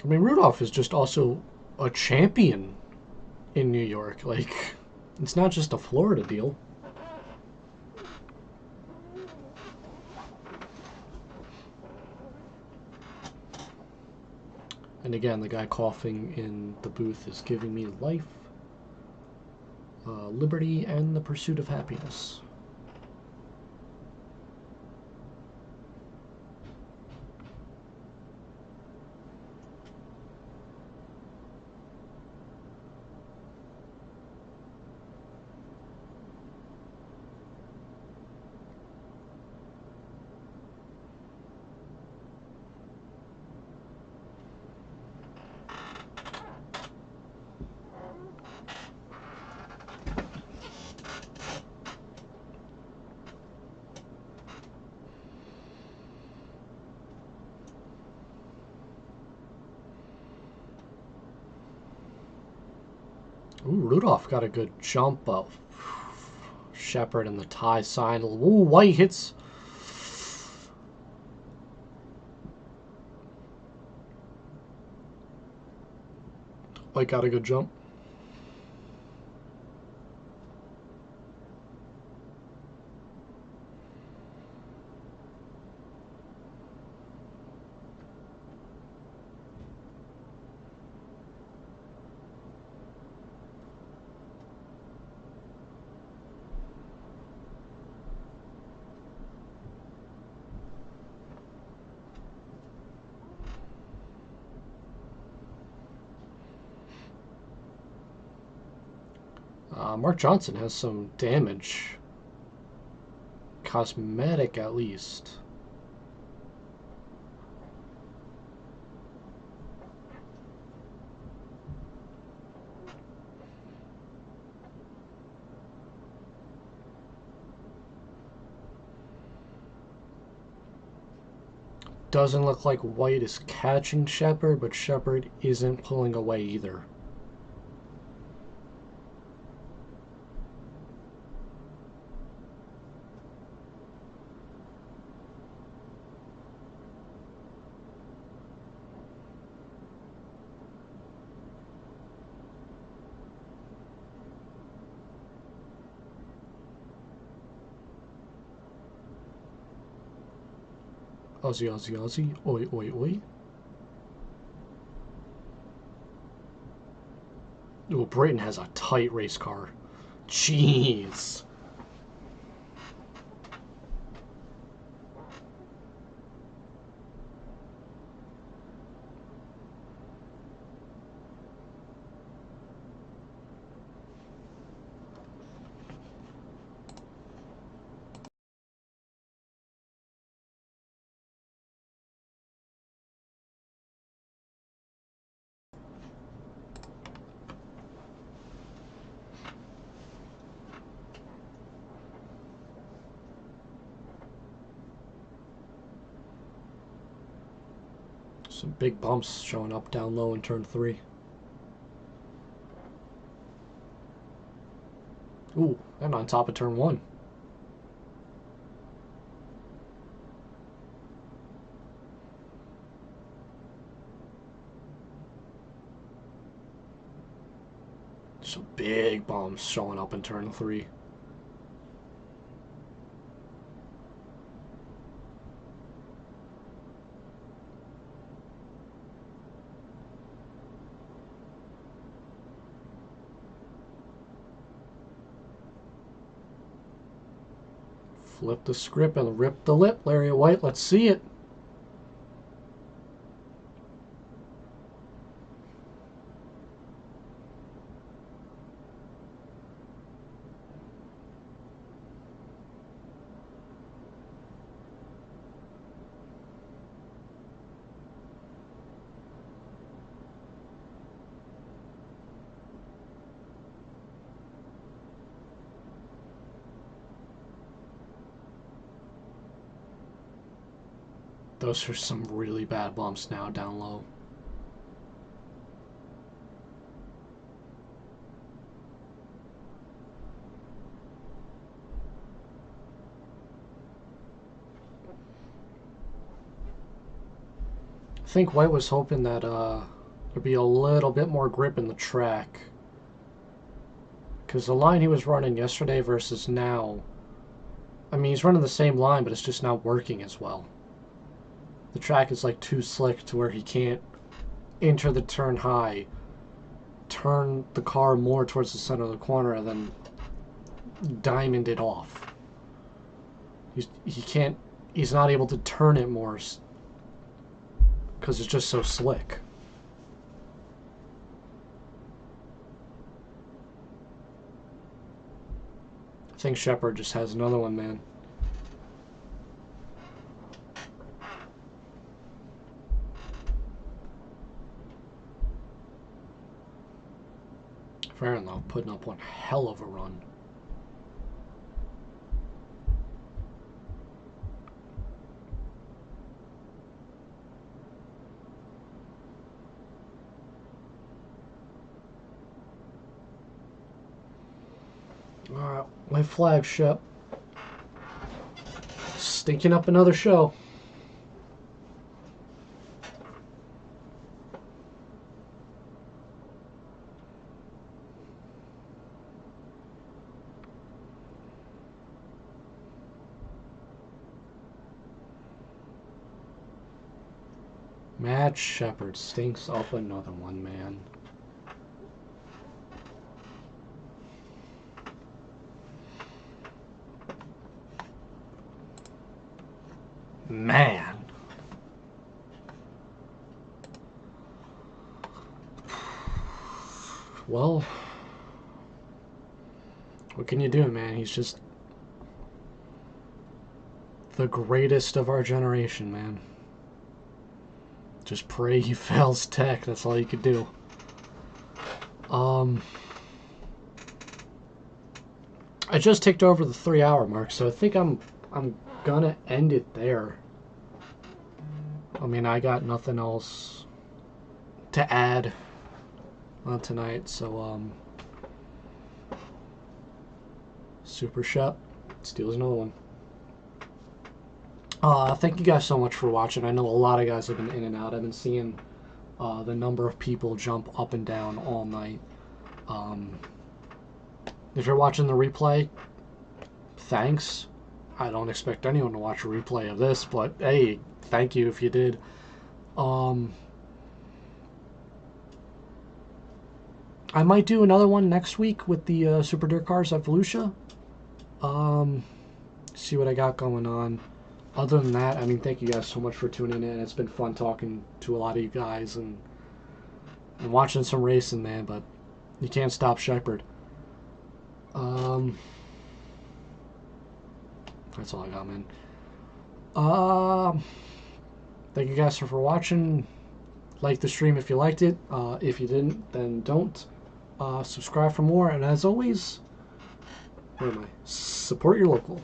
I mean, Rudolph is just also a champion in New York. Like, it's not just a Florida deal. And again, the guy coughing in the booth is giving me life, liberty, and the pursuit of happiness. Ooh, Rudolph got a good jump up. Shepard and the tie sign. Ooh, White hits. White got a good jump. Mark Johnson has some damage. Cosmetic, at least. Doesn't look like White is catching Shepard, but Shepard isn't pulling away either. Aussie, Aussie, Aussie. Oi, oi, oi. Ooh, Brayton has a tight race car. Jeez. Some big bumps showing up down low in turn 3. Ooh, and on top of turn 1. Some big bumps showing up in turn 3. Flip the script and rip the lip, Larry White. Let's see it. Those are some really bad bumps now down low. I think White was hoping that there'd be a little bit more grip in the track. Because the line he was running yesterday versus now, I mean, he's running the same line, but it's just not working as well. The track is like too slick to where he can't enter the turn high, turn the car more towards the center of the corner, and then diamond it off. He's not able to turn it more because it's just so slick. I think Shepard just has another one, man. Farrenlow putting up one hell of a run. Alright, my flagship. Stinking up another show. Matt Shepard stinks up another one, man. Man. Well, what can you do, man? He's just the greatest of our generation, man. Just pray he fails tech. That's all you could do. I just ticked over the 3-hour mark, so I think I'm gonna end it there. I mean, I got nothing else to add on tonight, so Super Shot steals another one. Thank you guys so much for watching. I know a lot of guys have been in and out. I've been seeing the number of people jump up and down all night. If you're watching the replay, thanks. I don't expect anyone to watch a replay of this, but hey, thank you if you did. I might do another one next week with the Super Dirt Cars at Volusia. See what I got going on. Other than that, I mean, thank you guys so much for tuning in. It's been fun talking to a lot of you guys and watching some racing, man, but you can't stop Shepard. That's all I got, man. Thank you guys for watching. Like the stream if you liked it. If you didn't, then don't. Subscribe for more. And as always, where am I? Support your local.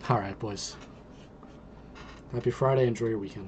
All right, boys. Happy Friday. Enjoy your weekend.